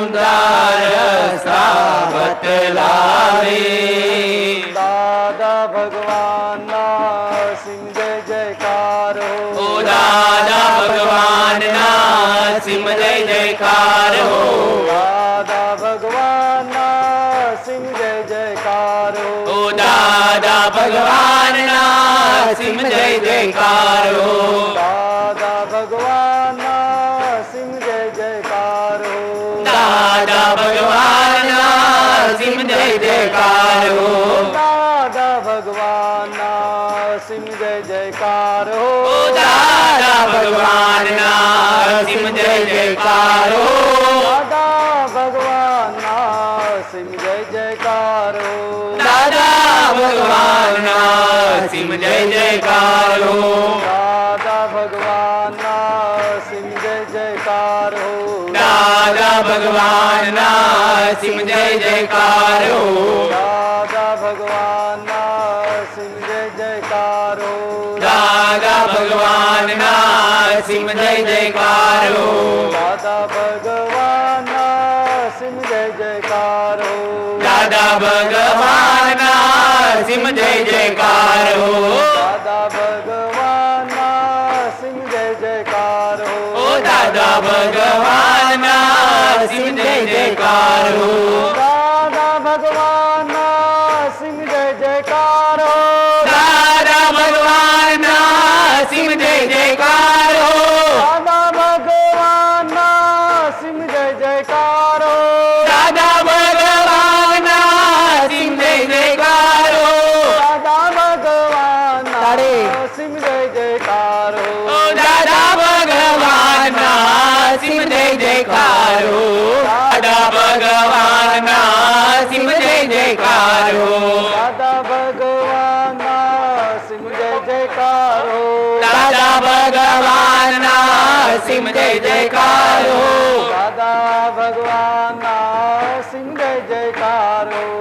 સુંદર બતલાવે દાદા ભગવાનના સિંહ જય જયકાર ઓ દાદા ભગવાનના સિંહ જય જયકાર હો દાદા ભગવાનના સિંહ જય જયકાર ઓ દાદા ભગવાનના સિંહ જય જયકાર હો દાદા ભગવાનના સિંહ જય જયકાર દાદા ભગવાનના સિંહ જય જયકાર હો દાદા ભગવાનના સિંહ જય જયકાર ઓ દાદા ભગવાનના સિંહ જય જયકાર હો દાદા ભગવાનના સિંહ જય જયકાર દાદા ભગવાનના સિંહ જય જયકાર હો દાદા ભગવાનના સિંહ જય જયકાર દાદા ભગવાનના સિંહ જય જયકાર હો દાદા ભગવાનના સિંહ જય જયકાર દાદા ભગવાનના સિંહ જય જયકાર હો દાદા ભગવાનના સિંહ જય જયકાર દાદા ભગવાનના સિંહ જય જયકાર હો દાદા ભગવાનના સિંહ જય જયકાર ઓ દાદા ભગવાનના સિંહ જય જયકાર હો દાદા ભગવાનના સિંહ જય જયકાર દાદા ભગવાનના સિંહ જય જયકાર હો દાદા ભગવાનના સિંહ જય જયકાર દાદા ભગવાનના સિંહ જય જયકાર હો દાદા ભગવાનના સિંહ જય જયકાર ઓ દાદા ભગવાનના સિંહ જય જયકાર હો દાદા ભગવાનના સિંહ જય જયકાર હો દાદા ભગવાનના સિંહ જય જયકાર દાદા ભગવાનના સિંહ જય જયકાર હો દાદા ભગવાનના સિંહ જય જયકાર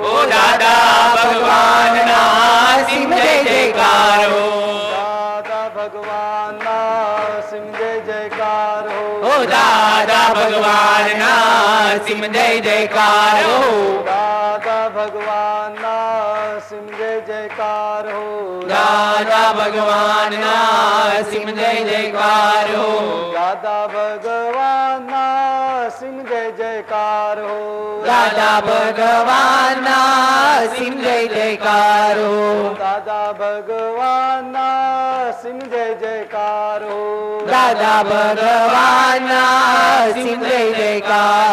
ઓ દાદા ભગવાનના સિંહ જય જયકાર હો દાદા ભગવાનના સિંહ જય જયકાર ઓ દાદા ભગવાનના સિંહ જય જયકાર હો દાદા ભગવાનના સિંહ જય જયકાર દાદા ભગવાનના સિંહ જય જયકાર હો દાદા ભગવાનના સિંહ જય જયકાર દાદા ભગવાનના સિંહ જય જયકાર હો દાદા ભગવાનના સિંહ જય જયકાર દાદા ભગવાનના સિંહ જય જયકાર હો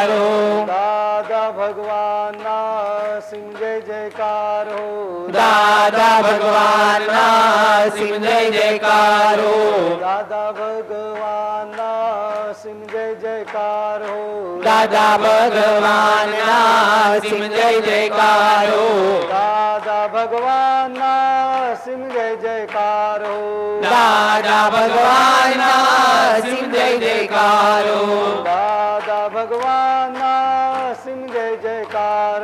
દાદા ભગવાનના સિંહ જય જયકાર દાદા ભગવાનના સિંહ જય જયકાર હો દાદા ભગવાનના સિંહ જય જયકાર દાદા ભગવાનના સિંહ જય જયકાર હો દાદા ભગવાનના સિંહ જય જયકાર દાદા ભગવાનના સિંહ જય જયકાર હો દાદા ભગવાનના સિંહ જય જયકાર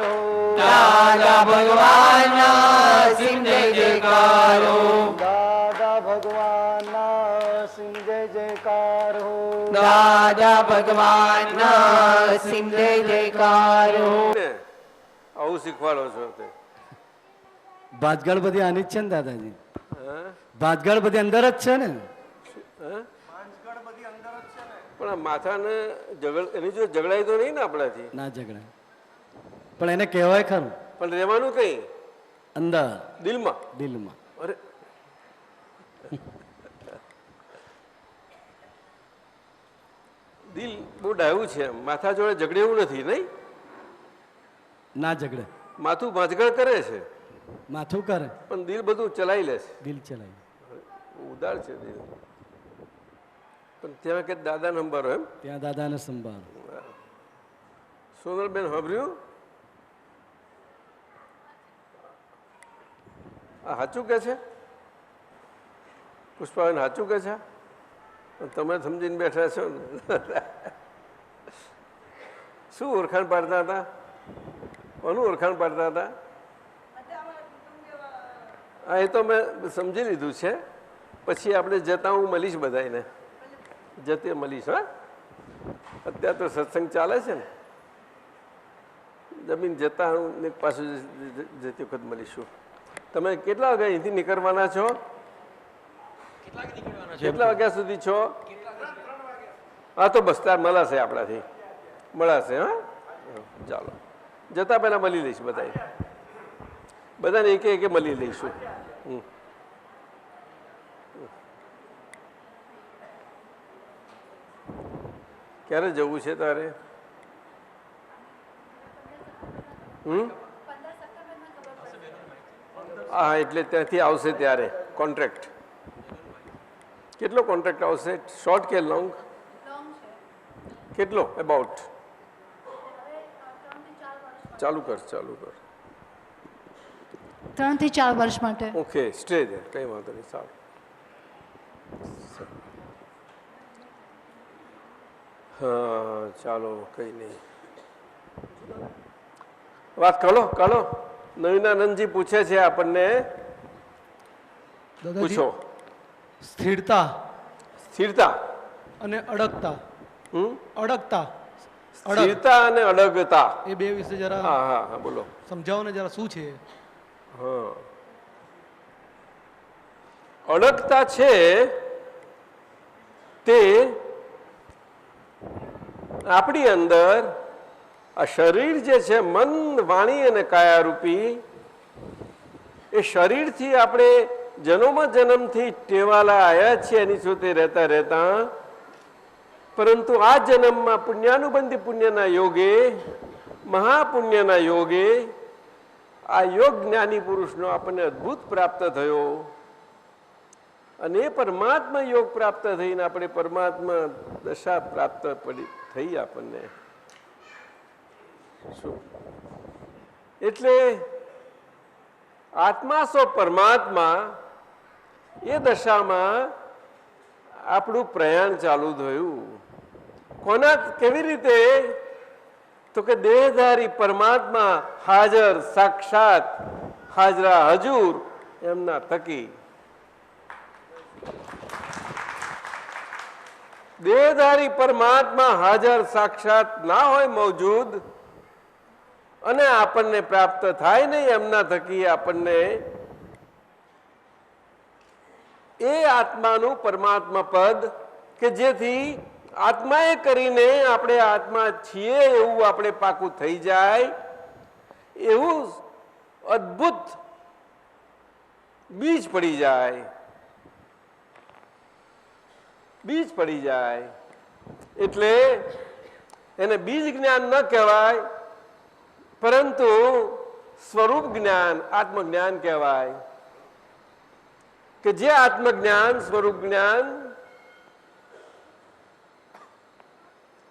દાદા ભગવાનના સિંહ જય જયકાર હો દાદા ભગવાનના સિંહ જય જયકાર દાદા ભગવાનના સિંહ જય જયકાર હો આવું શીખવાડો છો તે ભાતગળ બધી આની જ છે ને દાદાજી ભાતગળ બધી અંદર જ છે ને પણ આ માથાને એની જો ઝઘડાય તો નહીં ને આપણાથી ના ઝઘડાય પણ એને કહેવાય ખરું પણ રહેવાનું કઈ અંદર દિલમાં દિલમાં અરે દિલ બહુ ડાયું છે માથા જોડે ઝઘડે એવું નથી નહીં ના ઝઘડે માથું ભાંજગળ કરે છે માથું કરે પણ દિલ બધું ચલાવી લે છે દિલ ચલાય ઉદાર છે દિલ પણ ત્યાં કે દાદા નંબર એમ ત્યાં દાદાને સંભાળ સોનલબેન સાંભળ્યું આ સાચું કે છે પુષ્પાબેન સાચું કે છે તમે સમજીને બેઠા છો ને શું ઓળખાણ પાડતા હતા કોનું ઓળખાણ પાડતા હતા હા એ તો મેં સમજી લીધું છે પછી આપણે જતા હું મળીશ બધાને જતે મળીશ હા અત્યારે તો સત્સંગ ચાલે છે ને જમીન જતા હું પાછું જતી વખત મળીશું. તમે કેટલા વાગે અહીંથી નીકળવાના છો? કેટલા વાગ્યા સુધી છો? હા તો બસ તાર મળાશે, આપણાથી મળાશે. હા ચાલો, જતા પહેલા મળી લઈશું બધાને એકે એકે મળી લઈશું. ક્યારે જવું છે તારે? હા એટલે ત્યાંથી આવશે ત્યારે કોન્ટ્રાક્ટ. કેટલો કોન્ટ્રાક્ટ આવશે? શોર્ટ કે લોંગ? કેટલો અબાઉટ? ચાલુ કર 3 થી 4 વર્ષ માટે. ઓકે, સ્ટે there, કઈ વાંધો નહીં. સારું, હા ચાલો, કઈ નહીં. વાત કરો. નવીનાનંદજી પૂછે છે આપણને, પૂછો. સ્થિરતા અને અડગતા. સ્થિરતા અને અડગતા એ બે વિશે જરા હા બોલો, સમજાવો ને જરા, શું છે? હા, અડગતા છે તે આપણી અંદર આ શરીર જે છે, મન વાણી અને કાયારૂપી, એ શરીરથી આપણે જન્મથી ટેવાલા આવ્યા છીએ એની સાથે રહેતા પરંતુ આ જન્મમાં પુણ્યાનુબંધી પુણ્યના યોગે, મહાપુણ્યના યોગે આ યોગ જ્ઞાની પુરુષનો આપણને અદ્ભુત પ્રાપ્ત થયો અને એ પરમાત્મા યોગ પ્રાપ્ત થઈને આપણે પરમાત્મા દશા પ્રાપ્ત થઈ આપણને. શું એટલે આત્મા સો પરમાત્મા, એ દશામાં આપણું પ્રયાણ ચાલુ થયું. કોના કેવી રીતે? તો કે દેહધારી પરમાત્મા હાજર, સાક્ષાત હાજરા હજુર એમના થકી. દેહધારી પરમાત્મા હાજર સાક્ષાત ના હોય મોજૂદ અને આપણને પ્રાપ્ત થાય નહીં એમના થકી આપણને એ આત્માનું પરમાત્મા પદ કે જેથી આત્માએ કરીને આપણે આત્મા છીએ એવું આપણે પાકું થઈ જાય, એવું અદ્ભુત બીજ પડી જાય. એટલે એને બીજ જ્ઞાન ન કહેવાય પરંતુ સ્વરૂપ જ્ઞાન, આત્મજ્ઞાન કહેવાય. કે જે આત્મજ્ઞાન, સ્વરૂપ જ્ઞાન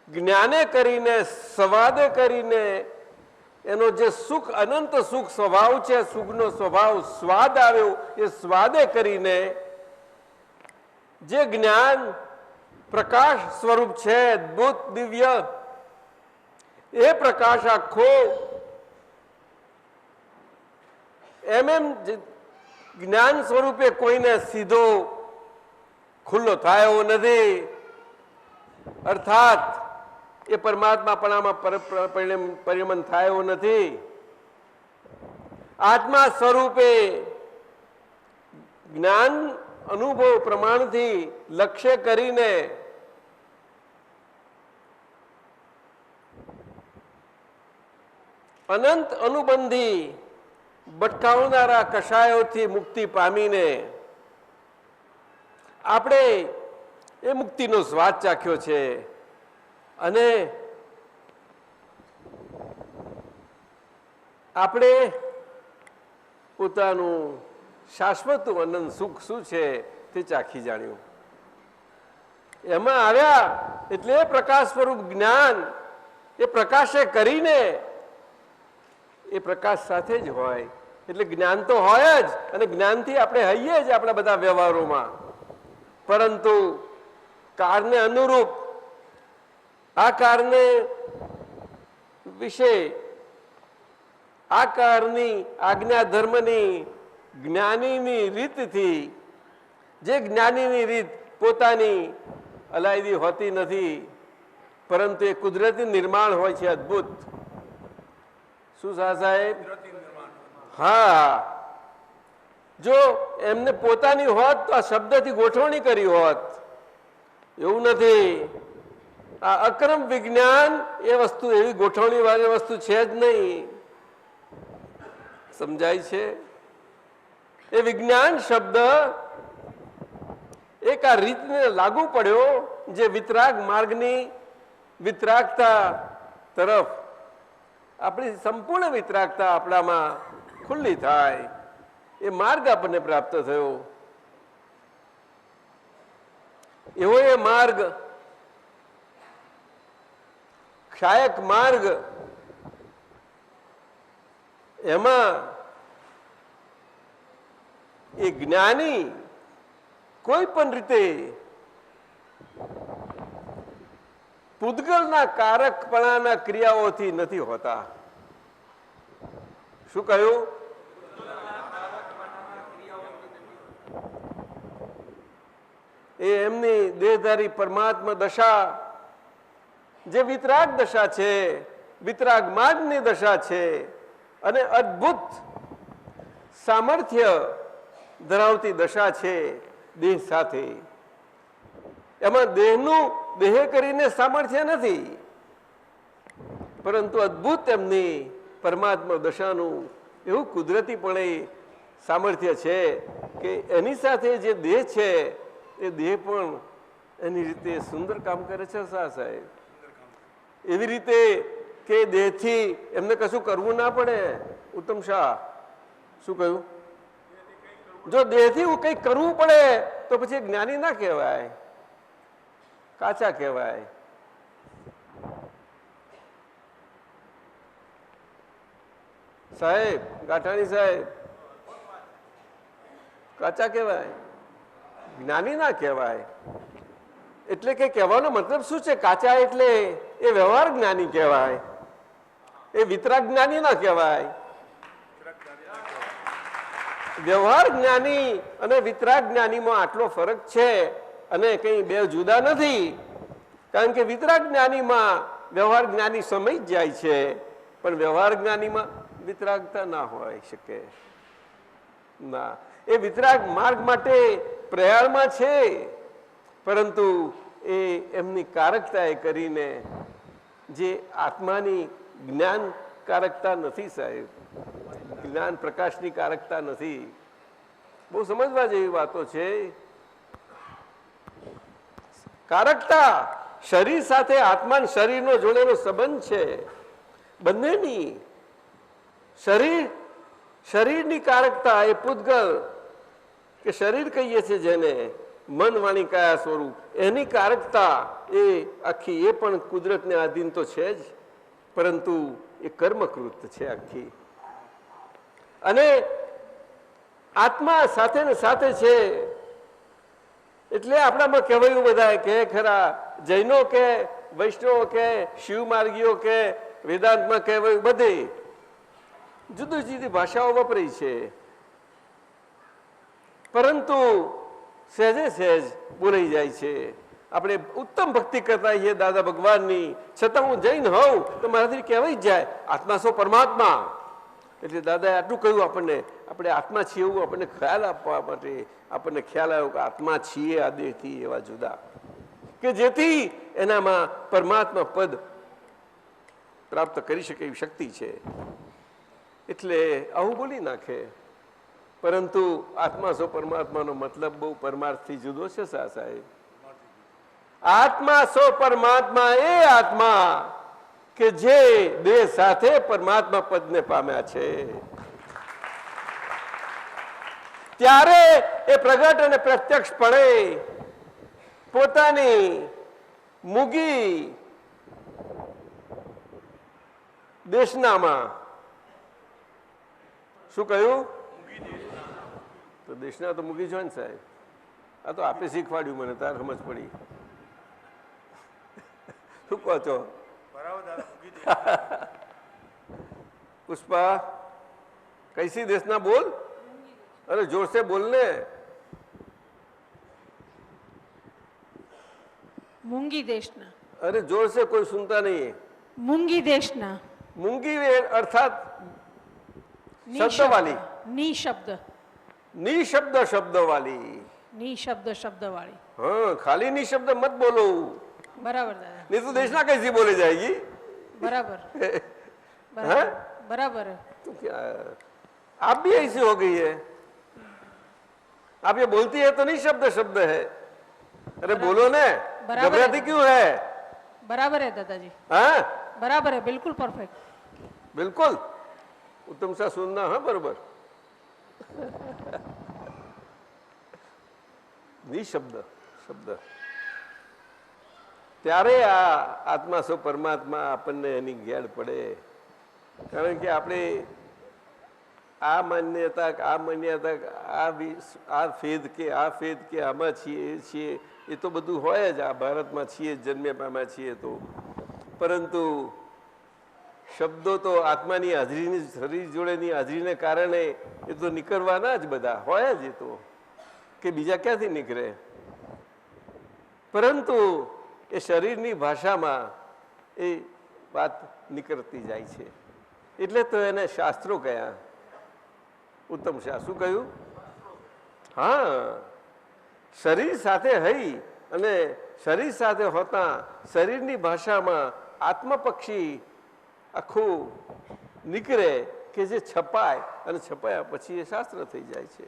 જ્ઞાને કરીને, સંવાદે કરીને એનો જે સુખ, અનંત સુખ સ્વભાવ છે, સુખનો સ્વભાવ સ્વાદ આવ્યો, એ સ્વાદે કરીને જે જ્ઞાન પ્રકાશ સ્વરૂપ છે, અદ્ભુત દિવ્ય, એ પ્રકાશ આખો એમ જ્ઞાન સ્વરૂપે કોઈને સીધો ખુલ્લો થાય એવો નથી. અર્થાત એ પરમાત્માપણામાં પરિણમન થાય એવો નથી. આત્મા સ્વરૂપે જ્ઞાન અનુભવ પ્રમાણથી લક્ષ્ય કરીને અનંત અનુબંધી ભટકાવનારા કષાયોથી મુક્તિ પામીને આપણે એ મુક્તિનો સ્વાદ ચાખ્યો છે અને આપણે પોતાનું શાશ્વત અનંત સુખ શું છે તે ચાખી જાણ્યું. એમાં આવ્યા એટલે એ પ્રકાશ સ્વરૂપ જ્ઞાન એ પ્રકાશે કરીને એ પ્રકાશ સાથે જ હોય. એટલે જ્ઞાન તો હોય જ અને જ્ઞાનથી આપણે હઈએ જ આપણા બધા વ્યવહારોમાં, પરંતુ કારને અનુરૂપ આ કારને વિશે આ કારની આજ્ઞા ધર્મની જ્ઞાનીની રીતથી, જે જ્ઞાનીની રીત પોતાની અલાયદી હોતી નથી પરંતુ એ કુદરતી નિર્માણ હોય છે, અદ્ભુત. શું સાહેબ? હા, જો એમને પોતાની હોત તો આ શબ્દથી ગોઠવણી કરી હોત. એવું નથી. આ અક્રમ વિજ્ઞાન એ વસ્તુ એવી ગોઠવણી વાળી વસ્તુ છે જ નહીં. સમજાય છે? એ વિજ્ઞાન શબ્દ એક આ રીતને લાગુ પડ્યો જે વિતરાગ માર્ગની વિતરાગતા તરફ આપણી સંપૂર્ણ વિતરાગતા આપણામાં ખુલ્લી થાય એ માર્ગ આપણને પ્રાપ્ત થયો. એવો એ માર્ગ ક્ષાયક માર્ગ, એમાં એ જ્ઞાની કોઈ પણ રીતે પૂદગલના કારકપણાના ક્રિયાઓથી નથી હોતા. શું કહ્યું? એ એમની દેહધારી પરમાત્મા દશા જે વિતરાગ દશા છે, વિતરાગ માર્ગની દશા છે અને અદ્ભુત સામર્થ્ય ધરાવતી દશા છે દેહ સાથે. એમાં દેહનું દેહ કરીને સામર્થ્ય નથી, પરંતુ અદ્ભુત એમની પરમાત્મા દશાનું એવું કુદરતીપણે સામર્થ્ય છે કે એની સાથે જે દેહ છે એ દેહ પણ એની રીતે સુંદર કામ કરે છે. સાહેબ, એવી રીતે કે દેહથી એમને કશું કરવું ના પડે. ઉત્તમ શાહ શું કહ્યું? જો દેહથી કંઈક કરવું પડે તો પછી જ્ઞાની ના કહેવાય, કાચા કહેવાય. સાહેબ, ગાંઠાણી સાહેબ, કાચા કહેવાય, જ્ઞાની ના કહેવાય. એટલે કે કહેવાનો મતલબ શું છે? કાચા એટલે એ વ્યવહાર જ્ઞાની કહેવાય, એ વિતરાગ જ્ઞાની ના કહેવાય. વ્યવહાર જ્ઞાની અને વિતરાગ જ્ઞાનીમાં આટલો ફરક છે અને કંઈ બે જુદા નથી. કારણ કે વિતરાગ જ્ઞાનીમાં વ્યવહાર જ્ઞાની સમય જ જાય છે, પણ વ્યવહાર જ્ઞાનીમાં વિતરાગતા ના હોય શકે. ના, એ વિતરાગ માર્ગ માટે પ્રયાણમાં છે, પરંતુ એ એમની કારકતા એ કરીને જે આત્માની જ્ઞાન કારકતા નથી. સાહેબ, જ્ઞાન પ્રકાશની કારકતા નથી. બહુ સમજવા જેવી વાતો છે. કારકતા શરીર સાથે આત્મા શરીરનો જોડેલો સંબંધ છે બંનેની. શરીરની કારકતા એ પૂદગલ કે શરીર કહીએ છીએ જેને, મન વાણી કાયા સ્વરૂપ, એની કારકતા એ આખી એ પણ કુદરતને આધીન તો છે જ, પરંતુ એ કર્મકૃત છે આખી. અને આત્મા સાથે ને સાથે છે. એટલે આપણામાં કહેવાયું બધા કે ખરા, જૈનો કે વૈષ્ણવો કે શિવ માર્ગીઓ કે વેદાંતમાં કહેવાયું બધે જુદી જુદી ભાષાઓ વપરાઈ છે, પરંતુ સહેજે સહેજ બોલાઈ જાય છે. આપણે ઉત્તમ ભક્તિ કરતા હોઈએ દાદા ભગવાનની, છતાં હું જૈન હોઉં તો મારાથી કહેવાય જ જાય આત્મા સો પરમાત્મા. એટલે દાદાએ આટલું કહ્યું આપણને, આપણે આત્મા છીએ એવું આપણને ખ્યાલ આપવા માટે આપણને ખ્યાલ આવ્યો કે આત્મા છીએ આ દેહથી એવા જુદા, કે જેથી એનામાં પરમાત્મા પદ પ્રાપ્ત કરી શકે એવી શક્તિ છે. એટલે આવું બોલી નાખે, પરંતુ આત્મા સો પરમાત્માનો મતલબ બહુ પરમાર્થથી જુદો છે. સાહેબ, આત્મા સો પરમાત્મા એ આત્મા કે જે દેહ સાથે પરમાત્મા પદને પામ્યા છે. ત્યારે એ પ્રગટ અને પ્રત્યક્ષપણે પોતાની મૂગી દેશનામાં શું કહ્યું? તો દેશના તો મૂકી જો ને સાહેબ, આ તો આપે શીખવાડ્યું મને, તાર સમજ પડી. શું કહો છો પુષ્પા? कैसी देशना बोल? अरे जोर से बोलने. मूंगी देशना. अरे जोर से, कोई सुनता नहीं है. मूंगी देशना. મૂંગી અર્થાત શબ્દ વાલી, નિશબ્દ નિશબ્દ શબ્દ વાલી. નિશબ્દ શબ્દ વાળી. हाँ खाली निशब्द मत बोलो, બરાબર દાદા, नहीं तो देखना कैसी बोली जाएगी. બરાબર हैं? બરાબર બરાબર. तो क्या आप भी ऐसी हो गई है. आप ये बोलती है तो निशब्द शब्द है. अरे बोलो ने, बराबर है. घबराती क्यों है. બરાબર હે દાદાજી, हाँ બરાબર હે, બિલકુલ પરફેક્ટ. बिल्कुल उत्तम सा सुनना. हाँ बरोबर. નિશબ્દ શબ્દ ત્યારે આ આત્મા સો પરમાત્મા આપણને એની ગેડ પડે. કારણ કે આપણે આ માન્યતા આ ફેદ કે આમાં છીએ એ છીએ એ તો બધું હોય જ. આ ભારતમાં છીએ જન્મે પામ્યા છીએ તો, પરંતુ શબ્દો તો આત્માની હાજરીની શરીર જોડેની હાજરીને કારણે એ તો નીકળવાના જ બધા હોય જ. એ તો કે બીજા ક્યાંથી નીકળે. પરંતુ એ શરીરની ભાષામાં એ વાત નીકળતી જાય છે. એટલે તો એને શાસ્ત્રો કયા. ઉત્તમ શાહ શું કહ્યું. હા શરીર સાથે હઈ અને શરીર સાથે હોતા શરીરની ભાષામાં આત્મપક્ષી આખું નીકળે કે જે છપાય અને છપાયા પછી એ શાસ્ત્ર થઈ જાય છે.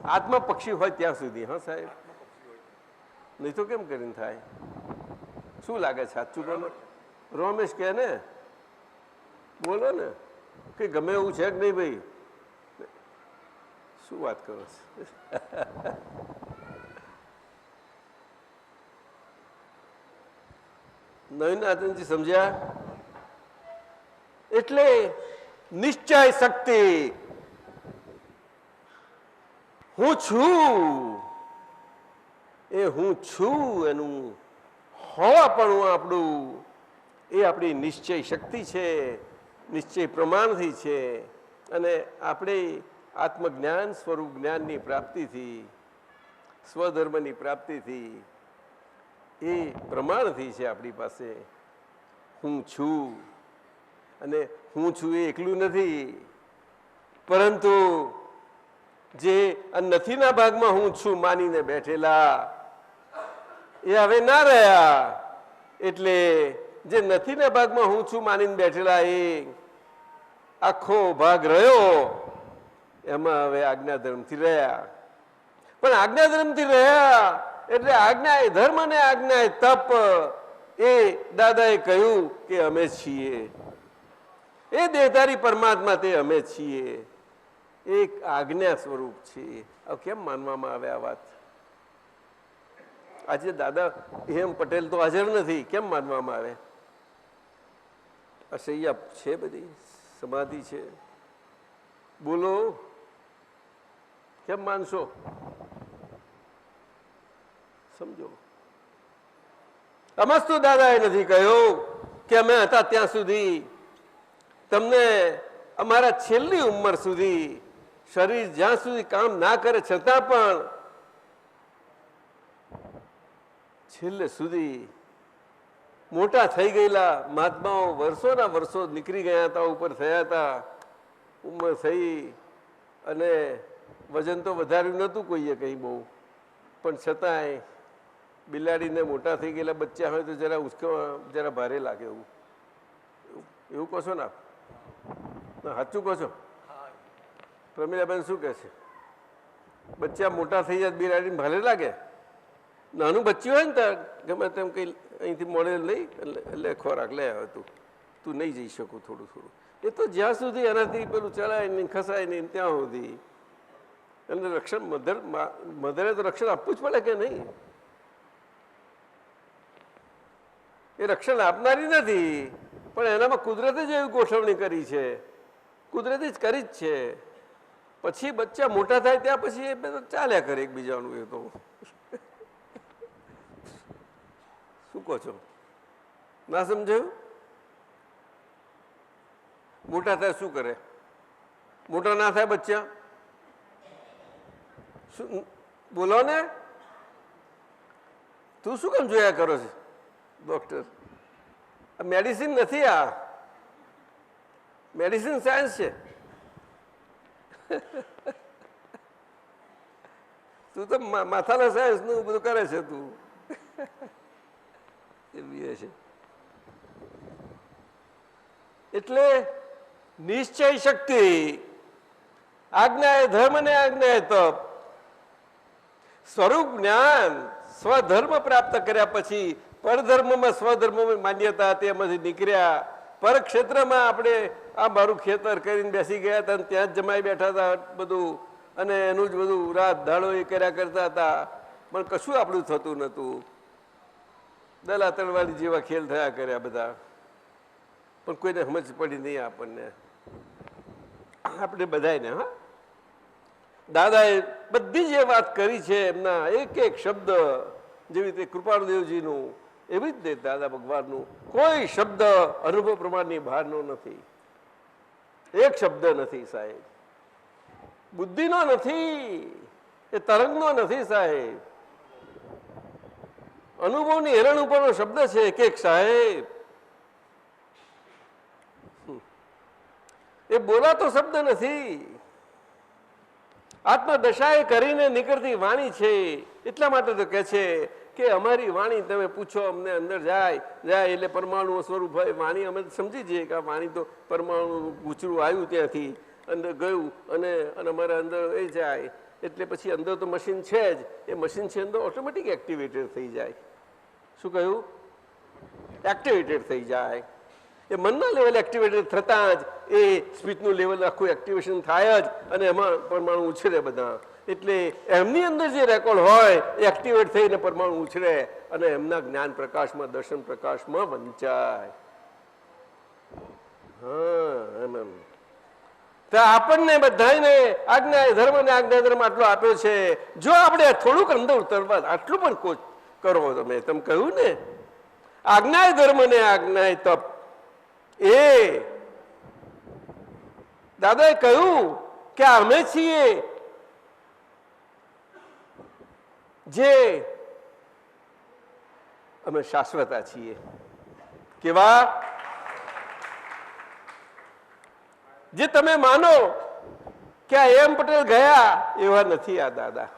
આત્મા પક્ષી હોય ત્યાં સુધી. હા સાહેબ, નહીં તો કેમ કરીને થાય. શું લાગે છે સાચું બોલો. રોમેશ કહે ને, બોલો ને કે ગમે એવું છે કે નહીં ભાઈ. શું વાત કરો છો. નવીનાથનજી સમજ્યા. એટલે નિશ્ચય શક્તિ, હું છું એ હું છું એનું હોવાપણું આપણું એ આપણી નિશ્ચય શક્તિ છે, નિશ્ચય પ્રમાણથી છે. અને આપણે આત્મજ્ઞાન સ્વરૂપ જ્ઞાનની પ્રાપ્તિથી, સ્વધર્મની પ્રાપ્તિથી એ પ્રમાણથી છે આપણી પાસે. હું છું અને હું છું એ એકલું નથી, પરંતુ જે નથીના ભાગમાં હું છું માનીને બેઠેલા એ હવે ના રહ્યા. એટલે જે નથીના ભાગમાં હું છું માનીને બેઠેલા એ આખો ભાગ રહ્યો એમાં હવે આજ્ઞાધર્મથી રહ્યા. પણ આજ્ઞાધર્મથી રહ્યા એટલે આજ્ઞા એ ધર્મ અને આજ્ઞા એ તપ. એ દાદાએ કહ્યું કે અમે છીએ એ દેહધારી પરમાત્મા, તે અમે છીએ. એક આજ્ઞા સ્વરૂપ છે. હવે કેમ માનવામાં આવે આ વાત. આજે દાદા એમ પટેલ તો હાજર નથી, કેમ માનવામાં આવે. અસહ્યા છે, બધી સમાધિ છે. બોલો કેમ માનશો. સમજો. અમસ્તુ દાદાએ નથી કહ્યું કે અમે હતા ત્યાં સુધી તમને અમારા છેલ્લી ઉંમર સુધી શરીર જ્યાં સુધી કામ ના કરે છતાં પણ છેલ્લે સુધી મોટા થઈ ગયેલા મહાત્માઓ વર્ષોના વર્ષો નીકળી ગયા હતા, ઉપર થયા હતા, ઉંમર થઈ અને વજન તો વધાર્યું નહોતું કોઈએ કંઈ બહુ, પણ છતાંય બિલાડીને મોટા થઈ ગયેલા બચ્ચા હોય તો જરા ઉસકવા જરા ભારે લાગે. એવું એવું કહો છો ને આપ. સાચું કહો છો. પ્રમીલાબેન શું કહે છે. બચ્ચા મોટા થઈ જાય બિલાડીને ભારે લાગે. નાનું બચ્ચું હોય ને ત્યાં ગમે તેમ કંઈ અહીંથી મળે નહીં એટલે ખોરાક લે આવે તું નહીં જઈ શકું થોડું થોડું. એ તો જ્યાં સુધી એનાથી પેલું ચલાય નહીં ખસાય નહીં ત્યાં સુધી એને રક્ષણ મધરે તો રક્ષણ આપવું જ પડે કે નહીં. એ રક્ષણ આપનારી નથી, પણ એનામાં કુદરતે જ એવી ગોઠવણી કરી છે, કુદરતી જ કરી જ છે. પછી બચ્ચા મોટા થાય ત્યાં પછી એ બધા ચાલ્યા કરે એકબીજાનું. એ તો શું કહો છો. ના સમજાયું. મોટા થાય શું કરે. મોટા ના થાય બચ્ચા શું બોલો ને. તું શું કામ જોયા કરો છે ડોક્ટર. મેડિસિન નથી, આ મેડિસિન સાયન્સ છે. તું તો માથાના સાયન્સ નું બધું કરે છે તું. એ છે એટલે નિશ્ચય શક્તિ, આજ્ઞા એ ધર્મ ને આજ્ઞા એ તપ, સ્વરૂપ જ્ઞાન, સ્વધર્મ પ્રાપ્ત કર્યા પછી પરધર્મમાં સ્વધર્મમાં માન્યતા તેમાંથી નીકળ્યા. પર ક્ષેત્રમાં આપણે આ મારું ખેતર કરીને બેસી ગયા હતા, ત્યાં જ જમાઈ બેઠા હતા બધું, અને એનું જ બધું રાત દાડો એ કર્યા કરતા હતા, પણ કશું આપણું થતું નહોતું. દલા તળવાળી જેવા ખેલ થયા કર્યા બધા, પણ કોઈને સમજ પડી નહીં આપણને, આપણે બધાને. હા, દાદાએ બધી જે વાત કરી છે એમના એક એક શબ્દ, જેવી રીતે કૃપાળુદેવજીનું એવી જ રીતે દાદા ભગવાનનું કોઈ શબ્દ અનુભવ પ્રમાણની બહારનો નથી. એક શબ્દ નથી સાહેબ, બુદ્ધિનો નથી, એ તરંગનો નથી સાહેબ, અનુભવની હેરણ ઉપરનો શબ્દ છે એક એક સાહેબ. એ બોલાતો શબ્દ નથી, આત્મદશાએ કરીને નીકળતી વાણી છે. એટલા માટે તો કહે છે કે અમારી વાણી તમે પૂછો અમને, અંદર જાય જાય એટલે પરમાણુ સ્વરૂપ હોય વાણી. અમે સમજી જઈએ કે આ વાણી તો પરમાણુ ગુચરું આવ્યું ત્યાંથી અંદર ગયું અને અમારા અંદર એ જાય એટલે પછી અંદર તો મશીન છે જ, એ મશીન છે અંદર ઓટોમેટિક એક્ટિવેટેડ થઈ જાય. શું કહ્યું? એક્ટિવેટેડ થઈ જાય. એ મનના લેવલ એક્ટિવેટેડ થતાં જ એ સ્પીચનું લેવલ આખું એક્ટિવેશન થાય જ, અને એમાં પરમાણુ ઉછરે બધા. એટલે એમની અંદર જે રેકોર્ડ હોય એ એક્ટિવેટ થઈને પરમાણુ ઉછરે અને એમના જ્ઞાન પ્રકાશમાં, દર્શન પ્રકાશમાં વંચાય. હા, એમ તો આપણને બધાને આજ્ઞા ધર્મ ને આજ્ઞા ધર્મ આટલો આપ્યો છે. જો આપણે થોડુંક અંદર ઉતરવા આટલું પણ કોચ કરો, તમે કહ્યું ને આજ્ઞા ધર્મ ને આજ્ઞા તપ, એ દાદાએ કહ્યું કે અમે છીએ જે અમે શાશ્વતા છીએ. કેવા? જે તમે માનો કે આ એમ પટેલ ગયા એવા નથી આ દાદા.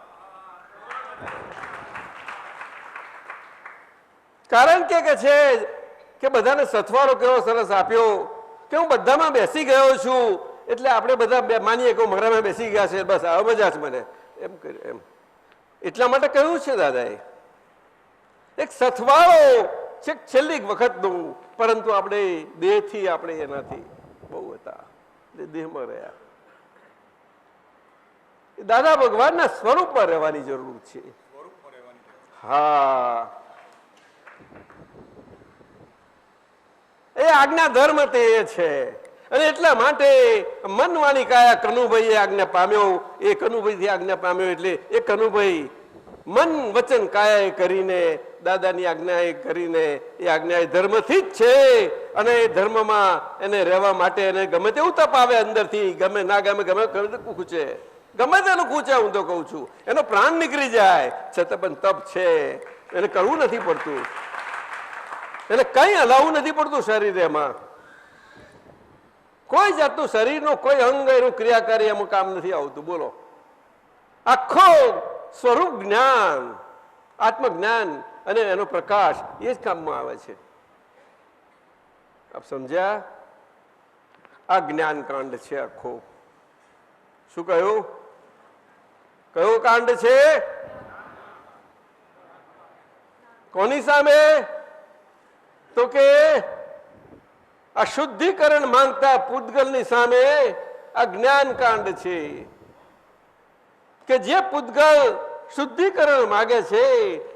કારણ કે છે કે બધાને સથવારો કેવો સરસ આપ્યો કે હું બધામાં બેસી ગયો છું, એટલે આપણે બધા માનીએ કે મારામાં બેસી ગયા છે, બસ આ મજા જ મને એમ કર્યું. એમ એટલા માટે કહ્યું છે દાદાએ એક સથવારો છે છેલ્લી વખતનું, પરંતુ આપણે દેહથી આપણે એનાથી બહુ હતા, દેહમાં રહ્યા. દાદા ભગવાનના સ્વરૂપમાં રહેવાની જરૂર છે. હા, એ આજ્ઞા ધર્મ તે છે. અને એટલા માટે મન વાણી કાયા કનુભાઈ આજ્ઞા પામ્યો. એ કનુભાઈ આજ્ઞા પામ્યો એટલે એ કનુભાઈ મન વચન કાયા કરીને દાદાની આજ્ઞા એ કરીને એ આજ્ઞા એ ધર્મથી જ છે. અને એ ધર્મમાં એને રહેવા માટે એને ગમે તેવું તપ આવે અંદરથી, ગમે ના ગમે ગમે ખૂચે, ગમે તેનું ખૂચે, હું તો કહું છું એનો પ્રાણ નીકળી જાય છતાં પણ તપ છે, એને કરવું નથી પડતું, એને કઈ હલાવવું નથી પડતું શરીરમાં. કોઈ જાતનું શરીરનું કોઈ અંગ એનું ક્રિયાકારી એમાં કામ નથી આવતું. બોલો, આખો સ્વરૂપ જ્ઞાન, આત્મજ્ઞાન અને એનો પ્રકાશ એ જ કામમાં આવે છે. આપ સમજ્યા? આ જ્ઞાન કાંડ છે આખો. શું કહ્યું? કયો કાંડ છે? કોની સામે? તો કે આ શુદ્ધિકરણ માંગતા પૂતગલની સામે આ જ્ઞાન કાંડ છે. કે જે પૂતગલ શુદ્ધિકરણ માગે છે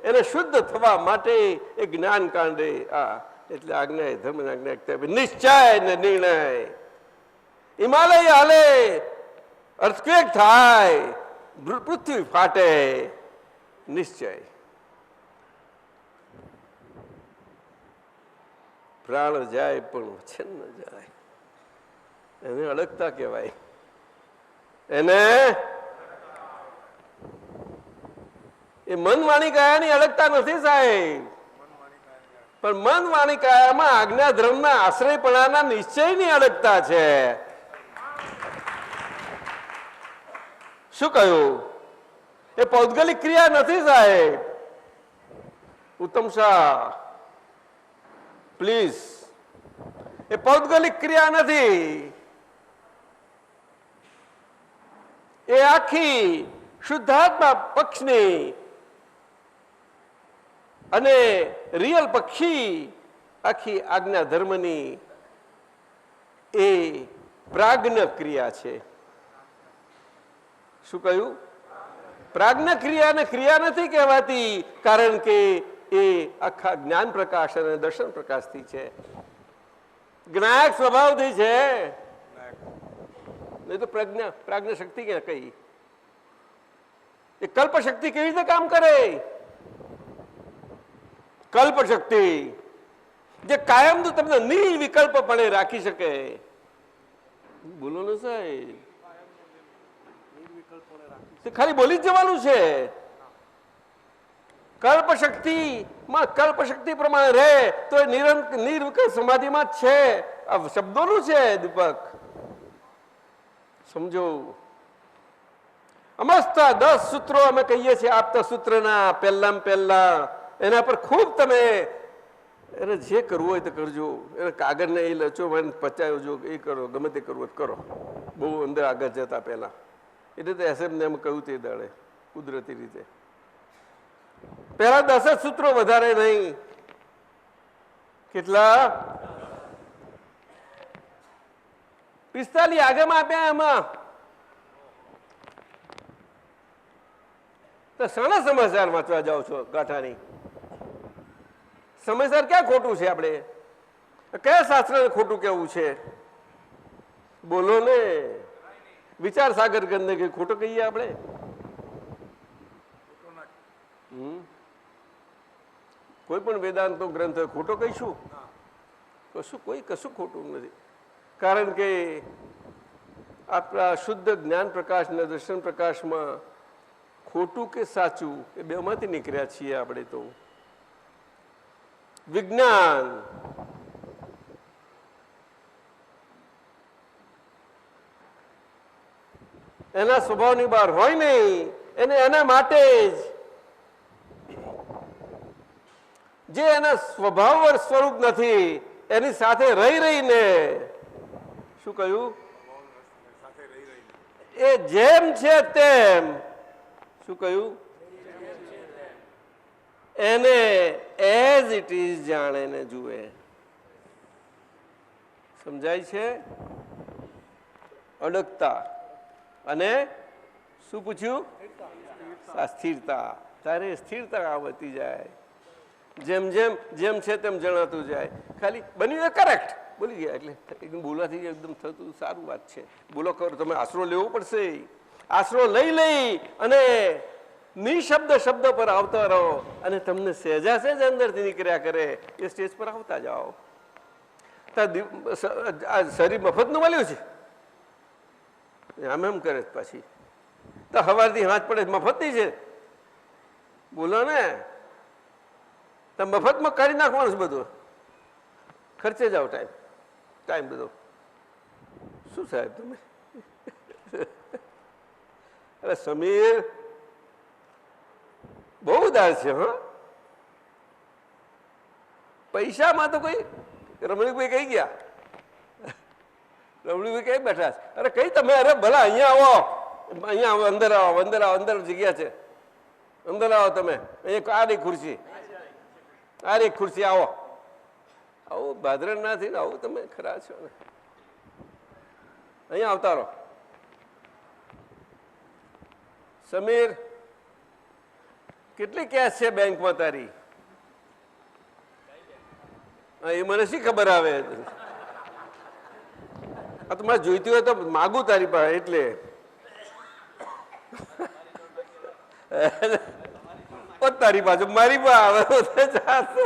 એને શુદ્ધ થવા માટે એ જ્ઞાન કાંડે આ એટલે આજ્ઞા ધર્મ આજ્ઞા નિશ્ચય ને નિર્ણય. હિમાલય હાલે, અર્થક્વેક થાય, પૃથ્વી ફાટે, નિશ્ચય. પ્રાણ જાય પણ વચન ન જાય, એને અડગતા કહેવાય. એને એ મન વાણી કયાની અડગતા નથી સાહેબ. પણ મન વાણી કાયામાં આજ્ઞા ધર્મના આશ્રયપણાના નિશ્ચયની અડગતા છે. શું કહ્યું? એ પૌદ્ગલિક ક્રિયા નથી સાહેબ. ઉત્તમ શાહ પ્લીઝ, એ પૌદ્ગલિક ક્રિયા નથી. એ આખી શુદ્ધાત્મા પક્ષની અને રિયલ પક્ષી આખી આજ્ઞા ધર્મની એ પ્રાજ્ઞ ક્રિયા છે. શું કહ્યું? પ્રાજ્ઞ ક્રિયાને ક્રિયા નથી કહેવાતી, કારણ કે એ આખા જ્ઞાન પ્રકાશ અને દર્શન પ્રકાશથી છે, જ્ઞાયક સ્વભાવથી છે. નહીં તો પ્રાજ્ઞ શક્તિ ક્યાં કઈ? એ કલ્પ શક્તિ કેવી રીતે કામ કરે? કલ્પ શક્તિ જે કાયમ તો તમને નિર્વિકલ્પપણે રાખી શકે. બોલો ને સાહેબ, ખાલી બોલી જ જવાનું છે. કલ્પ શક્તિ પ્રમાણે રહે તો એ નિર્વિકલ્પ સમાધિમાં જ છે. આ શબ્દોનું છે દીપક, સમજો. અમસ્તા 10 સૂત્રો અમે કહીએ છીએ આપતા સૂત્રના પહેલા એના પર ખૂબ તમે એને જે કરવું હોય તે કરજો. એને કાગળને એ લચો પચાવજો, એ કરો, ગમે તે કરવું કરો. બહુ અંદર આગળ જતા પહેલા એટલે તો એસએમને એમ કહ્યું તે દાડે કુદરતી રીતે પહેલા 10 સૂત્રો, વધારે નહીં. કેટલા? 45 આગળમાં આપ્યા. એમાં તો શાના સમાચાર વાંચવા જાઓ છો? ગાંઠાની સમાચાર ક્યાં ખોટું છે? આપણે કયા શાસ્ત્રને ખોટું કેવું છે? બોલો ને. વિચાર સાગર ગંધને કઈ ખોટો કહીએ આપણે? કોઈ પણ વેદાંતનો ગ્રંથ ખોટો કહીશું? કશું ખોટું નથી. કારણ કે આપણા શુદ્ધ જ્ઞાન પ્રકાશ અને દર્શન પ્રકાશમાં ખોટું કે સાચું એ બેમાંથી નીકળ્યા છીએ આપણે. તો વિજ્ઞાન એના સ્વભાવની બહાર હોય નહીં. એને એના માટે જે એના સ્વભાવ સ્વરૂપ નથી એની સાથે રહીને, શું કહ્યું? એ જેમ છે તેમ, શું કહ્યું? એને એઝ ઇટ ઇઝ જાણે ને જુએ. સમજાય છે? અડગતા અને શું પૂછ્યું? સ્થિરતા. તારે સ્થિરતા આવતી જાય. જેમ છે તેમ જણાતું જાય. ખાલી બન્યું એ કરેક્ટ બોલી ગયા એટલે એકદમ બોલાથી એકદમ થતું સારું વાત છે. બોલો કરો. તમે આશરો લેવો પડશે. આશરો લઈ અને નિશબ્દ શબ્દ પર આવતા રહો અને તમને સહેજા સહેજ અંદરથી નીકળ્યા કરે. એ સ્ટેજ પર આવતા જાઓ. આ શરીર મફતનું મળ્યું છે. આમ એમ કરે પાછી તો સવારથી હાથ પડે મફતની છે. બોલો ને. તમે મફતમાં કરી નાખવાનું છે બધું. ખર્ચે જાઓ ટાઈમ બધો. શું સાહેબ તમે? અરે સમીર બહુ ઉદાર છે. હા, પૈસામાં તો કોઈ રમણીકભાઈ કઈ ગયા? રમણીકભાઈ કઈ બેઠા છે? અરે કઈ તમે? અરે ભલા અહીંયા આવો, અંદર આવો, અંદર જગ્યા છે. અંદર આવો તમે. અહીંયા આ ખુરશી, આ ખુરશી. આવો આવું ભાદરણ ના થઈને આવું તમે ખરા છો ને. અહીંયા આવતા રહો. સમીર, કેટલી કેશ છે બેંકમાં તારી? એ મને શી ખબર આવે? આ તો મારે જોઈતી હોય તો માગું તારી પાસે. એટલે તારી બાજુ મારી પાસે આવે.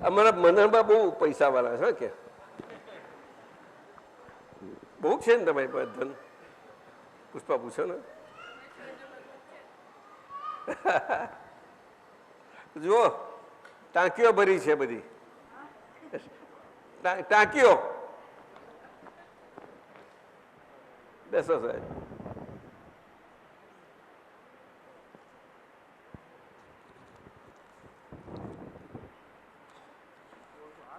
અમારા મનહરબા બહુ પૈસા વાળા છે કે બહુ છે ને તમારી પાસે ધન? પુષ્પા પૂછો ને. જુઓ ટાંકીઓ ભરી છે બધી, ટાંકીઓ. બેસો સાહેબ.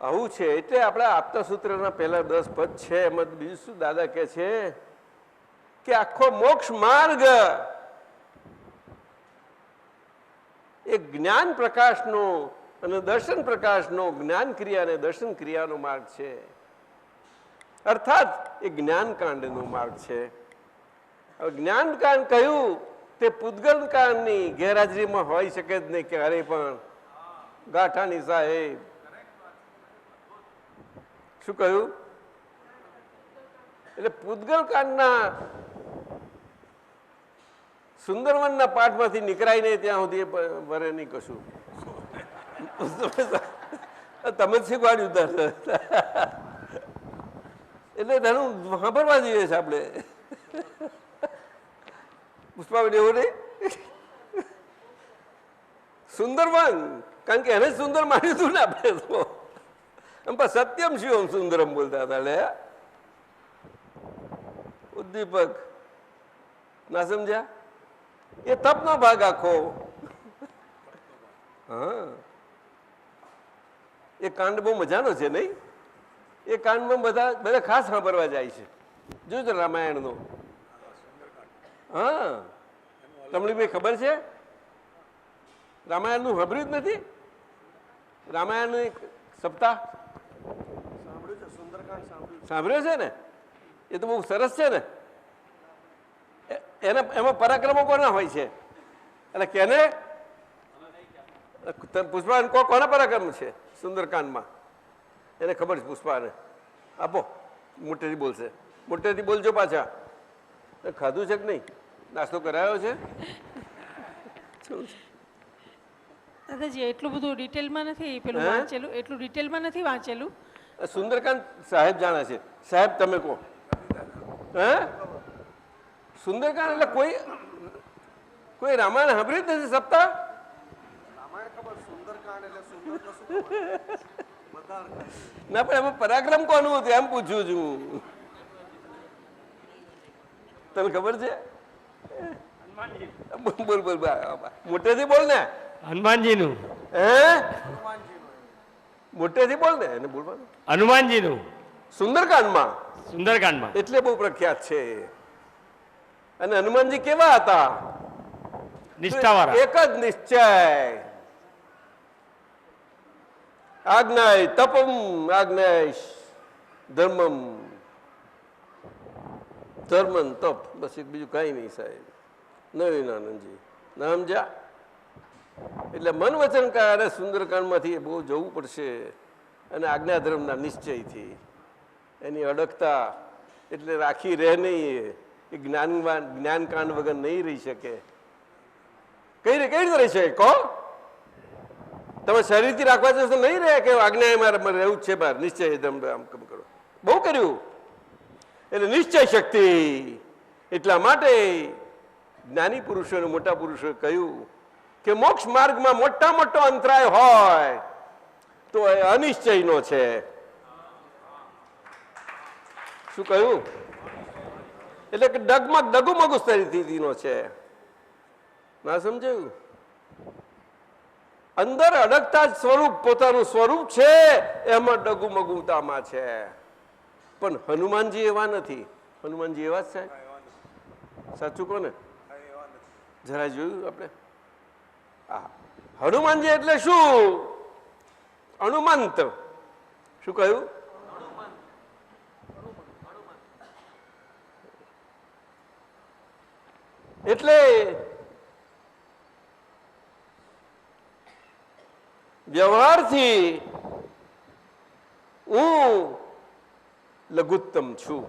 આવું છે એટલે આપણા આપતા સૂત્રના પહેલા 10 પદ છે. એમાં બીજું શું દાદા કે છે કે આખો મોક્ષ માર્ગ એ જ્ઞાન પ્રકાશનો અને દર્શન પ્રકાશનો, જ્ઞાન ક્રિયા અને દર્શન ક્રિયાનો માર્ગ છે. અર્થાત એ જ્ઞાનકાંડનો માર્ગ છે. હવે જ્ઞાનકાંડ કહ્યું તે પૂતગલ કાંડની ગેરહાજરીમાં હોઈ શકે જ નહીં. ક્યારે પણ ગાંઠાની સાહેબ શું કહ્યું? એટલે પૂતગલ કાંડના સુંદરવનના પાઠમાંથી નીકળાય નહીં ત્યાં સુધી વરે નહીં કશું. તમે જ શીખવાડ્યું તારે. એટલે તેનું સાંભળવા જઈએ છે આપણે. પુષ્પાબેન એવું નહીં? સુંદરવન, કારણ કે એને જ સુંદર માન્યું હતું ને આપણે તો. સત્યમ શિવમ સુંદરમ બોલતા હતા. લે ઉદ્દીપક ના સમજ્યા? એ તપનો ભાગ આખો. હા, એ કાંડ બહુ મજાનો છે નહીં? એ કાંડમાં બધા ખાસ સાંભળવા જાય છે. જોજો રામાયણનો. હા, તમને ભાઈ ખબર છે? રામાયણનું સાંભળ્યું જ નથી? રામાયણનું એક સપ્તાહ સાંભળ્યો છે ને? એ તો બહુ સરસ છે ને. એમાં પરાક્રમો કોના હોય છે? એટલે કેને પુષ્પા કોના પરાક્રમ છે સુંદરકાંડમાં? એને ખબર છે પુષ્પાને. આપો, મોટેથી બોલશે. મોટેથી બોલજો પાછા. ખાધું છે કે નહીં? નાસ્તો કરાયો છે? દાદાજી એટલું બધું ડિટેલમાં નથી પેલું વાંચેલું, એટલું ડિટેલમાં નથી વાંચેલું. સુંદરકાંડ સાહેબ જાણે છે. સાહેબ તમે કહો. હે, સુંદરકાંડ એટલે કોઈ રામાયણ સાંભળ્યું જ નથી સપ્તાહ? ના, પણ એમાં પરાક્રમ કોનું હતું એમ પૂછ્યું છું. તને ખબર છે? બોલ બોલ, મોટેથી બોલ ને. હનુમાનજીનું. હે, મોટેથી બોલ ને. એને બોલવાનું. હનુમાનજીનું સુંદરકાંડમાં. સુંદરકાંડમાં એટલે બહુ પ્રખ્યાત છે. અને હનુમાનજી કેવા હતા? નિષ્ઠાવાળા. એક જ નિશ્ચય. આજ્ઞાય તપમ આજ્ઞાય ધર્મમ. ધર્મ તપ, બસ એક બીજું કઈ નહીં સાહેબ. નવીનાનંદજી ના સમજ્યા? એટલે મન વચન કાળે સુંદરકાંડમાંથી બહુ જવું પડશે. અને આજ્ઞાધર્મના નિશ્ચયથી એની અડગતા એટલે રાખી રહે નહીં. એ જ્ઞાનકાંડ વગર નહીં રહી શકે. કઈ રીતે રહી શકે કહો? તમે શરીરથી રાખવા જશો નહીં રહે કે આજ્ઞા મારે રહેવું જ છે બહાર. નિશ્ચય આમ કરો. બહુ કર્યું. એટલે નિશ્ચય શક્તિ. એટલા માટે જ્ઞાની પુરુષોને, મોટા પુરુષોએ કહ્યું કે મોક્ષ માર્ગમાં મોટા મોટો અંતરાય હોય તો એ અનિશ્ચયનો છે. શું કહ્યું? એટલે કે ડગુમગુ સ્થિતિનો છે. ના સમજાયું? અંદર અડગતા જ સ્વરૂપ, પોતાનું સ્વરૂપ છે એમાં ડગુમગુતામાં છે. પણ હનુમાનજી એવા નથી. હનુમાનજી એવા જ સાહેબ? સાચું કોને? જરા જોયું આપણે? હનુમાનજી એટલે શું? હનુમંત. શું કહ્યું? એટલે વ્યવહારથી હું લઘુત્તમ છું.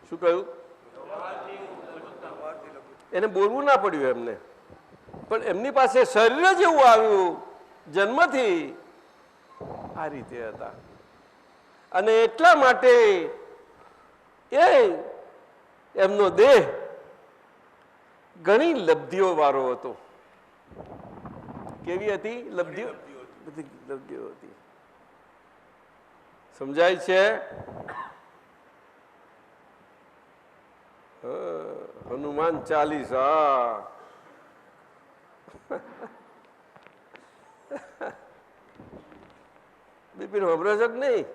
શું કહ્યું? એને બોલવું ના પડ્યું એમને. પણ એમની પાસે શરીર જ એવું આવ્યું જન્મથી. આ રીતે હતા. અને એટલા માટે એ એમનો દેહ ઘણી લબ્ધિઓ વાળો હતો. કેવી હતી લબ્ધિઓ? બધી દ્રવ્યો હતી. સમજાય છે? હનુમાન 40. હા, બિપિન ખબર છે કે નહીં?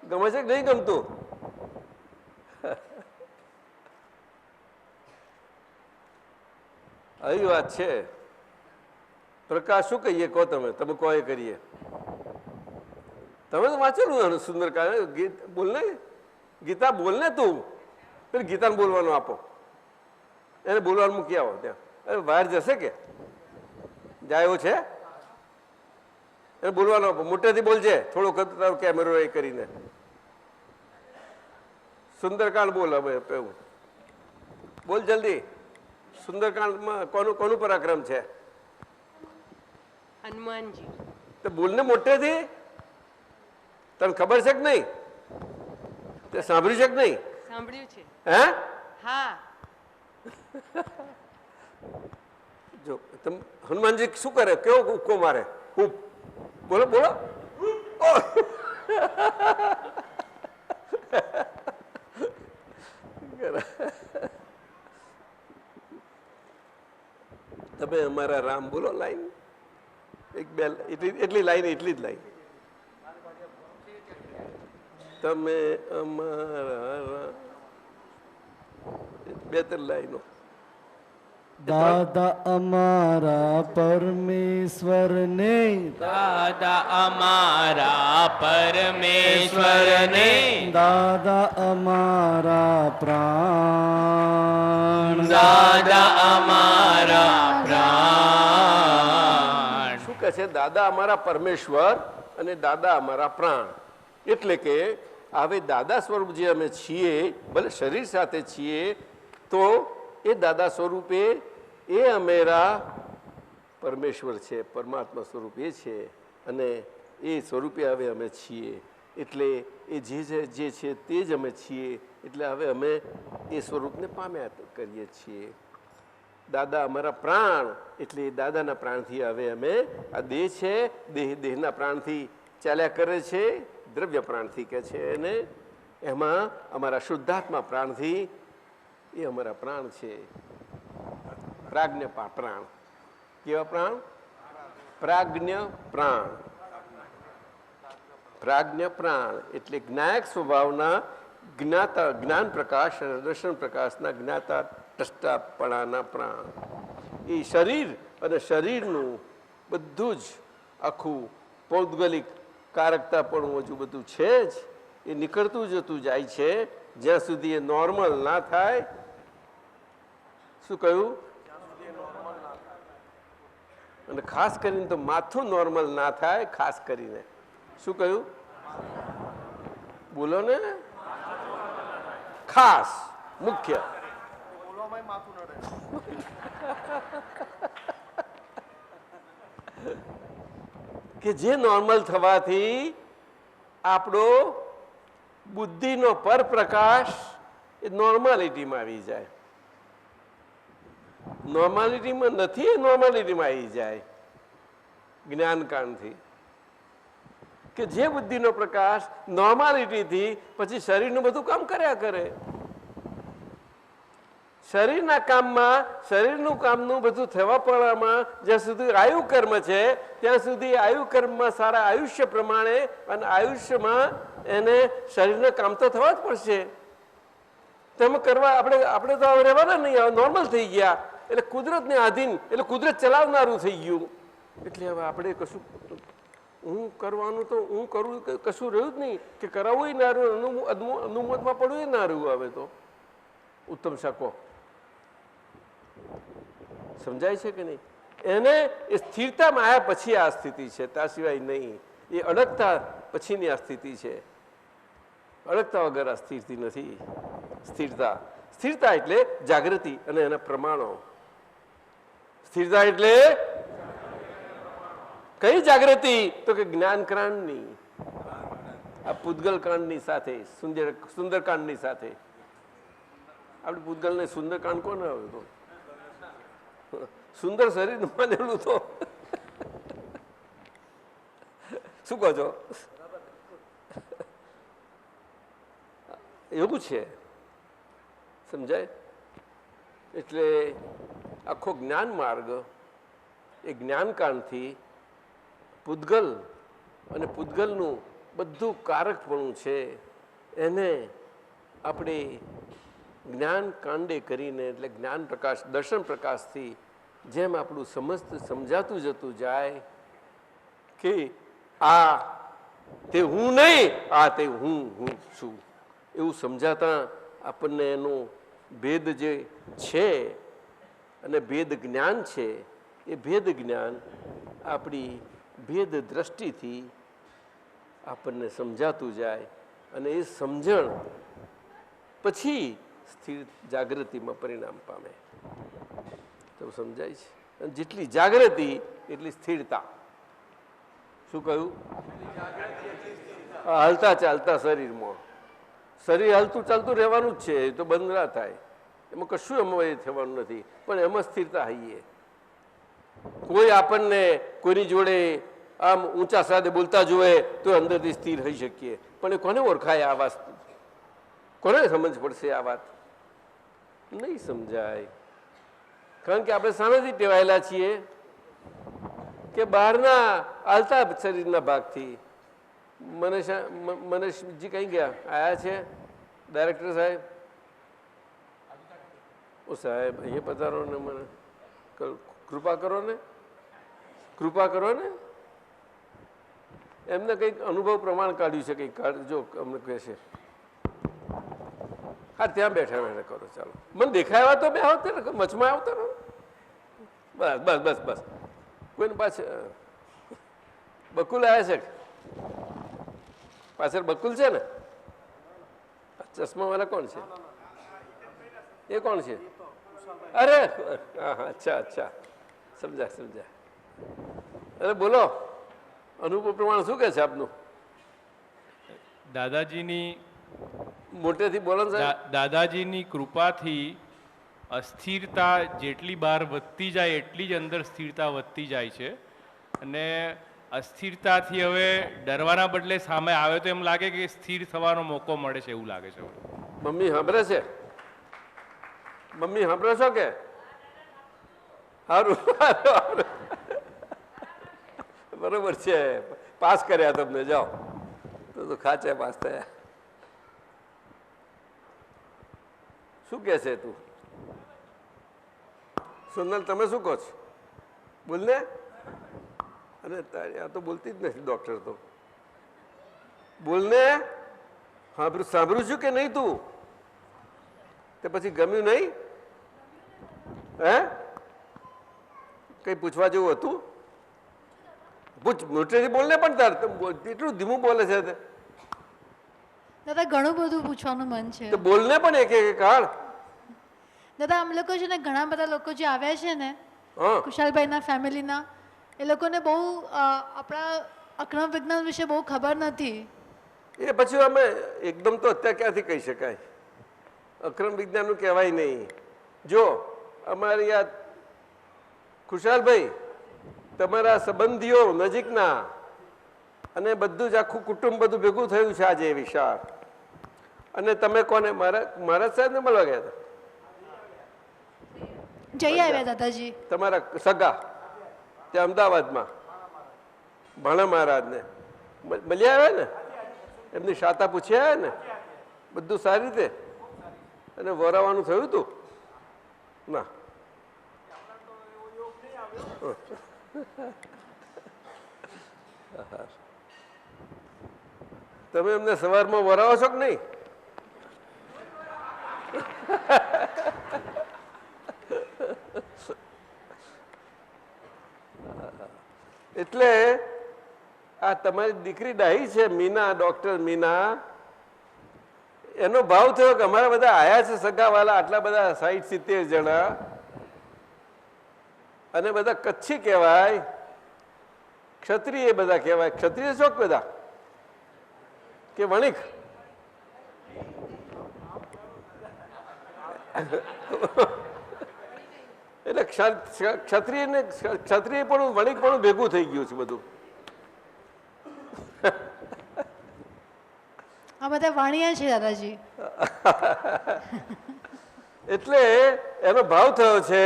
ગમે છે કે નહીં ગમતું? આવી વાત છે. પ્રકાશ શું કહીએ કહો તમે કહો એ કરીએ. તમે તો વાંચેલું સુંદરકાંડ. બોલને ગીતા, બોલને તું. પેલી ગીતાને બોલવાનું આપો, એને બોલવાનું મૂકી આવો ત્યાં. અરે બહાર જશે કે જાય એવું છે? એને બોલવાનું આપો, મોટેથી બોલજે. થોડો તારો કેમેરો એ કરીને સુંદરકાંડ બોલ. હવે એવું બોલ જલ્દી. સુંદરકાંડમાં કોનું પરાક્રમ છે? હનુમાનજી. તો બોલને મોટેથી. તને ખબર છે કે નહીં? તે સાંભળ્યું છે કે નહીં? સાંભળ્યું છે. હે? હા. જો તમે હનુમાનજી શું કરે? કેવો ઉક્કો મારે? ખૂબ બોલો બોલો. તમે અમારા રામ બોલો લાઈન. એક બે એટલી લાઈન, એટલી જ લાઈન. તમે અમારા બે ત્રણ લાઈનો. દાદા અમારા પરમેશ્વરને, દાદા અમારા પરમેશ્વરને, દાદા અમારા પ્રાણ, દાદા અમારા પ્રાણ. શું કહે છે? દાદા અમારા પરમેશ્વર અને દાદા અમારા પ્રાણ. એટલે કે હવે દાદા સ્વરૂપ જે અમે છીએ, ભલે શરીર સાથે છીએ, તો એ દાદા સ્વરૂપે એ અમેરા પરમેશ્વર છે, પરમાત્મા સ્વરૂપ એ છે, અને એ સ્વરૂપે હવે અમે છીએ. એટલે એ જે છે તે જ અમે છીએ. એટલે હવે અમે એ સ્વરૂપને પામ્યા કરીએ છીએ. દાદા અમારા પ્રાણ, એટલે દાદાના પ્રાણથી હવે અમે આ દેહ છે, દેહના પ્રાણથી ચાલ્યા કરે છે. દ્રવ્ય પ્રાણથી કે છે એને. એમાં અમારા શુદ્ધાત્મા પ્રાણથી એ અમારા પ્રાણ છે. પ્રાજ્ઞ પ્રાણ. કેવા પ્રાણ? પ્રાજ્ઞ પ્રાણ. પ્રાજ્ઞ પ્રાણ એટલે જ્ઞાયક સ્વભાવના જ્ઞાતા, જ્ઞાન પ્રકાશ અને દર્શન પ્રકાશના જ્ઞાતા દ્રષ્ટાપણાના પ્રાણ. એ શરીર અને શરીરનું બધું જ આખું પૌદ્ગલિક કારકતા પણ હજુ બધું છે જ. એ નીકળતું જતું જાય છે જ્યાં સુધી એ નોર્મલ ના થાય. શું કહ્યું? અને ખાસ કરીને તો માથું નોર્મલ ના થાય. ખાસ કરીને શું કહ્યું? બોલો ને. ખાસ મુખ્ય. કે જે નોર્મલ થવાથી આપણો બુદ્ધિનો પરપ્રકાશ એ નોર્માલિટીમાં આવી જાય. નોર્માલિટીમાં નથી, એ નોર્માલિટીમાં આવી જાય જ્ઞાનકાંડથી. કે જે બુદ્ધિનો પ્રકાશ નોર્માલિટીથી પછી શરીરનું બધું કામ કર્યા કરે. શરીરના કામમાં, શરીરનું કામનું બધું થવા પડવામાં જ્યાં સુધી આયુ કર્મ છે ત્યાં સુધી આયુ કર્મમાં સારા આયુષ્ય પ્રમાણે અને આયુષ્યમાં એને શરીરના કામ તો થવા જ પડશે. તમે કરવા આપણે તો રહેવાના નહીં, નોર્મલ થઈ ગયા. એટલે કુદરતને આધીન, એટલે કુદરત ચલાવનારું થઈ ગયું. એટલે હવે આપણે કશું હું કરવાનું તો હું કરું કશું રહ્યું જ નહીં. કે કરાવવું ના રહ્યું, અનુમતમાં પડવું ના રહ્યું. હવે તો ઉત્તમ શકો સમજાય છે કે નહીં? એને એ સ્થિરતામાં આવ્યા પછી આ સ્થિતિ છે, ત્યાં સિવાય નહીં. એ અડગતા પછીની આ સ્થિતિ છે. અડગતા વગર આ સ્થિતિ નથી. સ્થિરતા, સ્થિરતા એટલે જાગૃતિ અને એના પ્રમાણો. સ્થિરતા એટલે કઈ જાગૃતિ? તો કે જ્ઞાનકાંડની, આ પૂતગલ કાંડની સાથે, સુંદરકાંડની સાથે. આપણે પૂતગલ ને સુંદરકાંડ કોને આવ્યું તો? સુંદર શરીર માનેલું તો શું કહો છો? એવું છે, સમજાય? એટલે આખો જ્ઞાન માર્ગ એ જ્ઞાનકાંડથી પૂતગલ અને પૂતગલનું બધું કારકપણું છે એને આપણે જ્ઞાન કાંડે કરીને, એટલે જ્ઞાન પ્રકાશ દર્શન પ્રકાશથી જેમ આપણું સમજાતું જતું જાય કે આ તે હું નહીં, આ તે હું છું, એવું સમજાતા આપણને એનો ભેદ જે છે અને ભેદ જ્ઞાન છે એ ભેદ જ્ઞાન આપણી ભેદ દ્રષ્ટિથી આપણને સમજાતું જાય અને એ સમજણ પછી સ્થિર જાગૃતિમાં પરિણામ પામે. તો સમજાય છે? અને જેટલી જાગૃતિ એટલી સ્થિરતા. શું કહ્યું? હાલતા ચાલતા શરીરમાં, શરીર હાલતું ચાલતું રહેવાનું જ છે, એ તો બંધ ના થાય, એમાં કશું એમાં એ થવાનું નથી, પણ એમાં સ્થિરતા હઈએ. કોઈ આપણને કોઈની જોડે આમ ઊંચા સાથે બોલતા જોવે તો અંદરથી સ્થિર થઈ શકીએ, પણ એ કોને ઓળખાય આ વાત? કોને સમજ પડશે આ વાત? નહીં સમજાય. કારણ કે આપણે સામેથી ટેવાયેલા છીએ કે બહારના હાલતા શરીરના ભાગથી. મનેશજી કઈ ગયા? આયા છે ડાયરેક્ટર સાહેબ? ઓ સાહેબ અહીંયા પધારો ને, મને કૃપા કરો ને, કૃપા કરો ને. એમને કંઈક અનુભવ પ્રમાણ કાઢ્યું છે, કંઈક જો અમને કહે છે. હા ત્યાં બેઠા બેઠા કરો, ચાલો. મને દેખાયા તો બે આવતા ને, મચમાં આવતા ને. બસ બસ બસ બસ. કોઈને પાછળ બકુલ આવ્યા છે, પાછળ બકુલ છે ને? ચશ્મા વાળા કોણ છે? એ કોણ છે? અરે હા હા, અચ્છા અચ્છા, સમજા સમજા. અરે બોલો, અનુભવ પ્રમાણ શું કહે છે આપનું? દાદાજીની મોટેથી બોલો સાહેબ. દાદાજીની કૃપાથી અસ્થિરતા જેટલી બહાર વધતી જાય એટલી જ અંદર સ્થિરતા વધતી જાય છે. અને અસ્થિરતાથી હવે ડરવાના બદલે સામે આવે તો એમ લાગે કે સ્થિર થવાનો મોકો મળે છે, એવું લાગે છે. મમ્મી સાંભળે છે? મમ્મી સાંભળો છો કે? સારું, બરોબર છે. પાસ કર્યા તમને, જાઓ. તો ખાચે પાસ થયા. શું કે છે તું? સોનલ તમે શું કહો છો? બોલ ને. અરે તારી આ તો બોલતી જ નથી ડોક્ટર તો. બોલ ને. સાંભળું છું કે નહીં તું? તે પછી ગમ્યું નહીં? હે કઈ પૂછવા જેવું હતું? પૂછ, મોટેથી બોલ ને. પણ તાર એટલું ધીમું બોલે છે. દાદા ઘણું બધું પૂછવાનું મન છે. તો બોલ ને પણ એક એક કાળ. દાદા આમ લોકો છે ને, ઘણા બધા લોકો જે આવ્યા છે ને કુશાલભાઈના ફેમિલીના, એ લોકોને બહુ આપણા અક્રમ વિજ્ઞાન વિશે બહુ ખબર નથી. એ પછી અમે એકદમ તો અત્યારે ક્યાંથી કહી શકાય? અક્રમ વિજ્ઞાનનું કહેવાય નહીં. જો અમારી આ ખુશાલભાઈ, તમારા સંબંધીઓ નજીકના અને બધું જ આખું કુટુંબ બધું ભેગું થયું છે આજે વિશાળ. અને તમે કોને? મહારાજ સાહેબને મળવા ગયા હતા? જઈ આવ્યા દાદાજી. તમારા સગા ત્યાં અમદાવાદમાં ભાણા મહારાજને મળી આવ્યા ને? એમની શાતા પૂછી આવ્યા ને? બધું સારી રીતે? અને વરાવાનું થયું હતું? ના. તમે એમને સવારમાં વરાવો છો કે નહીં? એટલે આ તમારી દીકરી ડાહી છે મીના, ડોક્ટર મીના, એનો ભાવ થયો કે અમારા બધા આયા છે સગાવાલા, આટલા બધા 60-70 જણા, અને બધા કચ્છી કહેવાય, ક્ષત્રિય બધા કહેવાય. ક્ષત્રિય શોખ બધા કે વણિક? એટલે ક્ષત્રિય ને ક્ષત્રિય પણ વણિક પણ ભેગું થઈ ગયું છે બધું. આ બધા વાણિયા છે દાદાજી. એટલે એનો ભાવ થયો છે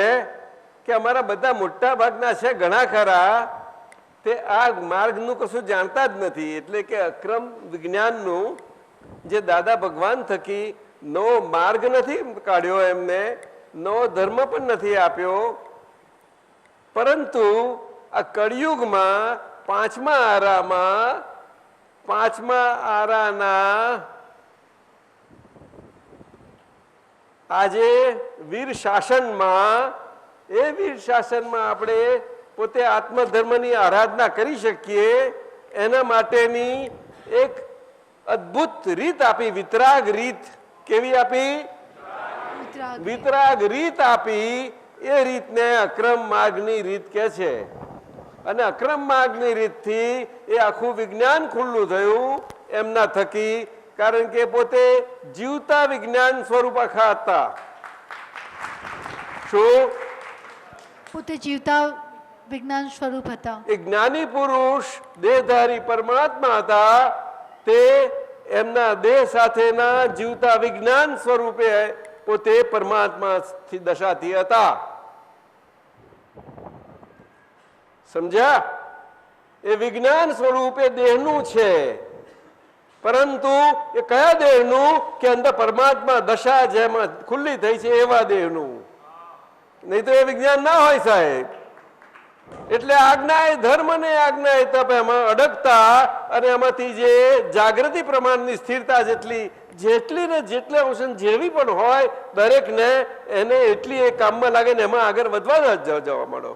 કે અમારા બધા મોટા ભાગના છે ઘણા ખરા તે આ માર્ગનું કશું જાણતા જ નથી. એટલે કે અક્રમ વિજ્ઞાનનું જે દાદા ભગવાન થકી નવો માર્ગ નથી કાઢ્યો, એમને નવો ધર્મ પણ નથી આપ્યો, પરંતુ આ કળિયુગમાં પાંચમા આરાના આજે વીર શાસનમાં આપણે પોતે આત્મધર્મની આરાધના કરી શકીએ એના માટેની એક અદ્ભુત રીત આપી, વિતરાગ રીત. કેવી આપી? વિતરાગ રીત આપી. એ રીતને અક્રમ માર્ગની રીત કહે છે. અને અક્રમ માર્ગની રીતથી એ આખું વિજ્ઞાન ખુલ્લું થયું એમના થકી, કારણ કે પોતે જીવતા વિજ્ઞાન સ્વરૂપ આખા હતા. શું? પોતે જીવતા વિજ્ઞાન સ્વરૂપ હતા. એ જ્ઞાની પુરુષ દેહધારી પરમાત્મા હતા. તે એમના દેહ સાથેના જીવતા વિજ્ઞાન સ્વરૂપે પોતે પરમાત્મા દશાથી હતા. સમજ્યા? એ વિજ્ઞાન સ્વરૂપે દેહનું છે, પરંતુ એ કયા દેહનું? કે અંદર પરમાત્મા દશા જેમાં ખુલ્લી થઈ છે એવા દેહનું. નહીં તો એ વિજ્ઞાન ના હોય સાહેબ. એટલે આજ્ઞા એ ધર્મ ને આજ્ઞા એ તપ એમાં અડકતા અને એમાંથી જે જાગૃતિ પ્રમાણની સ્થિરતા જેટલી ને જેટલા અંશ જેવી પણ હોય દરેકને એને એટલી એ કામમાં લાગે ને એમાં આગળ વધવા જવા માંડો.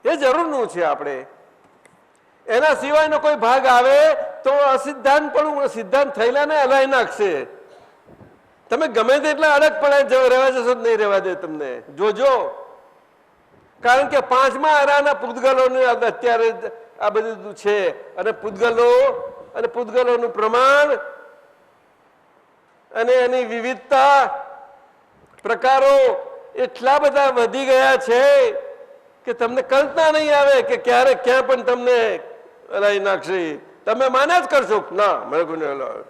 એ જરૂરનું છે. આપણે એના સિવાયનો કોઈ ભાગ આવે તો અસિદ્ધાંત પણ સિદ્ધાંત થયેલા ને હલાવી નાખશે. તમે ગમે તેટલા અડગ પડે રહેવા જશો જ નહીં રહેવા દે તમને, જોજો. કારણ કે પાંચમા આરાના પૂતગલોને અત્યારે આ બધું છે, અને પૂતગલોનું પ્રમાણ અને એની વિવિધતા પ્રકારો એટલા બધા વધી ગયા છે કે તમને કલ્પના નહીં આવે કે ક્યારે ક્યાં પણ તમને હલાવી નાખશે. તમે માન્યા જ કરશો ના મને કોઈને હલાવે,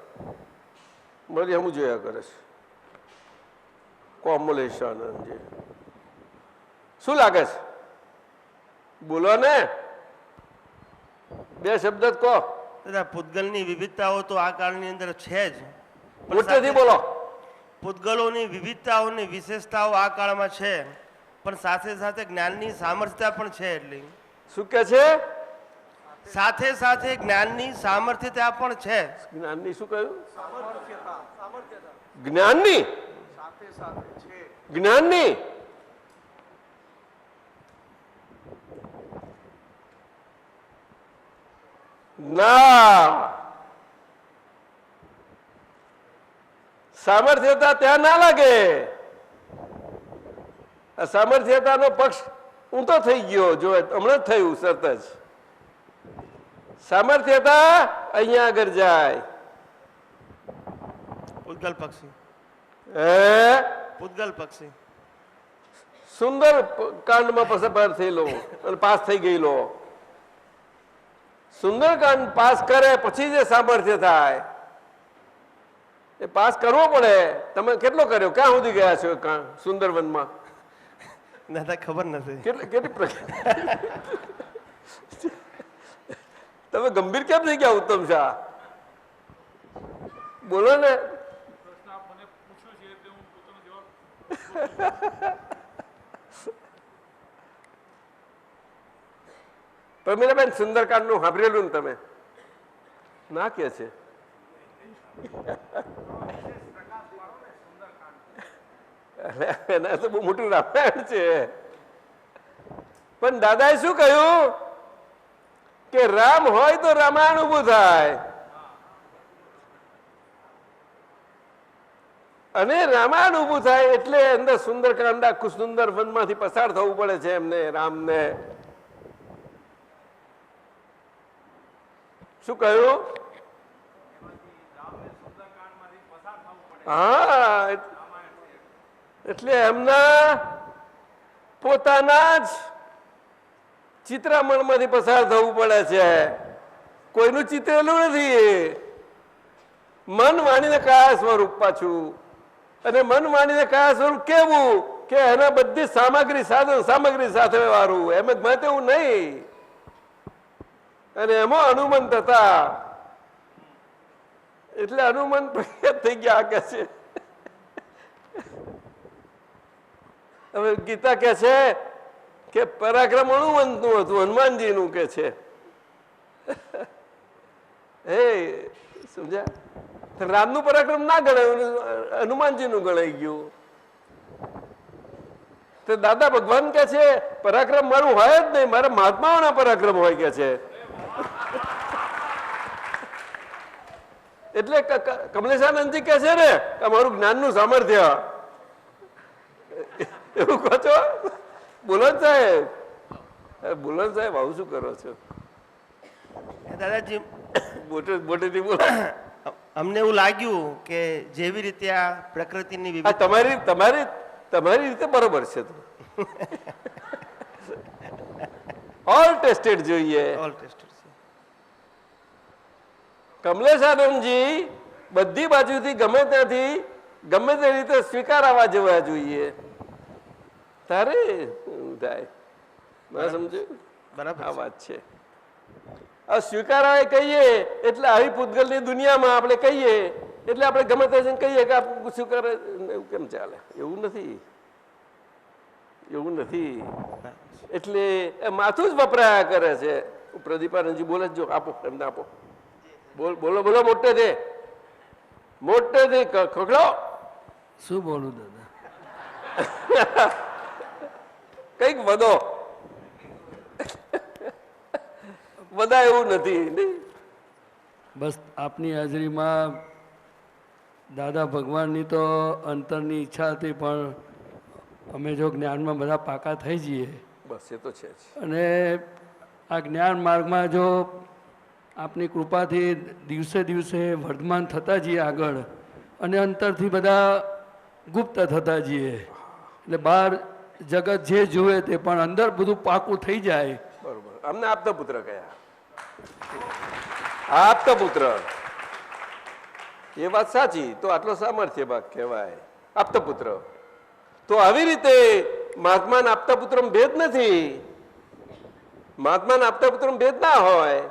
મારી હમું જોયા કરે છે. કોમલેશાનંદજી શું લાગે છે? બોલો ને, બે શબ્દ કહો. દાદા, પૂતગલની વિવિધતાઓ તો આ કાળની અંદર છે જ. મોટેથી બોલો. પૂતગલોની વિવિધતાઓની વિશેષતાઓ આ કાળમાં છે, પણ સાથે સાથે જ્ઞાનની સામર્થ્યતા પણ છે. એટલી શું કે છે? સાથે સાથે જ્ઞાનની સામર્થ્યતા પણ છે. જ્ઞાનની શું કહ્યું? જ્ઞાનની જ્ઞાનની ના સામર્થ્યતા ત્યાં ના લાગે. સામર્થ્યતાનો પક્ષ ઊંધો થઈ ગયો. જો હમણાં જ થયું સતત જ. સામર્થ્યતા અહીંયા આગળ જાય. પૂતગલ પક્ષી પૂતગલ પક્ષી સુંદર કાંડમાં પસાર થયેલો અને પાસ થઈ ગયેલો. સુંદરકાંડ પાસ કરે પછી જે સામર્થ્ય થાય એ પાસ કરવો પડે. તમે કેટલો કર્યો? ક્યાં સુધી ગયા છો સુંદરવનમાં? દાદા ખબર નથી. કેટલી તમે ગંભીર કેમ થઈ ગયા ઉત્તમ શાહ? બોલો ને. પ્રમીલાબેન, સુંદરકાંડ નું સાંભળેલું ને તમે? ના કે છે એના તો બહુ મોટું રામાયણ છે. પણ દાદાએ શું કહ્યું કે રામ હોય તો રામાયણ ઉભું થાય. અને રામાયણ ઉભું થાય એટલે અંદર સુંદરકાંડ આખું સુંદર વનમાંથી પસાર થવું પડે છે એમને, રામને. શું કહ્યું? હા, એટલે એમના પોતાના જ ચિત્રામણમાંથી પસાર થવું પડે છે. કોઈનું ચિતરેલું નથી. મન વાણીને કયા સ્વરૂપ પાછું, અને મન વાણીને કયા સ્વરૂપ કેવું કે એના બધી સામગ્રી સાધન સામગ્રી સાથે વાળું, એમ જ મેં તેવું નહીં. અને એમાં હનુમંત હતા એટલે હનુમંત પ્રખ્યાત થઈ ગયા કે છે. હવે ગીતા કે છે કે પરાક્રમ હનુમંતનું હતું, હનુમાનજીનું કે છે. હે સમજ્યા? રામનું પરાક્રમ ના ગણાયું, હનુમાનજીનું ગણાઈ ગયું. તો દાદા ભગવાન કે છે પરાક્રમ મારું હોય જ નહીં, મારા મહાત્માઓના પરાક્રમ હોય કે છે. એટલે કમલેશાનંદજી કે છે ને અમારું જ્ઞાનનું સામર્થ્ય, એવું કહો છો? બોલો સાહેબ, બોલો સાહેબ, આવું શું કરો છો? દાદાજી મોટેથી બોલો. અમને એવું લાગ્યું કે જેવી રીતે આ પ્રકૃતિની આ વિવિધ તમારી તમારી તમારી રીતે બરોબર છે. ઓલ ટેસ્ટેડ જોઈએ. ઓલ ટેસ્ટેડ છે. કમલેશાનંદજી બધી બાજુથી ગમે ત્યાંથી ગમે તે રીતે સ્વીકારવા જવા જોઈએ, તારે શું થાય? ના સમજે? બરાબર આ છે. વાત છે. આ સ્વીકારવા કહીએ એટલે આવી પૂતગલની દુનિયામાં આપણે કહીએ એટલે આપણે ગમે તે કહીએ કે આ સ્વીકાર, એવું કેમ ચાલે? એવું નથી, એવું નથી. એટલે એ માથું જ વપરાયા કરે છે. પ્રદીપાનંદજી બોલે જો, આપો એમને આપો. બોલો બોલો, મોટેથી મોટેથી ખખડો. શું બોલું દાદા? કઈક વધો બધા એવું નથી. બસ આપની હાજરીમાં દાદા ભગવાનની તો અંતરની ઈચ્છા હતી, પણ અમે જો જ્ઞાનમાં બધા પાકા થઈ જઈએ, બસ એ તો છે જ. અને આ જ્ઞાન માર્ગમાં જો આપની કૃપાથી દિવસે દિવસે વર્ધમાન થતા જઈએ આગળ, અને અંતરથી બધા ગુપ્ત થતા જઈએ, એટલે બહાર જગત જે જુએ તે પણ અંદર બધું પાકું થઈ જાય. બરોબર. અમને આપતા પુત્ર કયા? આપતા પુત્ર, એ વાત સાચી. તો આટલો સામર્થ્ય ભાગ કહેવાય આપતા પુત્ર. તો આવી રીતે મહાત્માને આપતા પુત્ર ભેદ નથી. મહાત્માને આપતા પુત્ર ભેદ ના હોય.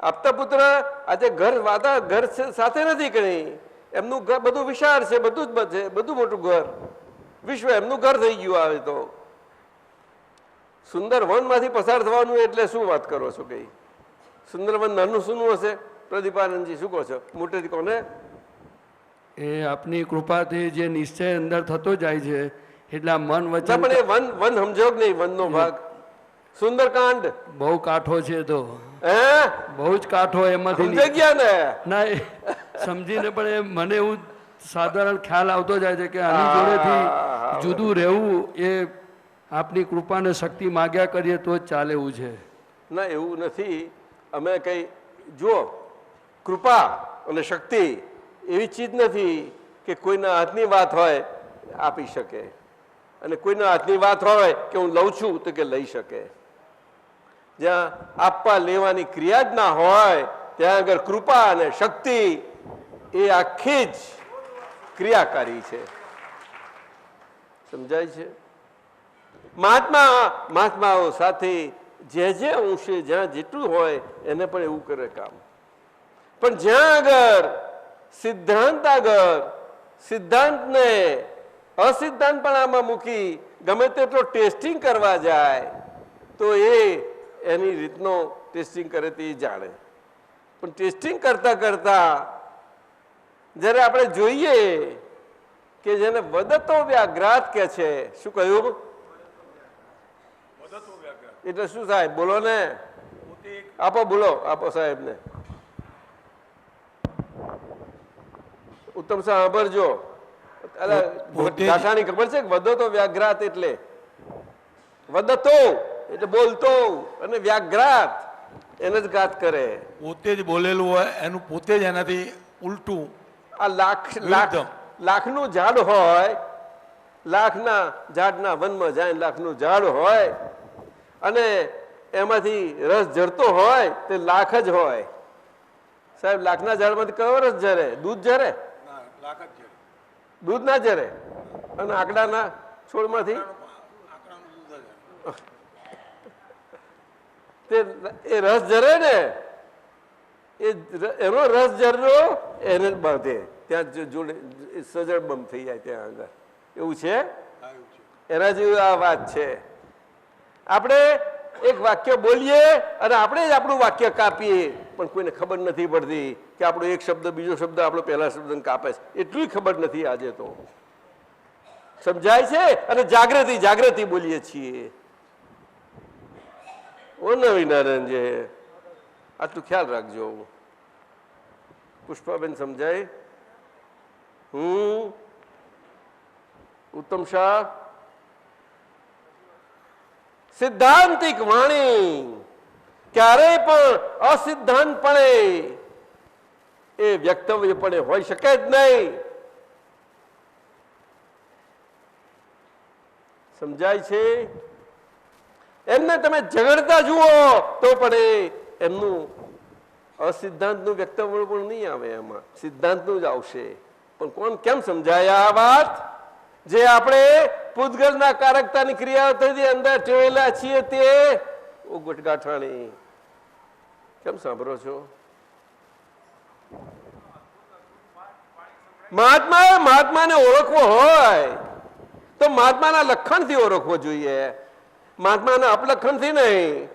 આપતા પુત્ર આજે ઘર વાતા ઘર સાથે નથી કઈ, એમનું ઘર બધું વિશાળ છે, બધું જ છે, બધું મોટું ઘર, વિશ્વ એમનું ઘર થઈ ગયું. આવે તો સુંદર વનમાંથી પસાર થવાનું એટલે શું વાત કરો છો? કઈ સુંદર વન નાનું સુનું હશે? પ્રદીપાનંદજી શું કહો છો? મોટેથી કોને? એ આપની કૃપાથી જે નિશ્ચય અંદર થતો જાય છે, એટલે આ મન વચન. પણ એ વન વન સમજો કે નહીં? વનનો ભાગ સુંદરકાંડ બહુ કાઠો છે. તો હે બહુ જ કાઠો, એમાંથી સમજાઈ ગયા ને? ના, એ સમજીને પણ એ મને એવું સાધારણ ખ્યાલ આવતો જાય છે કે આની જોડેથી જુદું રહેવું એ આપની કૃપાને શક્તિ માગ્યા કરીએ તો જ ચાલે એવું છે. ના, એવું નથી. અમે કઈ જુઓ, કૃપા અને શક્તિ એવી ચીજ નથી કે કોઈના હાથની વાત હોય આપી શકે, અને કોઈના હાથની વાત હોય કે હું લઉં છું તો કે લઈ શકે. જ્યાં આપવા લેવાની ક્રિયા જ ના હોય ત્યાં આગળ કૃપા અને શક્તિ એ આખી જ ક્રિયાકારી છે. સમજાય છે? મહાત્માઓ સાથે જે અંશે જ્યાં જેટલું હોય એને પણ એવું કરે કામ. પણ જ્યાં આગળ સિદ્ધાંતને અસિદ્ધાંતપણામાં મૂકી ગમે તેટલો ટેસ્ટિંગ કરવા જાય તો એ એની રીતનો ટેસ્ટિંગ કરે તે જાણે. પણ ટેસ્ટિંગ કરતા કરતા જ્યારે આપણે જોઈએ કે જેને વદતો વ્યાઘ્રાત કે છે, શું કહ્યું? એટલે શું સાહેબ? બોલો ને, આપો, બોલો, આપો સાહેબને. ઉત્તમ સાહેબ સાંભળજો. ભાષાની ખબર છે? વદતો વ્યાઘ્રાત એટલે વદતો એટલે બોલતો, અને વ્યાઘ્રાત એને જ ઘાત કરે. પોતે જ બોલેલું હોય એનું પોતે જ એનાથી ઉલટું. આ લાખનું ઝાડ હોય, લાખના ઝાડના વનમાં જાય, લાખનું ઝાડ હોય અને એમાંથી રસ ઝરતો હોય તે લાખ જ હોય. સાહેબ લાખના ઝાડમાંથી કયો રસ ઝરે? દૂધ ઝરે? દૂધ ના ઝરે. અને આકડાના છોડમાંથી તે એ રસ ઝરે ને, એનો રસ ઝરરો એને જ બાંધે ત્યાં જોડે સજળ બમ થઈ જાય ત્યાં આગળ. એવું છે? એના જેવી આ વાત છે. આપણે એક વાક્ય બોલીએ અને આપણે જ આપણું વાક્ય કાપીએ, પણ કોઈને ખબર નથી પડતી કે આપણો એક શબ્દ બીજો શબ્દ આપણો પહેલા શબ્દને કાપે છે. એટલું ખબર નથી આજે તો. સમજાય છે? અને જાગૃતિ જાગૃતિ બોલીએ છીએ. ઓ નવીનારાયણ જે આટલું ખ્યાલ રાખજો. પુષ્પાબેન સમજાય? ઉત્તમ શાહ, સિદ્ધાંતિક વાણી ક્યારેય પણ અસિદ્ધાંતપણે એ વ્યક્તવ્યપણે હોઈ શકે જ નહીં. સમજાય છે? એમને તમે ઝઘડતા જુઓ તો પણ એમનું અસિદ્ધાંતનું વ્યક્તવ્ય પણ નહીં આવે, એમાં સિદ્ધાંતનું જ આવશે. પણ કોણ કેમ સમજાય આ વાત? જે આપણે પૂતગલના કારકતાની ક્રિયાઓથી અંદર ટેવેલા છીએ તે ગોઠગાંઠાણી. કેમ સાંભળો છો? મહાત્માને ઓળખવો હોય તો મહાત્માના લક્ષણથી ઓળખવો જોઈએ, મહાત્માના અપલક્ષણથી નહીં.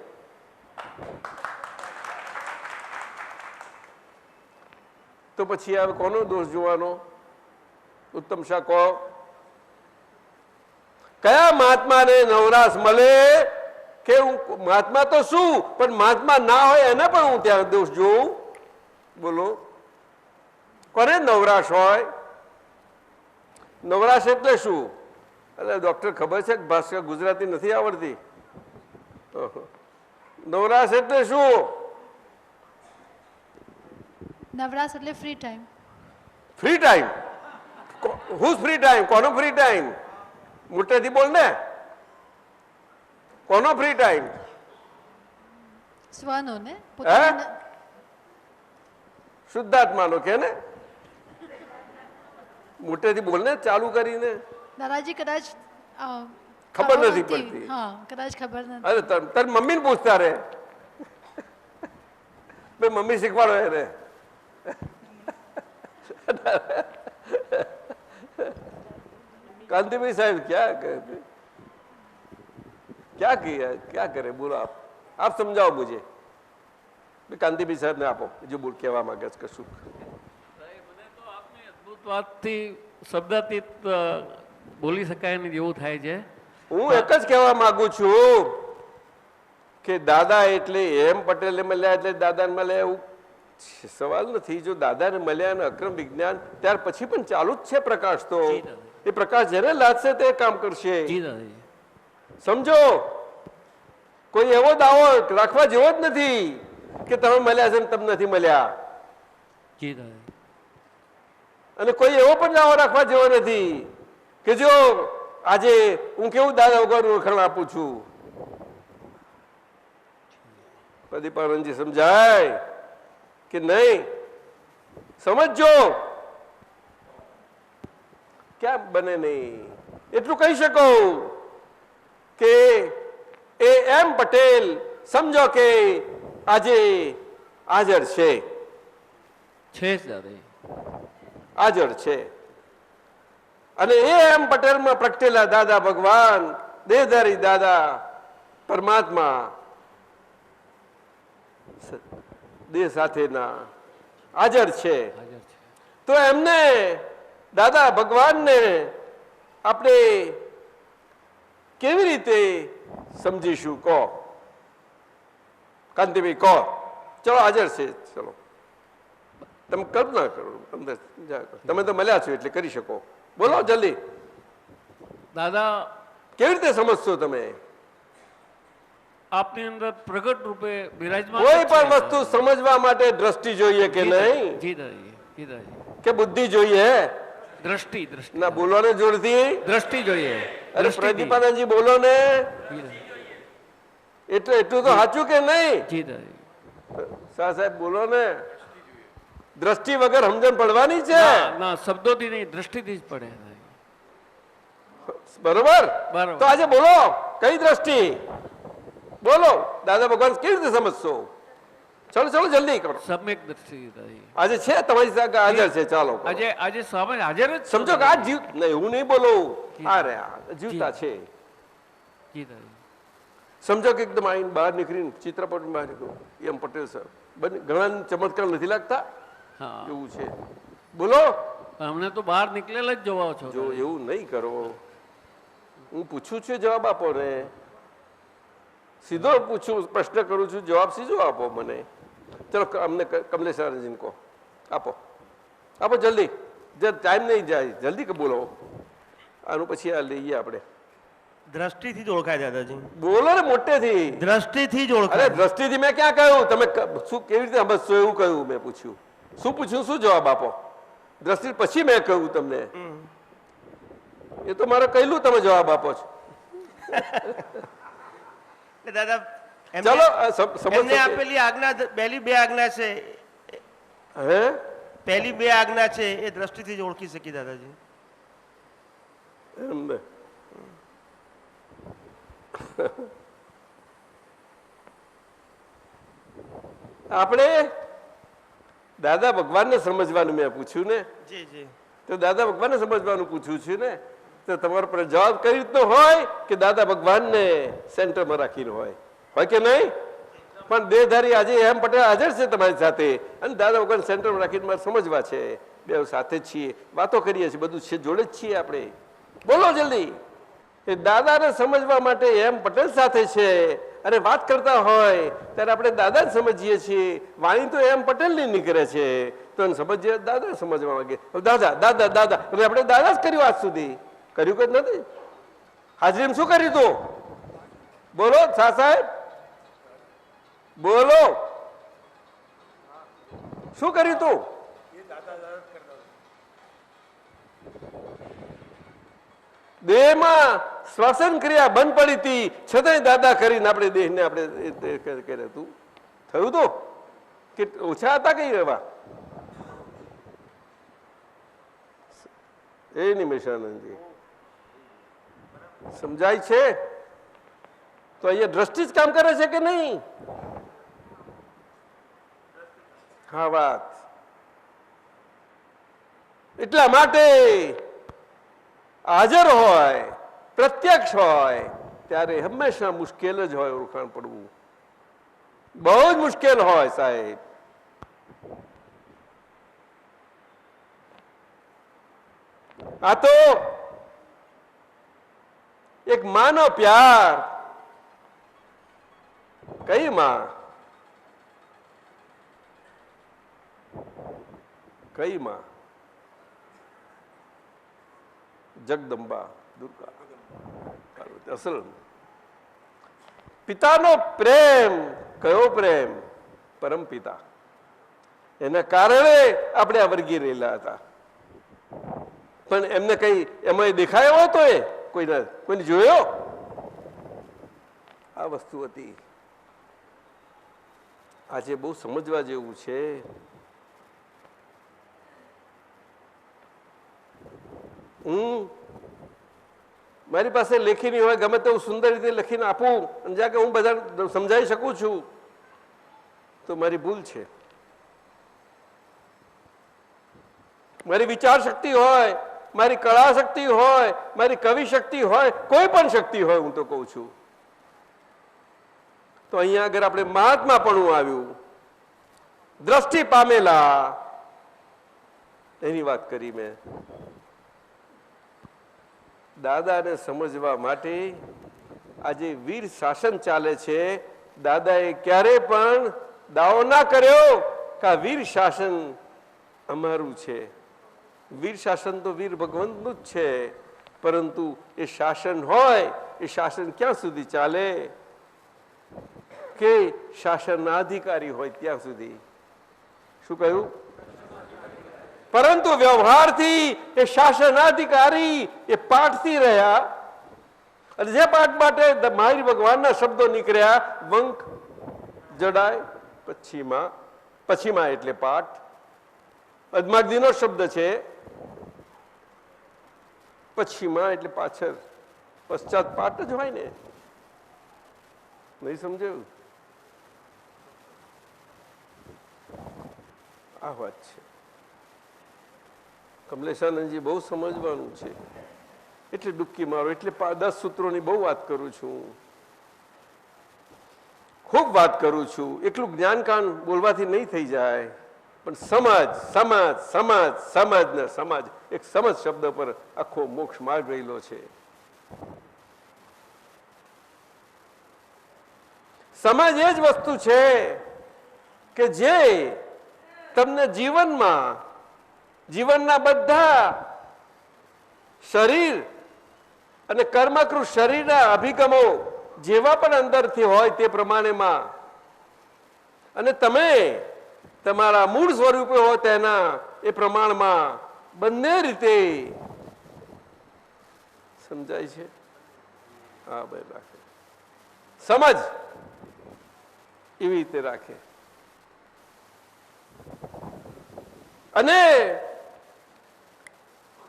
તો પછી હવે કોનો દોષ જોવાનો? ઉત્તમ શાહ કહો, કયા મહાત્માને નવરાશ મળે કે હું મહાત્મા તો શું, પણ મહાત્મા ના હોય એને પણ હું ત્યાં દોષ જોઉં? બોલો, કોને નવરાશ હોય? નવરાશ એટલે શું? એટલે ડોક્ટર ખબર છે કે ભાષા ગુજરાતી નથી આવડતી? નવરાશ એટલે શું? નવરાશ એટલે free time. Free time? Who's free time? કોનો ફ્રી ટાઈમ? મોટેથી બોલ ને. કોનો ફ્રી ટાઈમ? સ્વનો ને, શુદ્ધાત્માનો કે ને. મોટેથી બોલ ને, ચાલુ કરીને. દાદાજી કદાચ ખબર નથી પડતી. હા, કદાચ ખબર નથી. અરે તારી મમ્મીને પૂછતા રે, ભાઈ મમ્મી શીખવાડો એને. कांतिभाई साहब क्या कहते, क्या किया, क्या करे? बोलो आप समझाओ मुझे. कांतिभाई साहब ने आपो जो बोल कहवा માંગે છે કશું. મને તો આપની અદ્ભુત વાતથી શબ્દાતીત બોલી શકાય ને જેવું થાય છે. હું એક જ કહેવા માંગુ છું કે દાદા એટલે એમ પટેલને મળ્યા એટલે દાદાને મળ્યા એવું સવાલ નથી. જો દાદાને મળ્યા અને અક્રમ વિજ્ઞાન ત્યાર પછી પણ ચાલુ જ છે પ્રકાશ. તો એ પ્રકાશ જેને લાગશે તે કામ કરશે. સમજો, કોઈ એવો દાવો રાખવા જેવો જ નથી કે તમે મળ્યા છે ને તમે નથી મળ્યા. અને કોઈ એવો પણ દાવો રાખવા જેવો નથી કે જો આજે હું કેવું દાદા વગરનું ઓળખાણ આપું છું. પ્રદીપાનંદજી સમજાય કે નહીં? સમજો, ક્યાં બને નહીં. એટલું કહી શકો કે એ એમ પટેલ સમજો કે આજે હાજર છે, હાજર છે. અને એ એમ પટેલમાં પ્રગટેલા દાદા ભગવાન, દેહધારી દાદા પરમાત્મા દેહ સાથેના હાજર છે. તો એમને દાદા ભગવાનને આપણે કેવી રીતે સમજીશું? કહો કાંતિભાઈ, કહો. ચલો હાજર છે, ચલો તમે કલ્પના કરો, અંદર તમે તો મળ્યા છો એટલે કરી શકો. બોલો જલ્દી. દાદા કેવી રીતે સમજશો તમે? આપની અંદર પ્રગટ રૂપે બિરાજમાન. કોઈ પણ વસ્તુ સમજવા માટે દ્રષ્ટિ જોઈએ કે નહીં? કે બુદ્ધિ જોઈએ? દ્રષ્ટિ. ના, બોલો ને જોરથી. દ્રષ્ટિ જોઈએ. અરે પ્રદીપાનંદજી બોલો ને. એટલું તો સાચું કે નહીં? શાહ સાહેબ બોલો ને. દ્રષ્ટિ વગર સમજણ પડવાની છે. ના શબ્દોથી નહીં, દ્રષ્ટિથી જ પડે. બરોબર? બરોબર. તો આજે બોલો કઈ દ્રષ્ટિ બોલો, દાદા ભગવાન કેવી રીતે સમજશો? ચલો ચલો જલ્દી કરો. સમ્યક દ્રષ્ટિ. આજે છે તમારી સાથે હાજર છે, ચાલો કરો. આજે સ્વામી હાજર જ છો. સમજો કે આ જીવ નહીં, હું નહીં બોલું, આ રે જીવતા છે. જી દાદા. સમજો કે એકદમ આઈને બહાર નીકળીને ચિત્રપટ બહાર નીકળ્યું એમ પટેલ સર ઘણા ચમત્કાર નથી લાગતા? હા એવું છે. બોલો. અમને તો બહાર નીકળેલા જ જોવા છો. જો એવું નહીં કરો, હું પૂછું છું જવાબ આપો ને, સીધો પૂછું પ્રશ્ન કરું છું, જવાબ સીધો આપો મને. ચલો અમને કમલેશ આનંદજીને કહો, આપો આપો જલ્દી, ટાઈમ નહીં જાય, જલ્દી કે બોલો. આનું પછી આ લઈએ આપણે. દ્રષ્ટિથી જ ઓળખાય દાદાજી. બોલો ને મોટેથી. દ્રષ્ટિથી જ અરે ઓળખાય. દ્રષ્ટિથી મેં ક્યાં કહ્યું? તમે શું કેવી રીતે સમજશો એવું કહ્યું મેં પૂછ્યું. શું પૂછ્યું, શું જવાબ આપો? દ્રષ્ટિ પછી મેં કહ્યું તમને. એ તો મારે કહેલું, તમે જવાબ આપો છો. એટલે દાદા ચલો એમને આપેલી આજ્ઞા, પહેલી બે આજ્ઞા છે, હે પહેલી બે આજ્ઞા છે એ દ્રષ્ટિથી જ ઓળખી શકી દાદાજી. એમ ને. આપણે દાદા ભગવાનને સમજવાનું મેં પૂછ્યું ને, જી જી. તો દાદા ભગવાનને સમજવાનું પૂછ્યું છે ને, તો તમારો પર જવાબ કઈ રીતનો હોય કે દાદા ભગવાનને સેન્ટરમાં રાખીને હોય કે નહીં? પણ દેહધારી આજે એમ પટેલ હાજર છે તમારી સાથે, અને દાદા ભગવાન સેન્ટરમાં રાખીને મારે સમજવા છે. બે સાથે જ છીએ, વાતો કરીએ છીએ, બધું છે, જોડે જ છીએ આપણે. બોલો જલ્દી. એ દાદાને સમજવા માટે એમ પટેલ સાથે છે, અને વાત કરતા હોય ત્યારે આપણે દાદા જ સમજીએ છીએ. વાણી તો એમ પટેલની નીકળે છે, તો સમજીએ દાદા સમજવા માંગે. દાદા દાદા દાદા એટલે આપણે દાદા જ કર્યું આજ સુધી, કર્યું કે નથી? હાજરીમાં શું કર્યું તું? બોલો શાહ સાહેબ, બોલો શું કર્યું તું? દેહમાં શ્વસન ક્રિયા બંધ પડી હતી, છતાંય દાદા કરીને આપણે દેહને આપણે કર્યું હતું. થયું તો કે ઓછા હતા કઈ એવા? એ નિમેશાનંદજી સમજાય છે? તો અહીંયા દ્રષ્ટિ જ કામ કરે છે કે નહીં? હા વાત. એટલા માટે હાજર હોય, પ્રત્યક્ષ હોય ત્યારે હંમેશા મુશ્કેલ જ હોય ઓળખાણ પડવું. બહુ જ મુશ્કેલ હોય સાહેબ. આ તો એક માનો પ્યાર. કઈ માં? કઈ માં? જગદંબા દુર્ગા અસલ. પિતાનો પ્રેમ કયો પ્રેમ? પરમ પિતા. એના કારણે આપણે આ વર્ગી રહેલા હતા. પણ એમને કઈ એમાં દેખાયો હતો? એ કોઈને જોયો? આ વસ્તુ હતી. આજે બહુ સમજવા જેવું છે. મારી પાસે લેખીની હોય, ગમે તે સુંદર રીતે લખીને આપું, અને જ્યાં કે હું બધા સમજાવી શકું છું, તો મારી ભૂલ છે. મારી વિચાર શક્તિ હોય, મારી કળા શક્તિ હોય, મારી કવિ શક્તિ હોય, કોઈ પણ શક્તિ હોય, હું તો કહું છું. તો અહીંયા આગળ આપણે મહાત્માપણું આવ્યું, દ્રષ્ટિ પામેલા, એની વાત કરી મેં. દાદાને સમજવા માટે આજે વીર શાસન ચાલે છે. દાદાએ ક્યારે પણ દાવો ના કર્યો કે આ વીર શાસન અમારું છે. વીર શાસન તો વીર ભગવંતનું જ છે, પરંતુ એ શાસન હોય એ શાસન ક્યાં સુધી ચાલે? કે શાસનના અધિકારી હોય ત્યાં સુધી. શું કહ્યું? પરંતુ વ્યવહારથી એ શાસનાધિકારી એ પાઠથી રહ્યા, અને જે પાઠ માટે મારી ભગવાનના શબ્દો નીકળ્યા, વંક જડાય પછીમાં. પછીમાં એટલે પાઠ. અધમાગધીનો શબ્દ છે. પછીમાં એટલે પાછળ, પશ્ચાત પાઠ જ હોય ને. નહીં સમજાયું? આ વાત છે. કમલેશાનંદજી બહુ સમજવાનું છે, એટલે ડૂબકી મારો. એટલે 10 સૂત્રોની બહુ વાત કરું છું, ખૂબ વાત કરું છું. એટલું જ્ઞાનકાન બોલવાથી નહીં થઈ જાય, પણ સમજ સમજ સમજ સમજ ને સમજ, એક સમજ શબ્દ પર આખો મોક્ષ માર્ગ રહેલો છે. સમજ એ જ વસ્તુ છે કે જે તમને જીવનના બધા શરીર અને કર્મકૃત શરીરના અભિગમો જેવા પણ અંદરથી હોય તે પ્રમાણેમાં, અને તમે તમારા મૂળ સ્વરૂપે હો તેના એ પ્રમાણમાં બંને રીતે સમજાય છે. હા ભાઈ, રાખે સમજ એવી રીતે રાખે. અને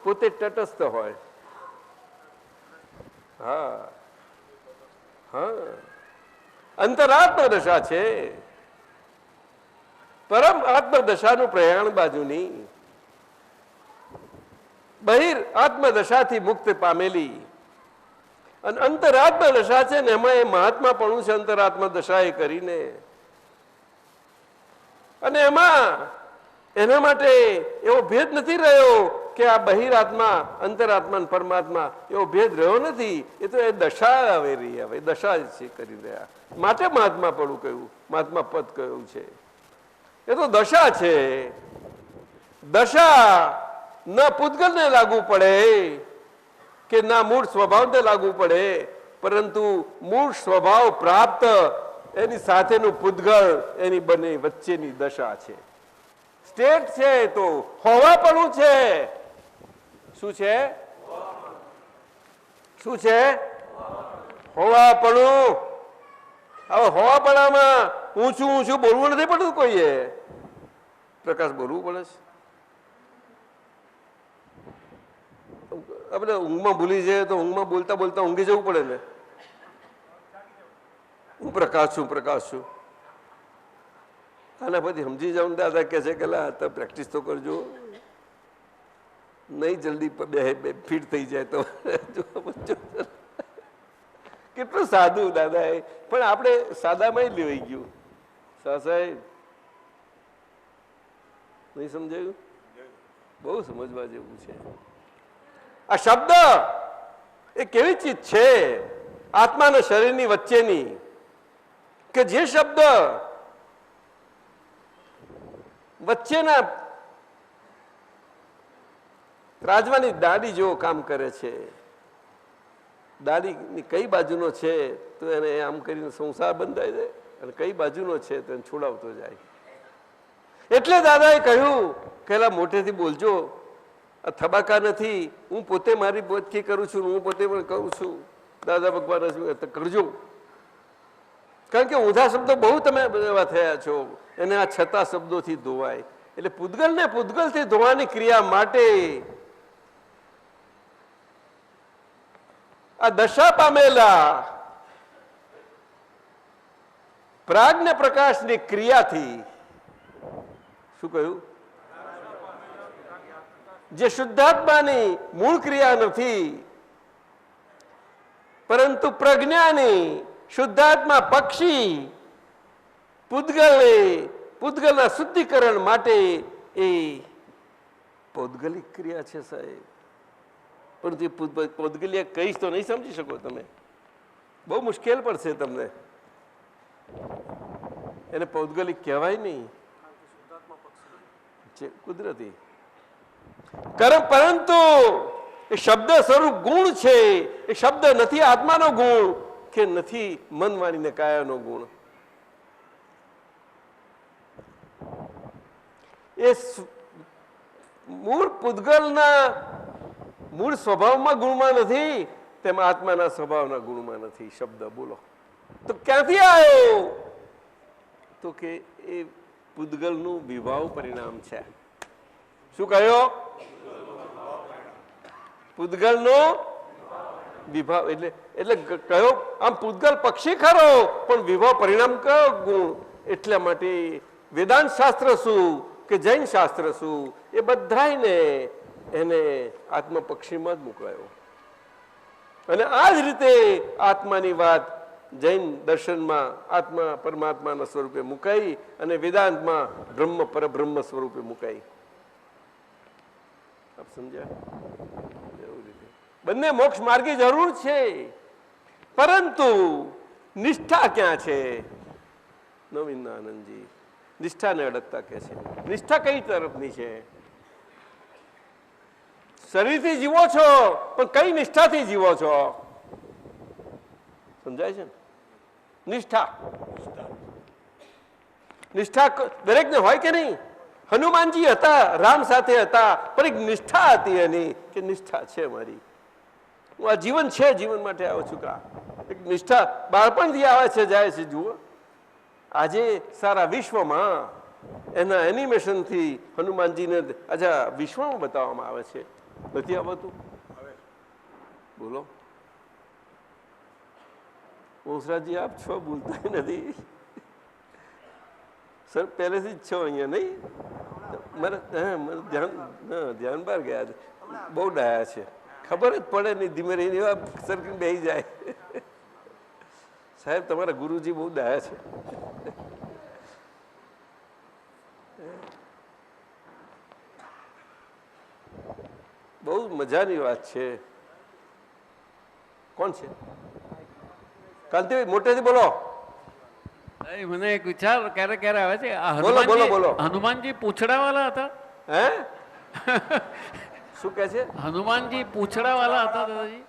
પોતે તટસ્થ હોય. હા હા, અંતરાત્મ દશા છે, પરમ આત્મદશાનું પ્રયાણ બાજુની, બહિર આત્મદશાથી મુક્ત પામેલી. અને અંતરાત્મ દશા છે ને એમાં એ મહાત્માપણું છે અંતરાત્મ દશા એ કરીને. અને એમાં એના માટે એવો ભેદ નથી રહ્યો કે આ બહિરાત્મા અંતરાત્મા પરમાત્મા, એવો ભેદ રહ્યો નથી. એ તો એ દશા આવે રહી, હવે દશા છે કરી રહ્યા, માટે મહાત્મા પડું કહ્યું, મહાત્મા પદ કહ્યું છે. એ તો દશા છે. દશા ન પૂતગલને લાગુ પડે કે ના મૂળ સ્વભાવને લાગુ પડે, પરંતુ મૂળ સ્વભાવ પ્રાપ્ત એની સાથેનું પૂતગલ એની બંને વચ્ચેની દશા છે. સ્ટેટ છે તો હોવાપણું છે. શું છે? શું છે? હોવાપણું. હવે હોવાપણામાં ઊંચું ઊંચું બોલવું નથી પડતું કોઈએ. પ્રકાશ બોલવું પડે છે. આપણે ઊંઘમાં ભૂલી જઈએ તો ઊંઘમાં બોલતા બોલતા ઊંઘી જવું પડે ને. હું પ્રકાશ છું, પ્રકાશ છું. આના પછી સમજી જાઉં. દાદા કહે છે કે તો પ્રેક્ટિસ તો કરજો, નહીં જલ્દી ફિટ થઈ જાય તો. કેટલું સાદું દાદા એ, પણ આપણે સાદામાં લેવાઈ ગયું. સાહેબ નહીં સમજાયું? બહુ સમજવા જેવું છે. આ શબ્દ એ કેવી ચીજ છે આત્મા અને શરીરની વચ્ચેની, કે જે શબ્દ વચ્ચેના રાજવાની દાઢી જેવો કામ કરે છે. દાઢીની કઈ બાજુનો છે તો એને આમ કરીને સંસાર બંધાઈ જાય, અને કઈ બાજુનો છે તો એને છોડાવતો જાય. એટલે દાદાએ કહ્યું કે મોટેથી બોલજો, આ થબાકા નથી. હું પોતે મારી બોધથી કરું છું, હું પોતે પણ કરું છું. દાદા ભગવાન કરજો, કારણ કે ઊંધા શબ્દો બહુ તમે એવા થયા છો. એને આ છતાં શબ્દોથી ધોવાય. એટલે પૂતગલને પૂતગલથી ધોવાની ક્રિયા માટે આ દશા પામેલા પ્રાજ્ઞ પ્રકાશની ક્રિયાથી, શું કહ્યું? જે શુદ્ધાત્માની મૂળ ક્રિયા નથી, પરંતુ પ્રજ્ઞાની શુદ્ધાત્મા પક્ષી પૂતગલના શુદ્ધિકરણ માટે એ પૌદ્ગલિક ક્રિયા છે સાહેબ. પરંતુ એ પૌદ્ગલિક કહીશ તો નહીં સમજી શકો તમે, બહુ મુશ્કેલ પડશે તમને. એને પૌદ્ગલિક કહેવાય નહીં, કુદરતી. પરંતુ એ શબ્દ સ્વરૂપ ગુણ છે. એ શબ્દ નથી આત્માનો ગુણ કે નથી મન વાણીને કાયાનો ગુણ. એ મૂળ પૂતગલના મૂળ સ્વભાવમાં ગુણમાં નથી, તેમાં આત્માના સ્વભાવના ગુણમાં નથી. શબ્દ બોલો તો ક્યાંથી આવ્યો? તો કે એ પૂતગલનું વિભાવ પરિણામ છે. શું કહ્યો? પૂતગલનો વિભાવ એટલે એટલે કયો? આમ પૂતગલ પક્ષી ખરો, પણ વિભાવ પરિણામ કયો ગુણ? એટલા માટે વેદાંત શાસ્ત્ર શું કે જૈન શાસ્ત્ર શું, એ બધાને એને આત્મપક્ષીમાં જ મોકલાયો. અને આ જ રીતે આત્માની વાત જૈન દર્શનમાં આત્મા પરમાત્માના સ્વરૂપે મુકાઈ અને વેદાંતમાં બ્રહ્મ પરબ્રહ્મ સ્વરૂપે મુકાઈ. આપ સમજ્યા? એવું રીતે બંને મોક્ષ માર્ગી જરૂર છે, પરંતુ નિષ્ઠા ક્યાં છે? નવીન આનંદજી નિષ્ઠાને અડકતા કે છે. નિષ્ઠા કઈ તરફની છે? શરીરથી જીવો છો, પણ કઈ નિષ્ઠાથી જીવો છો? સમજાય છે ને? નિષ્ઠા નિષ્ઠા દરેકને હોય કે નહીં? હનુમાનજી હતા, રામ સાથે હતા, પણ એક નિષ્ઠા હતી એની કે નિષ્ઠા છે મારી, હું આ જીવન છે, જીવન માટે આવ્યો છું. કા એક નિષ્ઠા બાળપણથી આવે છે, જાય છે. જુઓ આજે સારા વિશ્વમાં એના એનિમેશનથી હનુમાનજીને આજે વિશ્વમાં બતાવવામાં આવે છે. નથી આવતું? બોલો ઓસરાજી, આપ છો, બોલતા નથી સર, પહેલેથી જ છો અહીંયા નહીં? મને ધ્યાન બહાર ગયા છે. બહુ ડાયા છે, ખબર જ પડે નહીં, ધીમે રહીને એવા સરકી બેસી જાય. સાહેબ તમારા ગુરુજી બહુ ડાયા છે. બહુ મજાની વાત છે. કોણ છે? કાંતિભાઈ મોટેથી બોલો. મને એક વિચાર ક્યારે ક્યારે આવે છે, આ બોલો બોલો બોલો. હનુમાનજી પૂંછડાવાળા હતા? હે શું કહે છે? હનુમાનજી પૂંછડાવાળા હતા દાદાજી?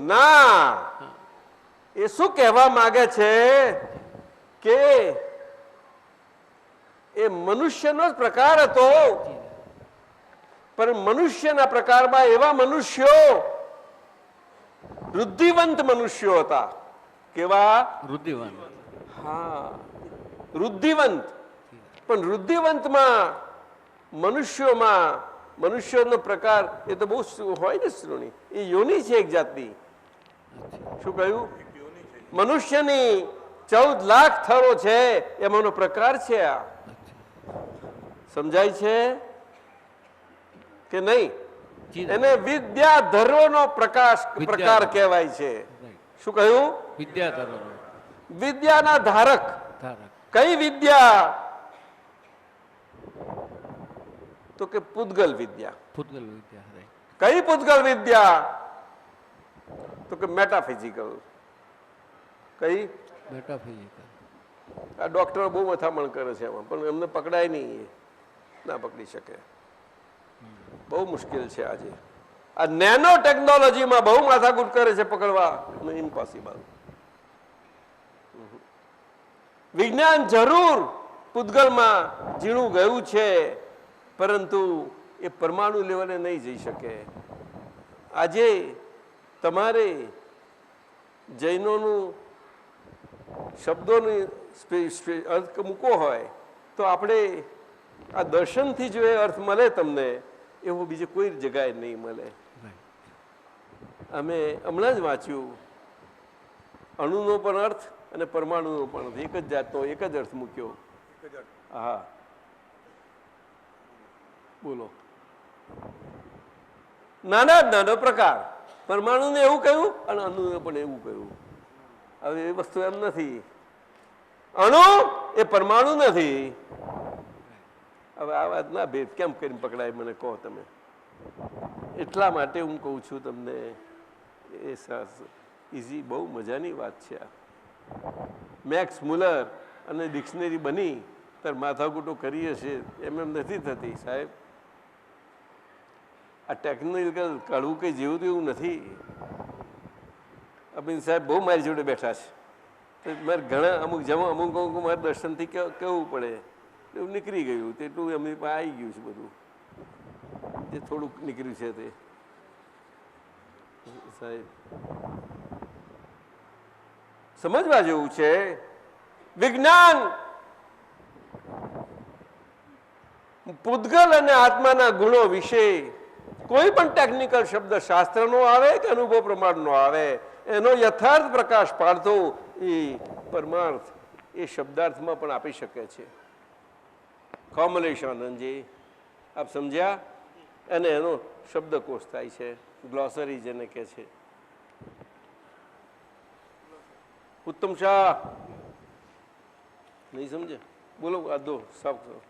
ના, એ શું કહેવા માંગે છે કે એ મનુષ્યનો જ પ્રકાર હતો, પણ મનુષ્યના પ્રકારમાં એવા મનુષ્યો વૃદ્ધિવંત મનુષ્યો હતા. કેવા? વૃદ્ધિવંત. હા, વૃદ્ધિવંત. પણ વૃદ્ધિવંતમાં મનુષ્યોમાં મનુષ્યનો પ્રકાર એ તો બહુ હોય ને શ્રોણી, એ યોની છે એક જાતની. શું કહ્યું? મનુષ્યની 14 લાખ થરો છે, એમાંનો પ્રકાર છે આ. સમજાય છે કે નહીં? એને વિદ્યાધરોનો પ્રકાર કહેવાય છે. શું કહ્યું? વિદ્યાધરો. વિદ્યાના ધારક. કઈ વિદ્યા? તો કે પૂતગલ વિદ્યા. પૂતગલ વિદ્યા. કઈ પૂતગલ વિદ્યા? તો કે મેટાફિઝિકલ. કઈ? મેટાફિઝિકલ. આ ડોક્ટરો બહુ મથામણ કરે છે એમાં, પણ એમને પકડાય નહીં, ના પકડી શકે. બહુ મુશ્કેલ છે આજે. આ નેનો ટેકનોલોજીમાં બહુ માથાકૂટ કરે છે, પકડવા ઇમ્પોસિબલ. વિજ્ઞાન જરૂર પૂતગલમાં ઝીણું ગયું છે, પરંતુ એ પરમાણુ લેવલે નહીં જઈ શકે. આજે તમારે જૈનોનું શબ્દોની અર્થ મૂકવો હોય તો આપણે આ દર્શનથી જો એ અર્થ મળે તમને, એવો બીજે કોઈ જગ્યાએ નહીં મળે. અમે હમણાં જ વાંચ્યું, અણુનો પણ અર્થ અને પરમાણુનો પણ અર્થ એક જ જાતનો, એક જ અર્થ મૂક્યો. હા બોલો. નાના જ નાનો પ્રકાર, પરમાણુને એવું કહ્યું અને અણુને પણ એવું કહ્યું. હવે એ વસ્તુ એમ નથી, અણુ એ પરમાણુ નથી. હવે આ વાત ના ભેદ કેમ કરીને પકડાય મને કહો તમે. એટલા માટે હું કહું છું તમને, એ ઇઝી બહુ મજાની વાત છે આ. મેક્સ મુલર અને ડિક્શનરી બની તાર માથાકૂટો કરીએ છીએ એમ નથી થતી સાહેબ. આ ટેકનિકલ કાઢવું કંઈ જેવું તેવું નથી. અબીન સાહેબ બહુ મારી જોડે બેઠા છે, મારે ઘણા અમુક મારે દર્શનથી કહેવું પડે, એવું નીકળી ગયું તેટલું એમની પાસે આવી ગયું છે. બધું જે થોડુંક નીકળ્યું છે તે સાહેબ સમજવા જેવું છે. વિજ્ઞાન પૂદગલ અને આત્માના ગુણો વિશે કોઈ પણ ટેકનિકલ શબ્દ શાસ્ત્રનો આવે કે અનુભવ પ્રમાણનો આવે, એનો યથાર્થ પ્રકાશ પાડતો એ પરમાર્થ એ શબ્દાર્થમાં પણ આપી શકે છે. કમલેશ આનંદજી, આપ સમજ્યા? અને એનો શબ્દકોશ થાય છે, ગ્લોસરી જેને કહે છે. ઉત્તમ શાહ નહીં સમજે? બોલો, આ દો સાફ કરો,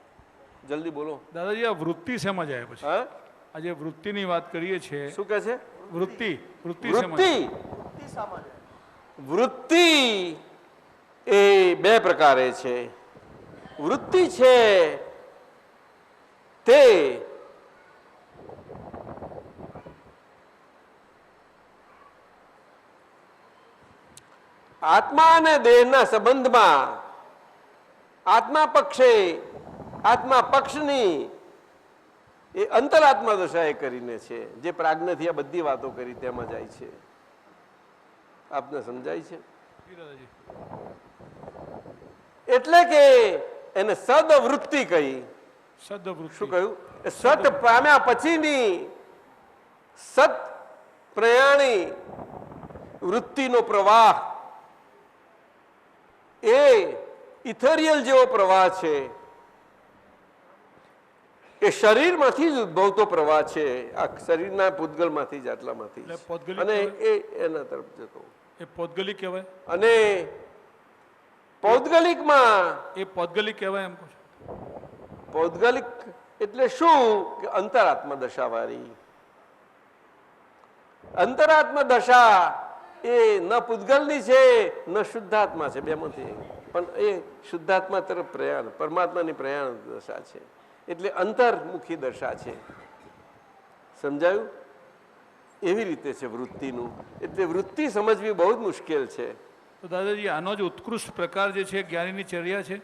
જલ્દી બોલો. દાદાજી આ વૃત્તિ શેમાં જાય પછી? હા, આજે વૃત્તિની વાત કરીએ છીએ. શું કહે છે? વૃત્તિ વૃત્તિ શેમાં વૃત્તિ. વૃત્તિ એ બે પ્રકારે છે. વૃત્તિ છે તે આત્મા અને દેહના સંબંધમાં આત્મા પક્ષે આત્મા પક્ષની એ અંતરાત્મા દશાએ કરીને છે, જે પ્રાજ્ઞથી આ બધી વાતો કરી તેમાં જાય છે. આપને સમજાય છે? એટલે કે એને સદવૃત્તિ કહી. શું કહ્યું? સત પામ્યા પછીની સત પ્રયાણી વૃત્તિનો પ્રવાહ એ ઇથેરિયલ જેવો પ્રવાહ છે. એ શરીરમાંથી જ ઉદ્ભવતો પ્રવાહ છે, આ શરીરના પૂદગલમાંથી જ, આટલામાંથી જ. અને એ એના તરફ જતો એ પૌદ્ગલિક કહેવાય. અને પૌદ્ગલિકમાં એ પૌદ્ગલિક કહેવાય એમ કહું છું. પૌદ્ગલિક એટલે શું? કે અંતરાત્મા દશા વાળી. અંતરાત્મા દશા એ ન પૂદગલની છે ન શુદ્ધાત્મા છે, બેમાંથી. પણ એ શુદ્ધાત્મા તરફ પ્રયાણ, પરમાત્માની પ્રયાણ દશા છે, એટલે અંતર્મુખી દશા છે. સમજાયું? એવી રીતે છે વૃત્તિનું. એટલે વૃત્તિ સમજવી બહુ જ મુશ્કેલ છે. તો દાદાજી આનો જે ઉત્કૃષ્ટ પ્રકાર જે છે જ્ઞાનીની ચર્યા છે,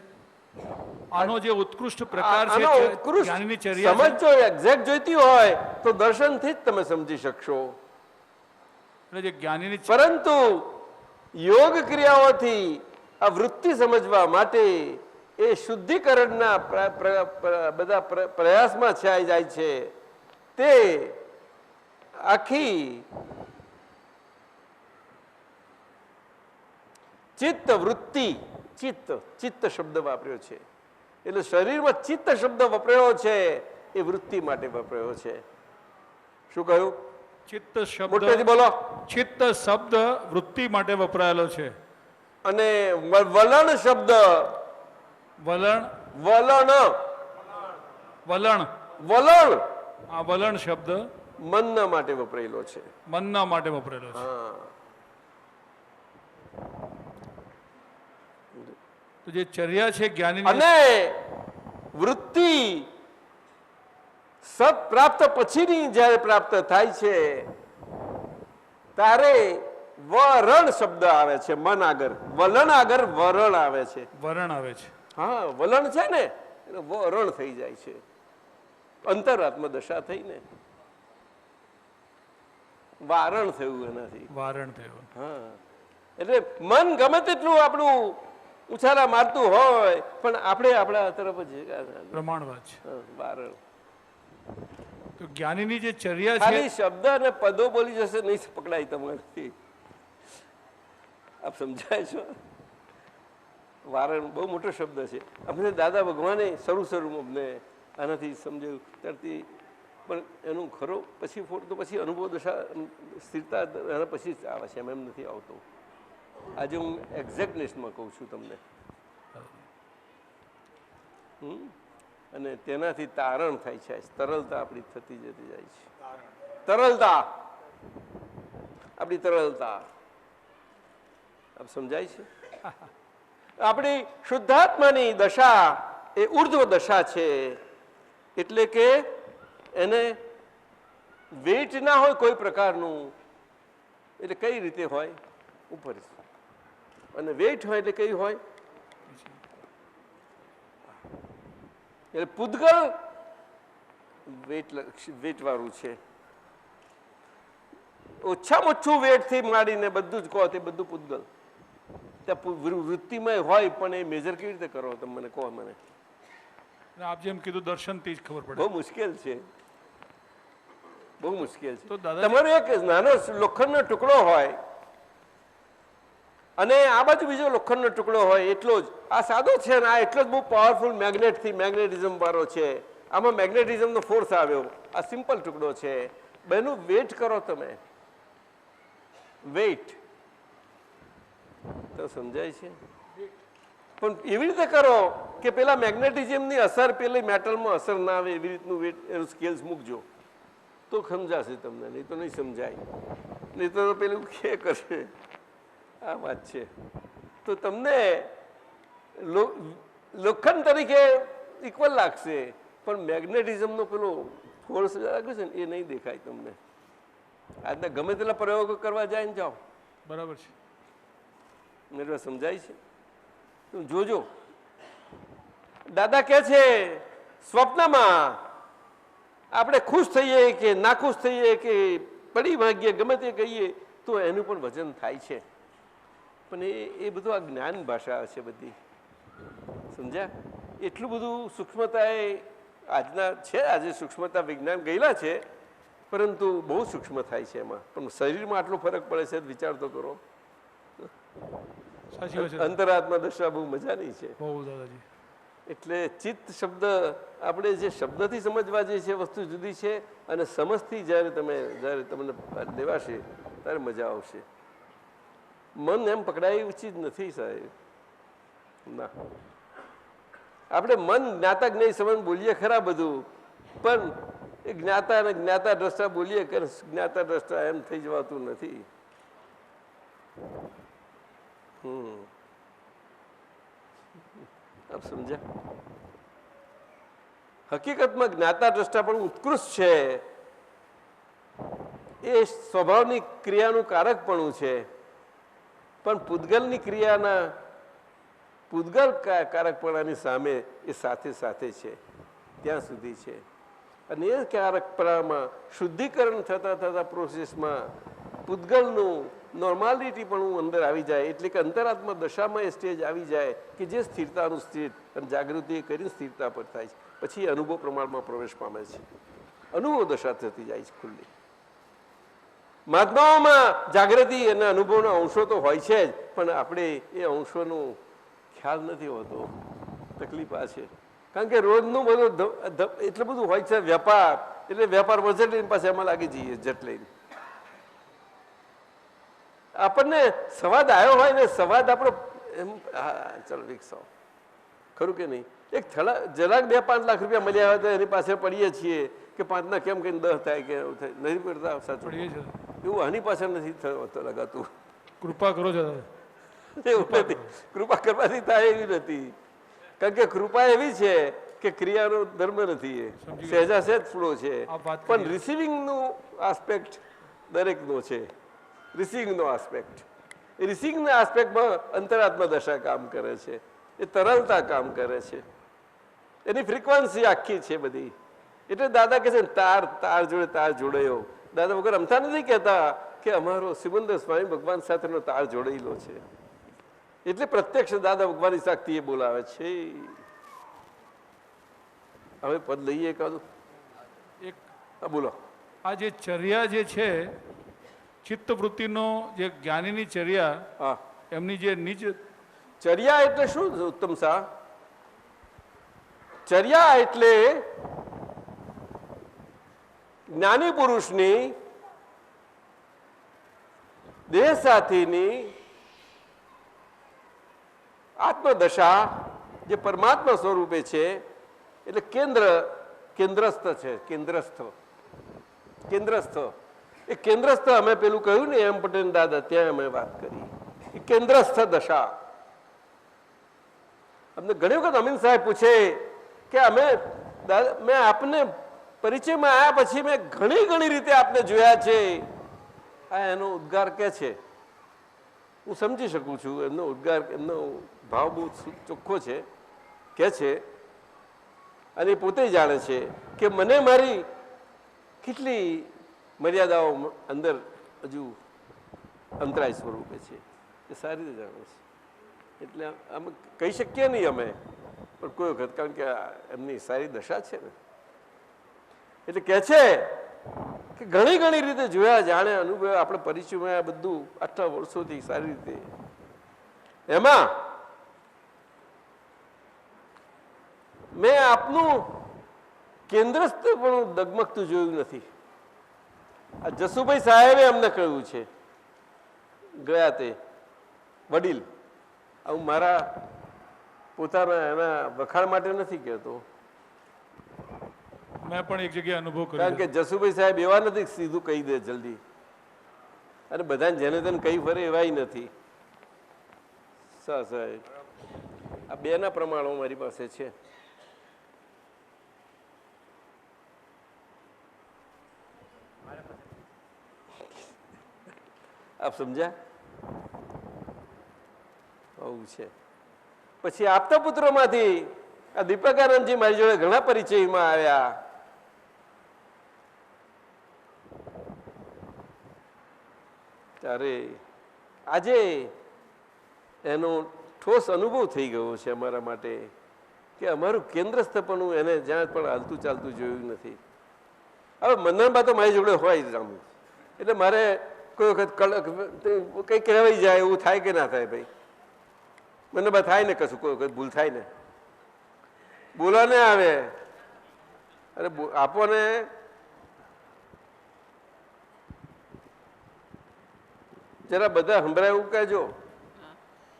આનો જે ઉત્કૃષ્ટ પ્રકાર છે જ્ઞાનીની ચર્યા છે. સમજો એક્ઝેક્ટ જોઈતી હોય તો દર્શનથી જ તમે સમજી શકશો. એટલે જે જ્ઞાનીની, પરંતુ યોગ ક્રિયાઓથી આ વૃત્તિ સમજવા માટે એ શુદ્ધિકરણના બધા પ્રયાસમાં છાઈ જાય છે. તે આખી ચિત્ત વૃત્તિ, ચિત્ત ચિત્ત શબ્દ વાપર્યો છે, એટલે શરીરમાં ચિત્ત શબ્દ વપરાયો છે એ વૃત્તિ માટે વપરાયો છે. શું કહ્યું? ચિત્ત શબ્દ, મોટેથી બોલો. ચિત્ત શબ્દ વૃત્તિ માટે વપરાયેલો છે. અને વલણ શબ્દ, વલણ વલણ વલણ વલણ આ વલણ શબ્દ મનના માટે વપરાયેલો છે. મનના માટે વપરાયેલો છે. હા. તો જે ચર્યા છે જ્ઞાની, અને વૃત્તિ સત પ્રાપ્ત પછીની જયારે પ્રાપ્ત થાય છે ત્યારે વરણ શબ્દ આવે છે. મન આગળ વલણ આગળ વરણ આવે છે. વરણ આવે છે. હા, વલણ છે ને એટલે વરણ થઈ જાય છે. અંતરાત્મા દશા થઈને વારણ થયું એનાથી. વારણ થયું. હા, એટલે મન ગમે તેટલું આપણું ઉછાળા મારતું હોય પણ આપણે આપણા તરફ જ પ્રમાણવાદ છે. વારણ. તો જ્ઞાનીની જે ચર્યા છે, ખાલી શબ્દ અને પદો બોલી જશે નહીં પકડાય તમારાથી. આપ સમજાય છો? વારણ બહુ મોટો શબ્દ છે. અમને દાદા ભગવાને શરૂમાં અમને આનાથી સમજાયું ત્યારથી, પણ એનું ખરો પછી તો પછી અનુભવ દશા સ્થિરતા એના પછી જ આવે છે, એમ નથી આવતો. આજે હું એક્ઝેક્ટનેસમાં કહું છું તમને. અને તેનાથી તારણ થાય છે, તરલતા આપણી થતી જતી જાય છે. તરલતા આપણી તરલતા. આપ સમજાય છે? આપણી શુદ્ધાત્માની દશા એ ઉર્ધ્વ દશા છે. એટલે કે એને વેટ ના હોય કોઈ પ્રકારનું. એટલે કઈ રીતે હોય? ઉપર. અને વેટ હોય એટલે કઈ હોય? એટલે પૂદગલ વેટ વાળું છે. ઓછામાં ઓછું વેટથી માંડીને બધું જ કહો તે બધું પૂદગલ. ત્યાં વૃત્તિમાં હોય પણ એ મેજર કેવી રીતે કરો તમે મને કહો મને. અને આપ જેમ કીધું દર્શનથી જ ખબર પડે. બહુ મુશ્કેલ છે, બહુ મુશ્કેલ છે. તો દાદાજી- તમારો એક નાનો લોખંડનો ટુકડો હોય અને આ બાજુ બીજો લોખંડનો ટુકડો હોય એટલો જ. આ સાદો છે ને આ એટલો જ બહુ પાવરફુલ મેગ્નેટથી મેગ્નેટિઝમ વાળો છે. આમાં મેગ્નેટિઝમનો ફોર્સ આવ્યો. આ સિમ્પલ ટુકડો છે. બેનું વેઇટ કરો તમે, વેઇટ તો સમજાય છે. પણ એવી રીતે કરો કે પેલા મેગ્નેટિઝમની અસર પેલી મેટલમાં અસર ના આવે એવી રીતનું વેટ એનું સ્કેલ્સ મૂકજો તો સમજાશે તમને, નહીં તો નહીં સમજાય. નહીં તો પેલું કે કરશે. આ વાત છે. તો તમને લોખંડ તરીકે ઇક્વલ લાગશે પણ મેગ્નેટિઝમનો પેલો ફોર્સ લાગે છે ને એ નહીં દેખાય તમને. આજના ગમે તેટલા પ્રયોગો કરવા જાય ને જાઓ, બરાબર છે. મેં સમજાય છે. જોજો દાદા કહે છે સ્વપ્નમાં આપણે ખુશ થઈએ કે નાખુશ થઈએ કે પડી ભાગીએ ગમે તે કહીએ તો એનું પણ વજન થાય છે. પણ એ બધું આ જ્ઞાન ભાષા છે બધી, સમજ્યા? એટલું બધું સૂક્ષ્મતા એ આજના છે. આજે સૂક્ષ્મતા વિજ્ઞાન ગયેલા છે પરંતુ બહુ સૂક્ષ્મ થાય છે એમાં. પણ શરીરમાં આટલો ફરક પડે છે વિચાર તો કરો. સાચી વાત છે. અંતરાત્મા દશા બહુ મજાની છે. બહુ દાદાજી. એટલે ચિત્ત શબ્દ આપણે જે શબ્દથી સમજવા જે છે વસ્તુ જુદી છે અને સમજથી જ્યારે તમને લેવાશે ત્યારે મજા આવશે. મન એમ પકડાય ઉચિત નથી સાહેબ. ના, આપણે મન જ્ઞાતા જ્ઞેય સંબંધ બોલીએ ખરા બધું, પણ એ જ્ઞાતા અને જ્ઞાતા દ્રષ્ટા બોલીએ કે જ્ઞાતા દ્રષ્ટા એમ થઈ જવાતું નથી. આપ સમજ્યા? હકીકતમાં જ્ઞાતા દ્રષ્ટા પણ ઉત્કૃષ્ટ છે. એ સ્વભાવની ક્રિયાનું કારકપણું છે પણ પૂતગલની ક્રિયાના પૂતગલ કારકપણાની સામે એ સાથે સાથે છે ત્યાં સુધી છે. અને એ કારકપણામાં શુદ્ધિકરણ થતા થતા પ્રોસેસમાં પૂતગલનું નોર્માલિટી પણ અંદર આવી જાય. એટલે કે અંતરાત્મા દશામાં એ સ્ટેજ આવી જાય કે જે સ્થિરતાનું સ્ટેજ અને જાગૃતિ કરીને સ્થિરતા પર થાય છે. પછી અનુભવ પ્રમાણમાં પ્રવેશ પામે છે. અનુભવ દશા થતી જાય છે ખુલ્લી. મહાત્માઓમાં જાગૃતિ અને અનુભવના અંશો તો હોય છે જ પણ આપણે એ અંશોનો ખ્યાલ નથી હોતો. તકલીફ આ છે. કારણ કે રોજનું બધું એટલું બધું હોય છે વેપાર. એટલે વેપાર બજેટ લઈને પાછા એમાં લાગી જઈએ જટ લઈને. આપણને સંવાદ આવ્યો હોય ને સંવાદ આપણો એમ ચાલો વિકસાવો ખરું કે નહીં. એક જરાક 2-5 લાખ રૂપિયા મળ્યા હોય તો એની પાસે પડીએ છીએ કે 5ના કેમ કઈ 10 થાય કે એવું થાય નહીં પડતા. સાચું એવું આની પાછળ નથી લગાતું. કૃપા કરો છો. એવું નથી. કૃપા કરવાથી થાય એવી નથી. કારણ કે કૃપા એવી છે કે ક્રિયાનો ધર્મ નથી. એ સહેજા સહેજ ફ્લો છે પણ રિસીવિંગનું આસ્પેક્ટ દરેકનો છે. રિસીવિંગનો આસ્પેક્ટ એ રિસીવિંગના આસ્પેક્ટમાં અંતરાત્મા દશા કામ કરે છે. એ તરલતા કામ કરે છે. એની ફ્રીક્વન્સી આખી છે બધી. એટલે દાદા કહે છે તાર જોડે તાર જોડાયો. દાદા વગર અમથા નથી કહેતા કે અમારો સિમંદર સ્વામી ભગવાન સાથેનો તાર જોડાયેલો છે. એટલે પ્રત્યક્ષ દાદા ભગવાનની શક્તિ એ બોલાવે છે. હવે પદ લઈએ એકાદું. એક બોલો. આ જે ચર્યા જે છે ચિત્તવૃત્તિનો જે જ્ઞાનીની ચર્યા એમની જે નીચ ચર્યા એટલે શું ઉત્તમ શાહ? ચર્યા એટલે જ્ઞાની પુરુષની દેહ સાથીની આત્મદશા જે પરમાત્મા સ્વરૂપે છે એટલે કેન્દ્રસ્થ છે. કેન્દ્રસ્થ એ કેન્દ્રસ્થ અમે પેલું કહ્યું ને એમ પટેલ દાદા ત્યાં અમે વાત કરી. એ કેન્દ્રસ્થ દશા. અમને ઘણી વખત અમીન સાહેબ પૂછે કે મેં આપને પરિચયમાં આવ્યા પછી મેં ઘણી રીતે આપને જોયા છે. આ એનો ઉદ્ગાર કે છે. હું સમજી શકું છું એમનો ઉદ્ગાર, એમનો ભાવ બહુ ચોખ્ખો છે કે છે અને એ પોતે જાણે છે કે મને મારી કેટલી મર્યાદાઓ અંદર હજુ અંતરાય સ્વરૂપે છે એ સારી રીતે જાણે છે. એટલે અમે કહી શકીએ નહીં અમે પણ કોઈ વખત કારણ કે એમની સારી દશા છે ને એટલે કહે છે કે ઘણી ઘણી રીતે જોયા જાણે અનુભવ આપણે પરિચયમાં આ બધું આટલા વર્ષોથી સારી રીતે એમાં મેં આપનું કેન્દ્રસ્થ પણ દગમગતું જોયું નથી. આ જસુભાઈ સાહેબે અમને કહ્યું છે ગયા તે વડીલ, હું મારા પોતાના એના વખાણ માટે નથી કહેતો, મેં પણ એક જગ્યાએ અનુભવ કર્યો કારણ કે જસુભાઈ સાહેબ એવા નથી સીધું કહી દે જલ્દી, અને બધાને જેને તેને કહી ફરે એવાય નથી. સાહેબ આ બેના પ્રમાણો મારી પાસે છે. આપ સમજ્યા? આવું છે. પછી આપતા પુત્રોમાંથી આ દીપકાનંદજી મારી જોડે ઘણા પરિચયમાં આવ્યા. ત્યારે આજે એનો ઠોસ અનુભવ થઈ ગયો છે અમારા માટે કે અમારું કેન્દ્રસ્થપણું એને જ્યાં પણ હાલતું ચાલતું જોયું નથી. હવે મંદનબા તો મારી જોડે હોય જ આમ, એટલે મારે કોઈ વખત કંઈ કહેવાય જાય એવું થાય કે ના થાય? ભાઈ મંદનબા થાય ને કશું, કોઈ વખત ભૂલ થાય ને, બોલવા ને આવે અને આપો ને જરા બધા સંભળાય એવું કહેજો,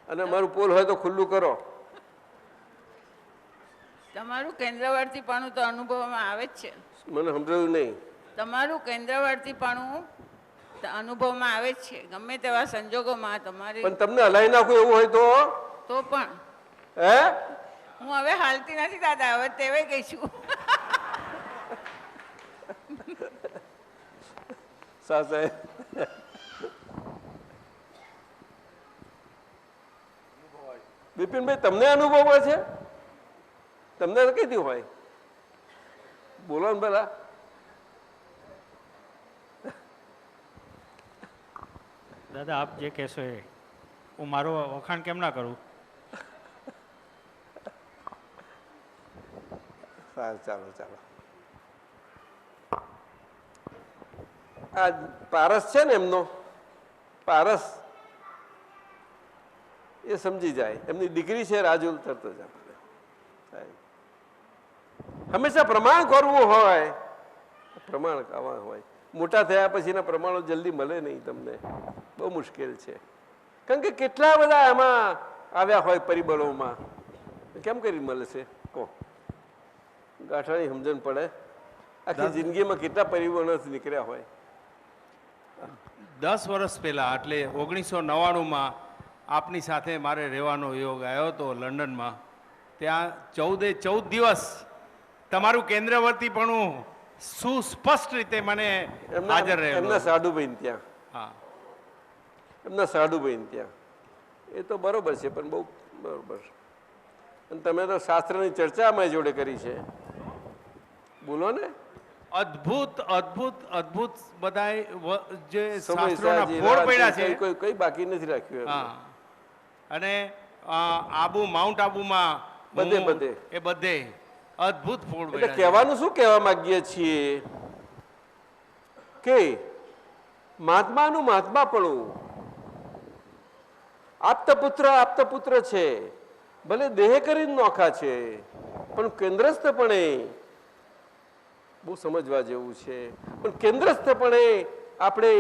અને અમારું પોલ હોય તો ખુલ્લું કરો. તમારું કેન્દ્રવર્તીપણું તો અનુભવમાં આવે જ છે. મને સંભળાયું નહીં. તમારું કેન્દ્રવર્તીપણું અનુભવમાં આવે જ છે ગમે તેવા સંજોગોમાં તમારે. પણ તમને હલાવી નાખું એવું હોય તો પણ હે હું હવે હાલતી નથી દાદા, હવે તેવે કહીશું. સાહેબ બિપિનભાઈ તમને અનુભવ હોય છે? તમને કઈ દી હોય? બોલો ને પેલા. દાદા આપ જે કહેશો એ હું મારો વખાણ કેમ ના કરું? સારું, ચાલો ચાલો. આ પારસ છે ને એમનો, પારસ એ સમજી જાય, એમની દીકરી છે રાજુલ, તરત જ આપણે હંમેશા પ્રમાણ કરવું હોય, પ્રમાણ ખાવા હોય. મોટા થયા પછીના પ્રમાણો જલ્દી મળે નહીં તમને, બહુ મુશ્કેલ છે. કારણ કે કેટલા બધા એમાં આવ્યા હોય પરિબળોમાં, કેમ કરી મળે છે કહો? ગાંઠાની સમજણ પડે. આખી જિંદગીમાં કેટલા પરિબળો નીકળ્યા હોય. 10 વર્ષ પહેલાં એટલે 1999માં આપની સાથે મારે રહેવાનો યોગ આવ્યો હતો લંડનમાં. ત્યાં 14 દિવસ તમારું કેન્દ્રવર્તીપણું સુસ્પષ્ટ રીતે મને હાજર રહેલું. એમના સાડુભાઈ ત્યાં, હા એમના સાડુભાઈ ત્યાં. એ તો બરોબર છે, પણ બહુ બરોબર. અને તમે તો શાસ્ત્રની ચર્ચા અમારી જોડે કરી છે, બોલો ને. અદ્ભુત અદ્ભુત અદ્ભુત બધા જે શાસ્ત્રોના ફોડ પડ્યા છે, કઈ બાકી નથી રાખ્યું. હા, અને આબુ માઉન્ટ આબુમાં બધે એ બધે અદ્ભુત ફોડ એટલે પડ્યા. કહેવાનું શું કહેવા માંગીએ છીએ કે મહાત્માનું મહાત્માપણું, આપતપુત્ર છે, ભલે દેહ કરીને નોખા છે, પણ કેન્દ્રસ્થપણે બહુ સમજવા જેવું છે. પણ કેન્દ્રસ્થપણે આપણે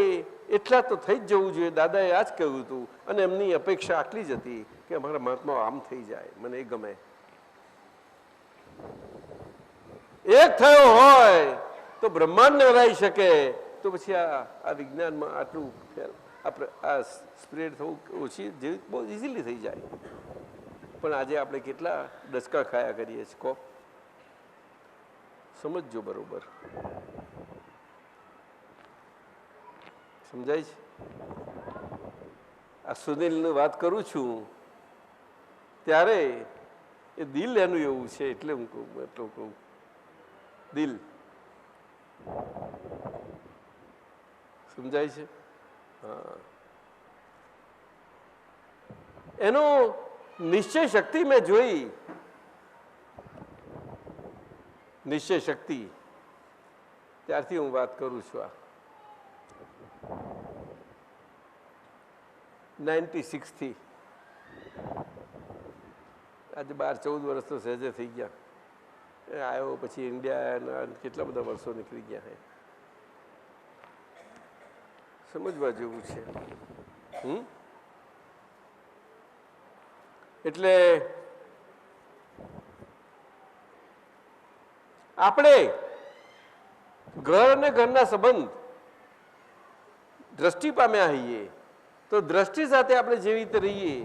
એટલા તો થઈ જ જવું જોઈએ. દાદાએ આ જ કહ્યું હતું, અને એમની અપેક્ષા આટલી જ હતી કે અમારા મહાત્મા આમ થઈ જાય, મને એ ગમે. એક થયો હોય તો બ્રહ્માંડ ને હરાઈ શકે, તો પછી આ વિજ્ઞાનમાં આટલું આપણે આ સ્પ્રેડ થવું ઓછી જેવી બહુ ઇઝીલી થઈ જાય. પણ આજે આપણે કેટલા ડસકા ખાયા કરીએ છીએ કહો? સમજજો બરોબર. સમજાય છે? આ સુનિલની વાત કરું છું ત્યારે એ દિલ એનું એવું છે, એટલે હું કહું દિલ. સમજાય છે? હા, એનો નિશ્ચય શક્તિ મેં જોઈ નિશ્ચય શક્તિ, ત્યારથી હું વાત કરું છું. આ 96 થી આજે 12-14 વર્ષ તો સહેજે થઈ ગયા. એ આવ્યો પછી ઇન્ડિયા કેટલા બધા વર્ષો નીકળી ગયા છે. સમજવા જેવું છે. એટલે આપણે ઘર અને ઘરના સંબંધ દ્રષ્ટિ પામ્યા હોઈએ તો દ્રષ્ટિ સાથે આપણે જેવી રીતે રહીએ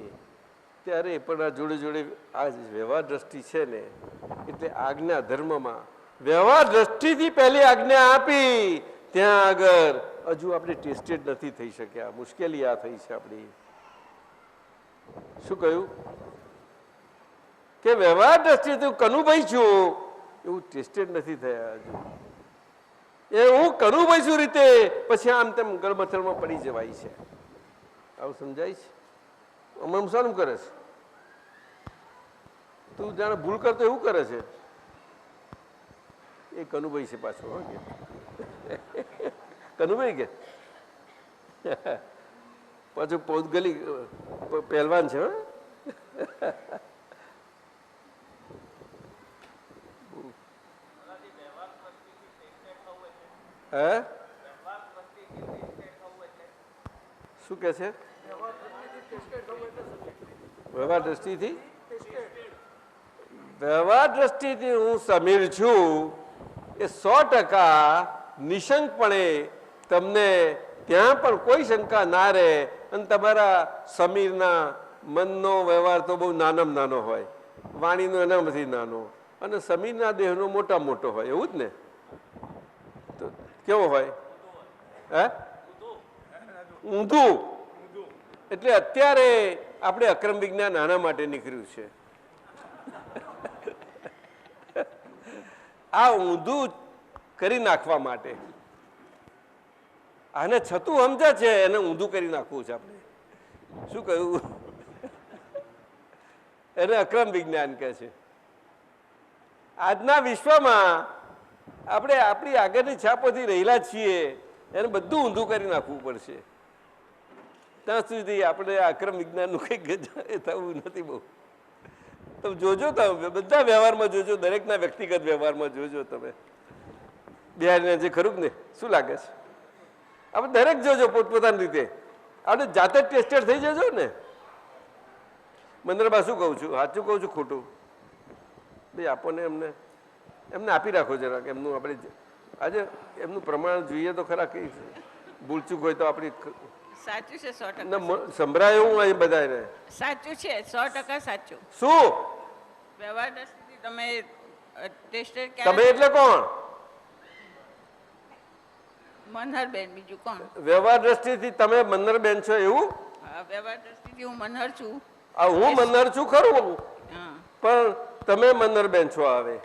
ત્યારે પણ આ જોડે જોડે આ વ્યવહાર દ્રષ્ટિ છે ને, એટલે આજ્ઞા ધર્મમાં વ્યવહાર દ્રષ્ટિથી પહેલી આજ્ઞા આપી ત્યાં આગળ હજુ આપણે ટેસ્ટેડ નથી થઈ શક્યા. મુશ્કેલી આ થઈ છે આપણી. શું કહ્યું કે વ્યવહાર દ્રષ્ટિથી કનુભાઈ છું એવું ટેસ્ટેડ નથી થયા હજુ. એ હું કનુભાઈ છું રીતે પછી આમ તેમ ગળમથલમાં પડી જવાય છે. આવું સમજાય છે? હમણાં શાનું કરે છે? તું જાણે ભૂલ કરતો એવું કરે છે. એ કનુભાઈ છે પાછો. કનુભાઈ કે પાછું પૌદગલી પહેલવાન છે. હે શું કે છે? વ્યવહાર દ્રષ્ટિથી હું સમીર છું એ 100% નિશંકપણે તમને ત્યાં પણ કોઈ શંકા ના રહે. અને તમારા સમીરના મનનો વ્યવહાર તો બહુ નાનામાં નાનો હોય, વાણીનો એનામાંથી નાનો, અને સમીરના દેહનો મોટા મોટો હોય. એવું જ ને? તો કેવો હોય? હે ઊંધું. એટલે અત્યારે આપણે અક્રમ વિજ્ઞાન આના માટે નીકળ્યું છે. આ ઊંધું કરી નાખવા માટે. આને છતું સમજે છે એને ઊંધું કરી નાખવું છે આપણે. શું કહ્યું? એને અક્રમ વિજ્ઞાન કહે છે. આજના વિશ્વમાં આપણે આપણી આગળની છાપોથી રહેલા છીએ એને બધું ઊંધું કરી નાખવું પડશે. ત્યાં સુધી આપણે અક્રમ વિજ્ઞાનનું કંઈક થવું નથી. બહુ તમે જોજો, તમે બધા વ્યવહારમાં જોજો, દરેકના વ્યક્તિગત વ્યવહારમાં જોજો. તમે બિહારીને જે ખરું ને, શું લાગે છે? આપણે દરેક જોજો પોતપોતાની રીતે. આપણે જાતે જ ટેસ્ટેડ થઈ જજો ને. મંદિરમાં શું કહું છું? સાચું કહું છું ખોટું? ભાઈ આપોને એમને આપી રાખો જરાક. એમનું આપણે આજે એમનું પ્રમાણ જોઈએ તો ખરા. કઈ ભૂલચૂક હોય તો આપણી સાચું છે 100%. સંભળાય એવું અહીં બધાને. સાચું છે 100% સાચું. શું વ્યવહાર દ્રષ્ટિથી તમે ટેસ્ટેડ તમે એટલે કોણ? મનહરબેન, બીજું કોણ? વ્યવહાર દ્રષ્ટિથી તમે મનહરબેન છો એવું? વ્યવહાર દ્રષ્ટિથી હું મનહર છું. હું મનહર છું ખરું, પણ તમે મનહરબેન છો. આવે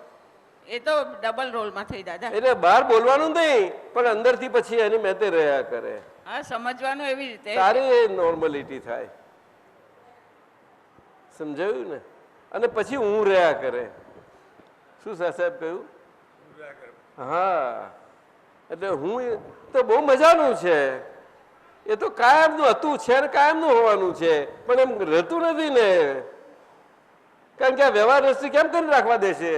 એ તો ડબલ રોલમાં થઈ દાદા. એટલે બહાર બોલવાનું નહીં પણ અંદરથી પછી એની મેતે રહ્યા કરે. હા, સમજવાનું એવી રીતે તારી નોર્મલિટી થાય. સમજાયું ને? અને પછી હું રહ્યા કરે. શું સાહેબ કહ્યું? હા, એટલે હું તો બહુ મજાનું છે. એ તો કાયમનું હતું છે ને કાયમનું હોવાનું છે, પણ એમ રહેતું નથી ને. કારણ કે આ વ્યવહાર દ્રષ્ટિ કેમ કરી રાખવા દેશે?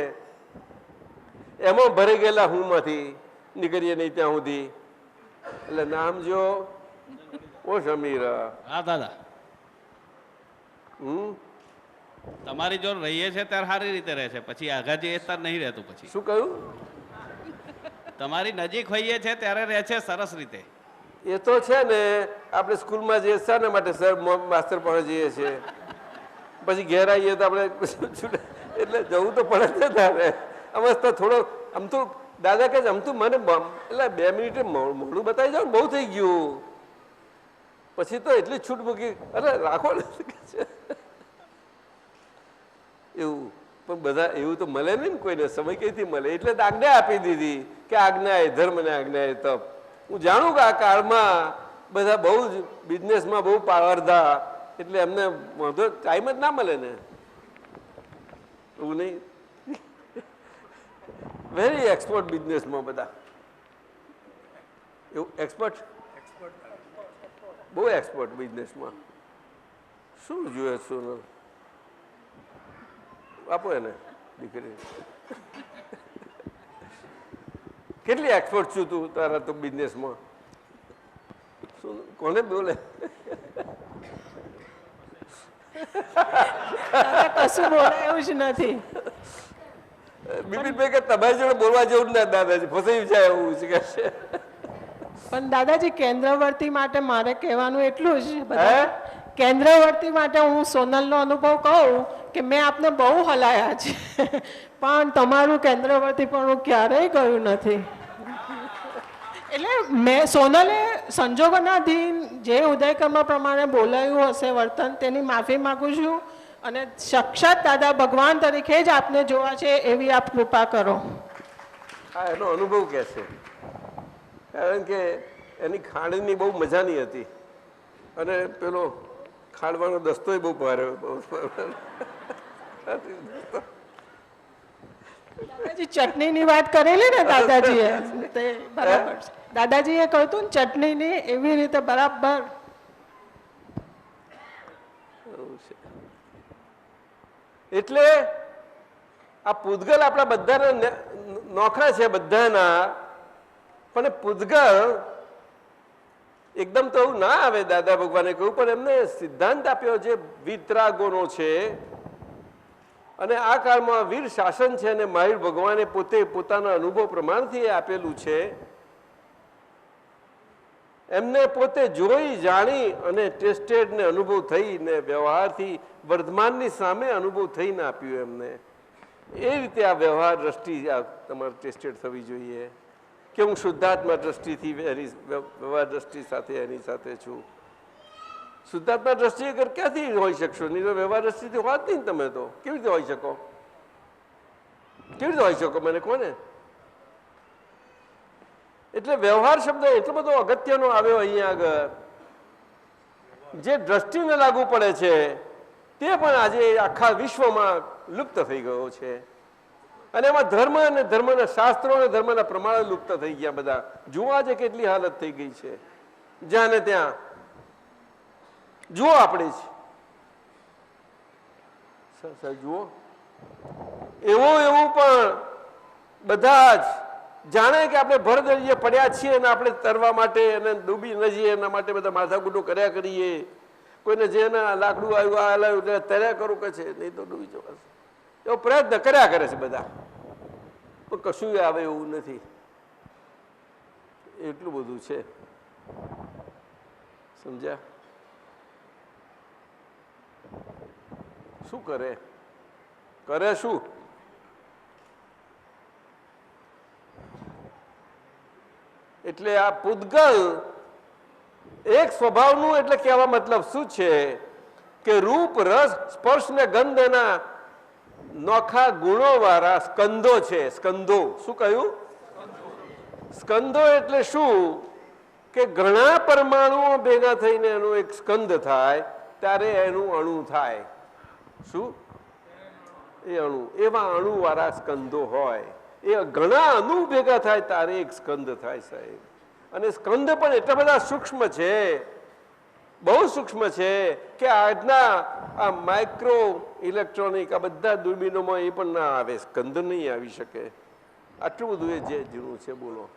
એમાં ભરી ગયેલા હું માંથી નીકળીએ નહીં ત્યાં સુધી. એટલે નામ જો ઓ સમીર. હા દાદા, તમારી જો રહીએ છે ત્યારે સારી રીતે રહે છે, પછી આઘા જઈએ ત્યારે નહીં રહેતું. પછી શું કહ્યું? તમારી નજીક હોઈએ છે ત્યારે રહે છે સરસ રીતે. એ તો છે ને, આપણે સ્કૂલમાં જઈએ શાના માટે? સર માસ્તર પાસે જઈએ છીએ, પછી ઘેર આવીએ તો આપણે એટલે જવું તો પડે છે તારે. આમાં તો થોડો આમ તો દાદા કહે આમ તું મને એટલે 2 મિનિટે મોડું બતાવી જાવ, બહુ થઈ ગયું. પછી તો એટલી છૂટ મૂકી, અરે રાખો ને એવું. પણ બધા એવું તો મળે નહીં ને કોઈને. સમય કઈથી મળે? એટલે આજ્ઞા આપી દીધી કે આજ્ઞા એ ધર્મ ને આજ્ઞા એ તપ. હું જાણું કે આ કાળમાં બધા બહુ જ બિઝનેસમાં બહુ પાવરધા, એટલે એમને વાંધો ટાઈમ જ ના મળે ને. એવું નહીં. વેરી એક્સપર્ટ બિઝનેસમાં બધા. એવું એક્સપર્ટ, બહુ એક્સપર્ટ બિઝનેસમાં. શું જોઈએ સોનલ? આપો એને દીકરી. કેટલી એક્સપર્ટ છું તું તારા તો બિઝનેસમાં? શું કોને બોલે? કશું બોલાય એવું જ નથી. બિપિનભાઈ કે તમારી જોડે બોલવા જેવું જ ના દાદાજી, ફસાઈ જાય એવું છે કે છે. પણ દાદાજી કેન્દ્રવર્તી માટે મારે કહેવાનું એટલું જ બધા કેન્દ્રવર્તી માટે હું સોનલનો અનુભવ કહું કે મેં આપને બહુ હલાયા છે પણ તમારું કેન્દ્રવર્તી પણ હું ક્યારેય કહ્યું નથી. એટલે મેં સોનલે સંજોગોના ધીન જે ઉદયકર્મ પ્રમાણે બોલાયું હશે વર્તન તેની માફી માગું છું અને સાક્ષાત દાદા ભગવાન તરીકે જ આપને જોવા છે એવી આપ કૃપા કરો. હા, એનો અનુભવ કે છે, કારણ કે એની ખાંડની બહુ મજાની હતી અને પેલો ખાંડવાનો દસ્તોય બહુ ભારે. દાદાજી ચટણીની વાત કરેલી ને દાદાજીએ, તે બરાબર છે. દાદાજીએ કહ્યું હતું ને ચટણીની, એવી રીતે બરાબર. એટલે આ પૂતગલ આપણા બધાના નોખા છે બધાના, પણ પૂતગલ એકદમ તો એવું ના આવે. દાદા ભગવાને કહ્યું પણ એમને સિદ્ધાંત આપ્યો જે વિતરાગોનો છે અને આ કાળમાં વીર શાસન છે અને મહાવીર ભગવાને પોતે પોતાના અનુભવ પ્રમાણથી આપેલું છે. એમને પોતે જોઈ જાણી અને ટેસ્ટેડ ને અનુભવ થઈને વ્યવહારથી વર્તમાનની સામે અનુભવ થઈને આપ્યું એમને. એ રીતે આ વ્યવહાર દ્રષ્ટિ તમારે ટેસ્ટેડ થવી જોઈએ કે હું શુદ્ધાત્મા દ્રષ્ટિથી એની વ્યવહાર દ્રષ્ટિ સાથે એની સાથે છું. શુદ્ધાત્મા દ્રષ્ટિ અગર ક્યાંથી હોઈ શકશો? નહીં તો વ્યવહાર દ્રષ્ટિથી હોત નહીં. તમે તો કેવી રીતે હોઈ શકો? કેવી રીતે હોઈ શકો મને કોને? એટલે વ્યવહાર શબ્દ એટલો બધો અગત્યનો આવ્યો અહીંયા આગળ. જે દ્રષ્ટિને લાગુ પડે છે તે પણ આજે આખા વિશ્વમાં લુપ્ત થઈ ગયો છે અને એમાં ધર્મ અને ધર્મના શાસ્ત્રો અને ધર્મના પ્રમાણો લુપ્ત થઈ ગયા બધા. જુઓ આજે કેટલી હાલત થઈ ગઈ છે જ્યાં ને ત્યાં. જુઓ આપણે જ જુઓ એવું પણ બધા જ જાણે કે આપણે ભરદરિયે પડ્યા છીએ અને આપણે તરવા માટે અને ડૂબી ન જઈએ એના માટે બધા માથાકૂટો કર્યા કરીએ. કોઈને જેના લાકડું આવ્યું આ લાવ્યું એટલે તર્યા કરું કે છે, નહીં તો ડૂબી જવાશે એવો પ્રયત્ન કર્યા કરે છે બધા, પણ કશું આવે એવું નથી. એટલું બધું છે, સમજ્યા? શું કરે? કરે શું? એટલે આ પૂતગલ એક સ્વભાવનું, એટલે કહેવા મતલબ શું છે કે રૂપ રસ સ્પર્શ ને ગંધ એના નોખા ગુણો વાળા સ્કંદો છે. સ્કંદો શું કહ્યું? સ્કંદો એટલે શું કે ઘણા પરમાણુઓ ભેગા થઈને એનું એક સ્કંદ થાય ત્યારે એનું અણુ થાય. શું? એ અણુ, એવા અણુ વાળા સ્કંદો હોય. એ ઘણા અણુ ભેગા થાય ત્યારે એક સ્કંદ થાય સાહેબ. અને સ્કંદ પણ એટલા બધા સૂક્ષ્મ છે, બહુ સૂક્ષ્મ છે કે આજના આ માઇક્રો ઇલેક્ટ્રોનિક આ બધા દૂરબીનોમાં એ પણ ના આવે. સ્કંદ નહીં આવી શકે. આટલું બધું એ જે ઝીણું છે બોલો,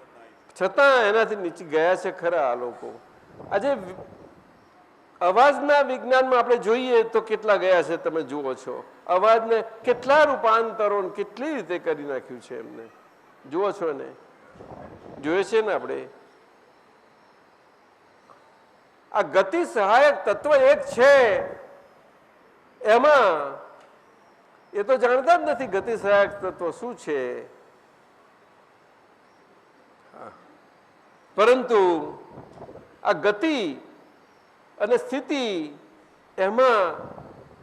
છતાં એનાથી નીચે ગયા છે ખરા આ લોકો. આજે અવાજના વિજ્ઞાનમાં આપણે જોઈએ તો કેટલા ગયા છે તમે જુઓ છો. અવાજને કેટલા રૂપાંતરો કેટલી રીતે કરી નાખ્યું છે એમને, જુઓ છો ને? જોઈએ છે ને આપણે? આ ગતિ સહાયક તત્વ એક છે, એમાં એ તો જાણતા જ નથી ગતિ સહાયક તત્વ શું છે. પરંતુ આ ગતિ અને સ્થિતિ એમાં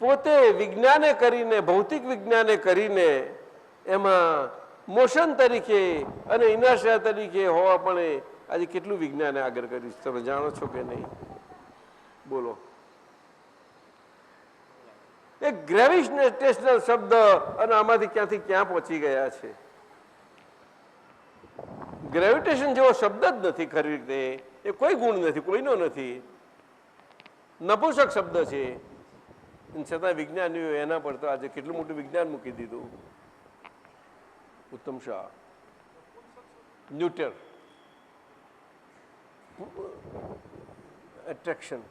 પોતે વિજ્ઞાને કરીને, ભૌતિક વિજ્ઞાને કરીને એમાં મોશન તરીકે અને ઇનર્શિયા તરીકે હોવા પણ આજે કેટલું વિજ્ઞાને આગળ કર્યું છે તમે જાણો છો કે નહીં? બોલો. એક ગ્રેવિટેશનલ શબ્દ અને આમાંથી ક્યાંથી ક્યાં પહોંચી ગયા છે. ગ્રેવિટેશન જેવો શબ્દ જ નથી ખરી રીતે. એ કોઈ ગુણ નથી, કોઈનો નથી, નપુંસક શબ્દ છે. છતાં વિજ્ઞાનીઓ એના પર તો આજે કેટલું મોટું વિજ્ઞાન મૂકી દીધું. ઉત્તમ શાહ, ન્યુટન, એટ્રેક્શન,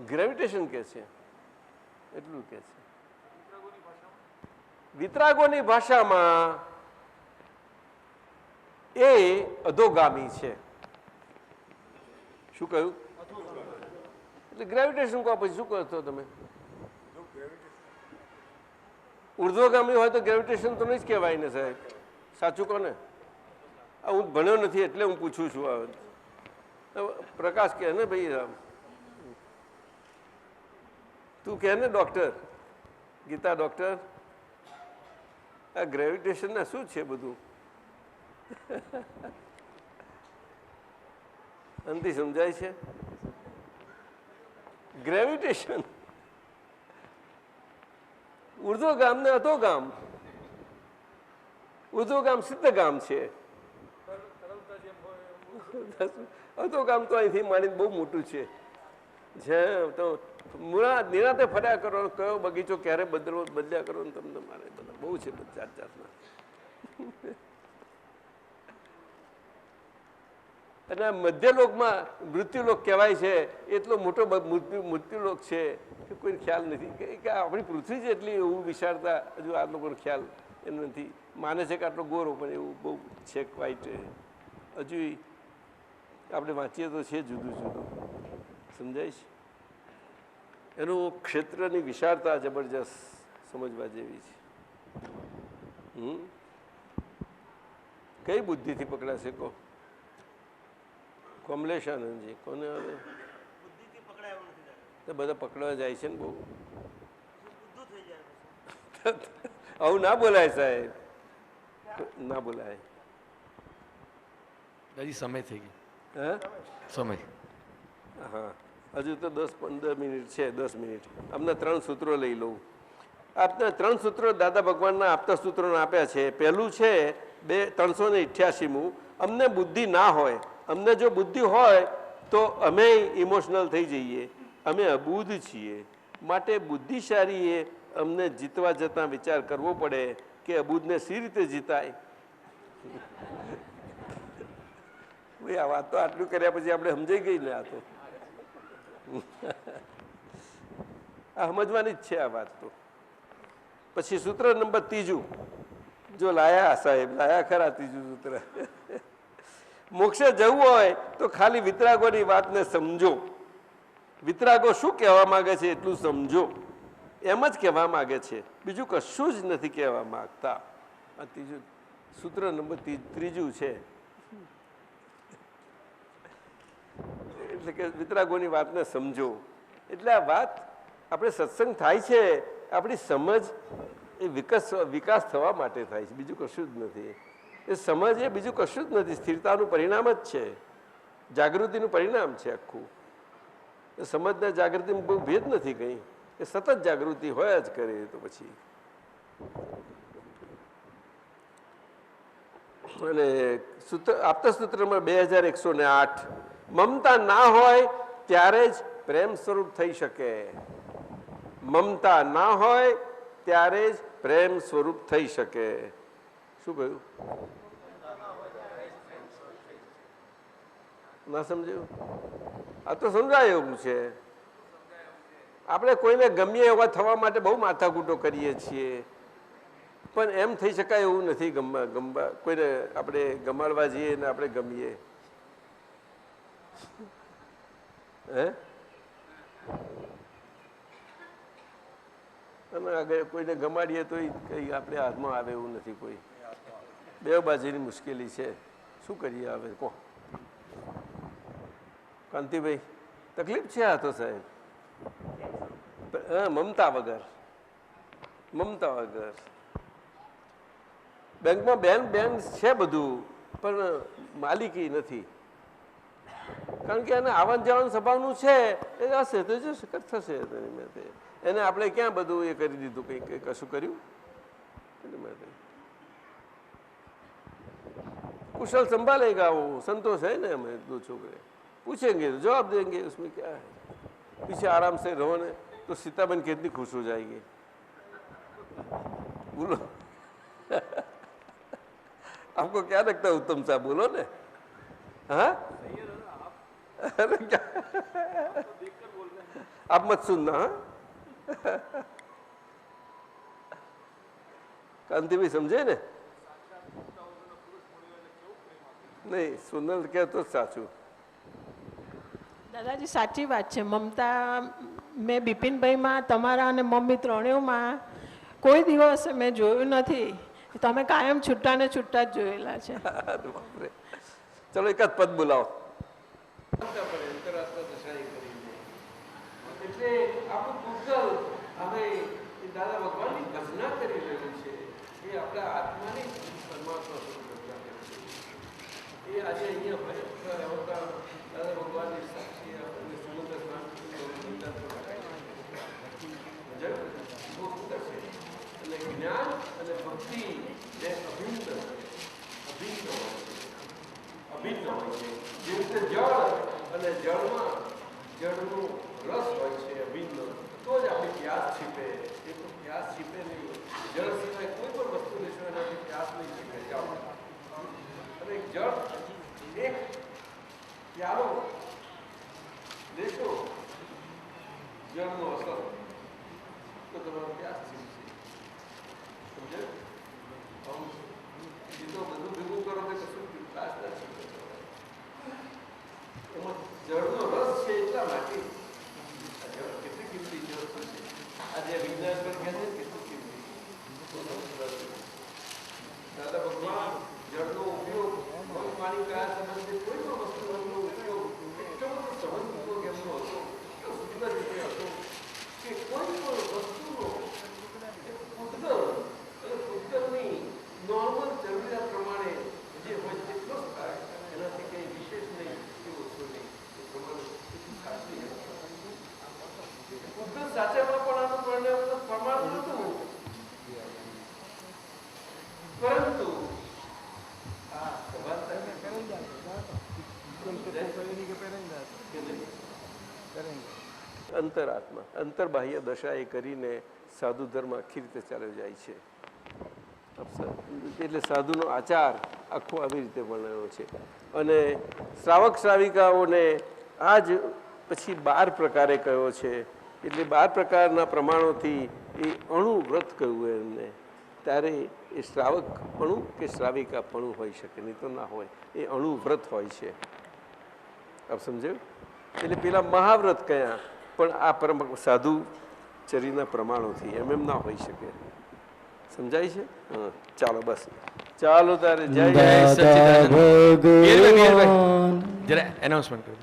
ગ્રેવિટેશન કે છે, એટલું કે છે. વિતરાગોની ભાષામાં એ અધોગામી છે. શું કહ્યું? એટલે ગ્રેવિટેશન કહો પછી શું કહો છો તમે? ઉર્ધ્વગામી હોય તો ગ્રેવિટેશન તો નહીં જ કહેવાય ને સાહેબ, સાચું કહો ને. હું ભણ્યો નથી એટલે હું પૂછું છું. પ્રકાશ કહે ને ભાઈ, તું કહે ને ડોક્ટર, ગીતા ડોક્ટર, આ ગ્રેવિટેશન ના શું છે બધું? અંતિ સમજાય છે? ગ્રેવિટેશન ઉર્ધ્વગામ ને અધોગામ. ઉર્ધ્વગામ સિદ્ધગામ છે, અધોગામ તો અહીંથી માંડીને બહુ મોટું છે. જે તો નિરાતે ફર્યા કરો, કયો બગીચો ક્યારે બદલ્યા કરો ને તમને મારે બધા બહુ છે જાત જાતના. અને મધ્યલોકમાં મૃત્યુલોક કહેવાય છે, એટલો મોટો મૃત્યુલોક છે કે કોઈ ખ્યાલ નથી કે આપણી પૃથ્વી છે એટલી એવું વિચારતા હજુ આ લોકોનો ખ્યાલ એ નથી. માને છે કે આટલો ગોરો, પણ એવું બહુ છે વ્હાઈટ. હજુ આપણે વાંચીએ તો છે જુદું જુદું. સમજાય છે? એનું ક્ષેત્રની વિશાળતા જબરજસ્ત સમજવા જેવી છે. કઈ બુદ્ધિથી પકડાશે કહો? કમલેશાનંદજી કોને આવે? બધા પકડવા જાય છે ને બહુ. આવું ના બોલાય સાહેબ, ના બોલાય. હજી સમય થઈ ગયો. હા સમય. હા, હજુ તો 10-15 મિનિટ છે. 10 મિનિટ. અમને 3 સૂત્રો લઈ લઉં. આપના 3 સૂત્રો દાદા ભગવાનના આપતા સૂત્રોને આપ્યા છે. પહેલું છે 388મું. અમને બુદ્ધિ ના હોય. અમને જો બુદ્ધિ હોય તો અમે ઇમોશનલ થઈ જઈએ. અમે અબુદ્ધ છીએ, માટે બુદ્ધિશાળીએ અમને જીતવા જતાં વિચાર કરવો પડે કે અબુદ્ધને સી રીતે જીતાય. આ વાત તો આટલું કર્યા પછી આપણે સમજાઈ ગઈ ને. આ તો આ સમજવાની જ છે આ વાત તો. પછી સૂત્ર નંબર 3 જો લાયા સાહેબ, લાયા ખરા 3 સૂત્ર. મોક્ષે જવું હોય તો ખાલી વિતરાગોની વાતને સમજો. વિતરાગો શું કહેવા માંગે છે એટલું સમજો. એમ જ કહેવા માંગે છે, બીજું કશું જ નથી કહેવા માંગતા. આ ત્રીજું સૂત્ર નંબર 3 છે. એટલે કે વિતરાગોની વાતને સમજો. એટલે આ વાત આપણે સત્સંગ થાય છે, આપણી સમજ એ વિકાસ થવા માટે થાય છે, બીજું કશું જ નથી. એ સમજ એ બીજું કશું જ નથી, સ્થિરતાનું પરિણામ જ છે, જાગૃતિનું પરિણામ છે આખું. એ સમજના જાગૃતિમાં બહુ ભેદ નથી કંઈ, એ સતત જાગૃતિ હોય જ કરે. તો પછી અને આપતા સૂત્રમાં 2108 મમતા ના હોય ત્યારે જ પ્રેમ સ્વરૂપ થઈ શકે. મમતા ના હોય ત્યારે જ પ્રેમ સ્વરૂપ થઈ શકે. શું કહ્યું? ના સમજ્યું? આ તો સમજાય એવું છે. આપણે કોઈને ગમીએ એવા થવા માટે બહુ માથાકૂટો કરીએ છીએ, પણ એમ થઈ શકાય એવું નથી. ગમવા કોઈને આપણે ગમાડવા જઈએ ને આપણે ગમીએ. હે? અને આગળ કોઈને ગમાડીએ તો કંઈ આપણે હાથમાં આવે એવું નથી. કોઈ બે બાજુની મુશ્કેલી છે. શું કરીએ હવે કહો કાંતિભાઈ? તકલીફ છે આ તો સાહેબ. મમતા વગર, મમતા વગર. બેંકમાં બેન છે બધું, પણ માલિકી નથી. કારણ કે એને આવન જવાનું સ્વભાવનું છે. એ હશે તો જશે, થશે. એને આપણે ક્યાં બધું એ કરી દીધું, કંઈ કશું કર્યું એટલે માટે कुशल संभालेगा वो, संतोष है ना हमें 2 छोकरे, पूछेंगे तो जवाब देंगे, उसमें क्या है। पीछे आराम से रहो ने तो सीताबेन कितनी खुश हो जाएगी, बोलो। आपको क्या लगता है उत्तम साहब, बोलो ने। हाँ अरे क्या आप मत सुनना। हाँ कांति भाई समझे ने? नहीं सोनल क्या तो साचू। દાદાજી સાચી વાત છે. મમતા મેં બિપિનભાઈમાં તમારા અને મમ્મી ત્રણેયમાં કોઈ દિવસ મેં જોયું નથી. તમે કાયમ છૂટા ને છૂટા જ જોયેલા છે. ચલો એકાદ પદ બોલાવો. એટલે આપણું પૂતગલ હવે દાદા ભગવાનની ભજના કરી રહ્યું છે, એ આપણા આત્માની પરમાત્મા સ્વરૂપ એ આજે અહીંયા દાદા ભગવાનની સાક્ષી આપણને સમુદ્ર બહુ સુંદર છે. અને જ્ઞાન અને ભક્તિ જે અભિન્ન હોય છે, જે રીતે જળ અને જળમાં જળનું રસ હોય છે અભિન્ન, તો જ આપણી પ્યાસ છીપે. એ તો પ્યાસ છીપે નહીં. જળ સિવાય કોઈ પણ વસ્તુ લેશો એનાથી પ્યાસ નહીં છીપે. જાઓ અને જળ એક પ્યાલો લેશો જળનો અસર તો તમારો પ્યાસ છીપશે. સમજે? એ તો બધું ભેગું કરો તો કશું પ્યાસ ના છીપે. એમાં જળનો રસ છે એટલા માટે જળ કેટલી કિંમતી જળ છે. આજે વિજ્ઞાન પર કહે છે કેટલું કિંમતી. દાદા ભગવાન જળનો ઉપયોગ પાણી કયા સંબંધિત કોઈ પણ વસ્તુનો ઉપયોગ એટલો બધો સંબંધપૂર્વક એમનો હતો, એટલો સુંદર રીતે હતો કે કોઈ પણ વસ્તુનો પૂતગલ અને પૂતગલની નોર્મલ જરૂરિયાત પ્રમાણે જે હોય તેટલો જ થાય, એનાથી કંઈ વિશેષ નહીં કે ઓછું નહીં. એ પ્રમાણે એટલું સાચી પૂતગલ સાચામાં પણ આનું પ્રમાણ નહોતું, પરંતુ અંતરાત્મા અંતરબાહ્ય દશા એ કરીને સાધુ ધર્મ આખી રીતે ચાલ્યો જાય છે. એટલે સાધુનો આચાર આખો આવી રીતે વર્ણવ્યો છે. અને શ્રાવક શ્રાવિકાઓને આ જ પછી 12 પ્રકારે કયો છે. એટલે 12 પ્રકારના પ્રમાણોથી એ અણુવ્રત કહ્યું એમને. ત્યારે એ શ્રાવકપણું કે શ્રાવિકાપણું હોઈ શકે, નહીં તો ના હોય. એ અણુવ્રત હોય છે. આપ સમજાયું? એટલે પેલા મહાવ્રત કયા, પણ આ સાધુ ચરીના પ્રમાણોથી એમ ના હોઈ શકે. સમજાય છે? હા ચાલો બસ ચાલો તારે જય જરા એનાઉન્સમેન્ટ કરો.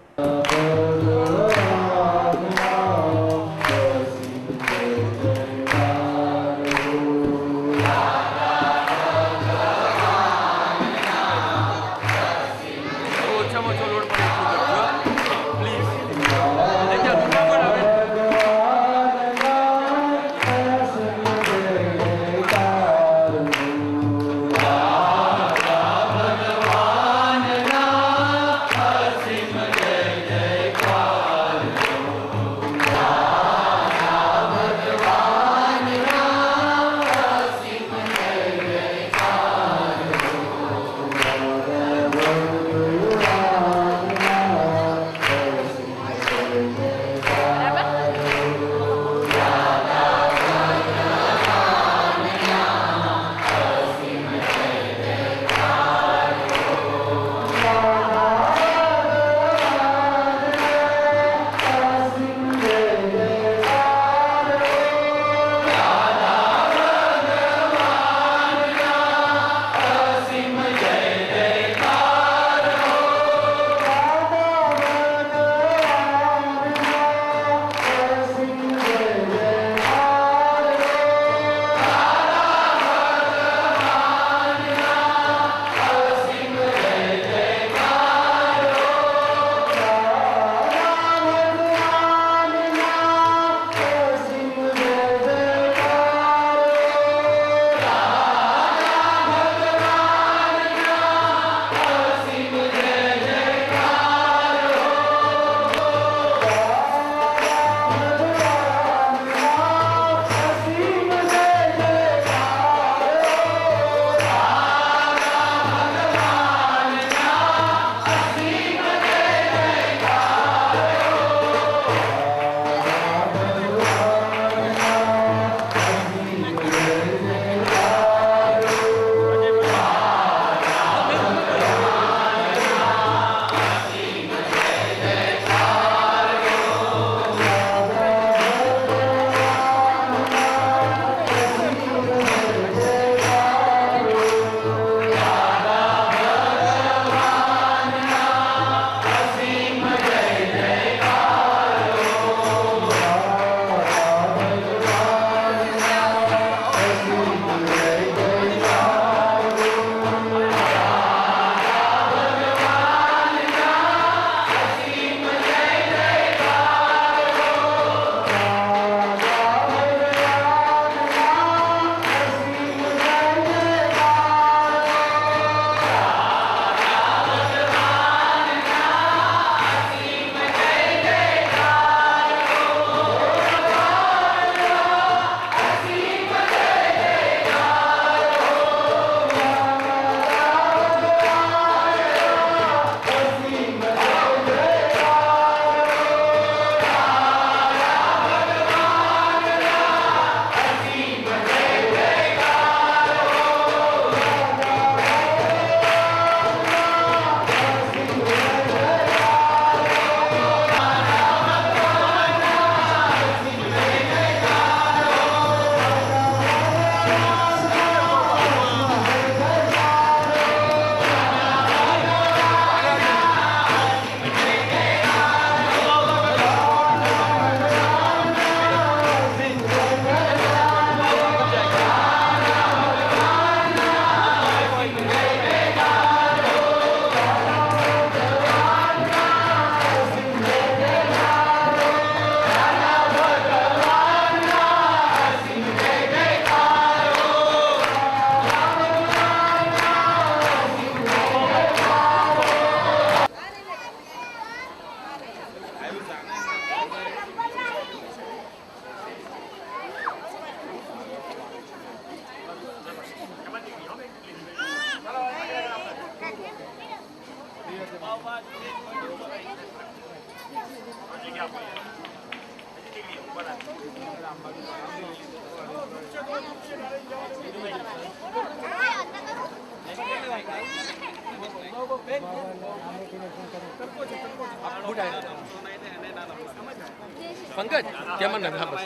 પંકજ કેમ ના બસ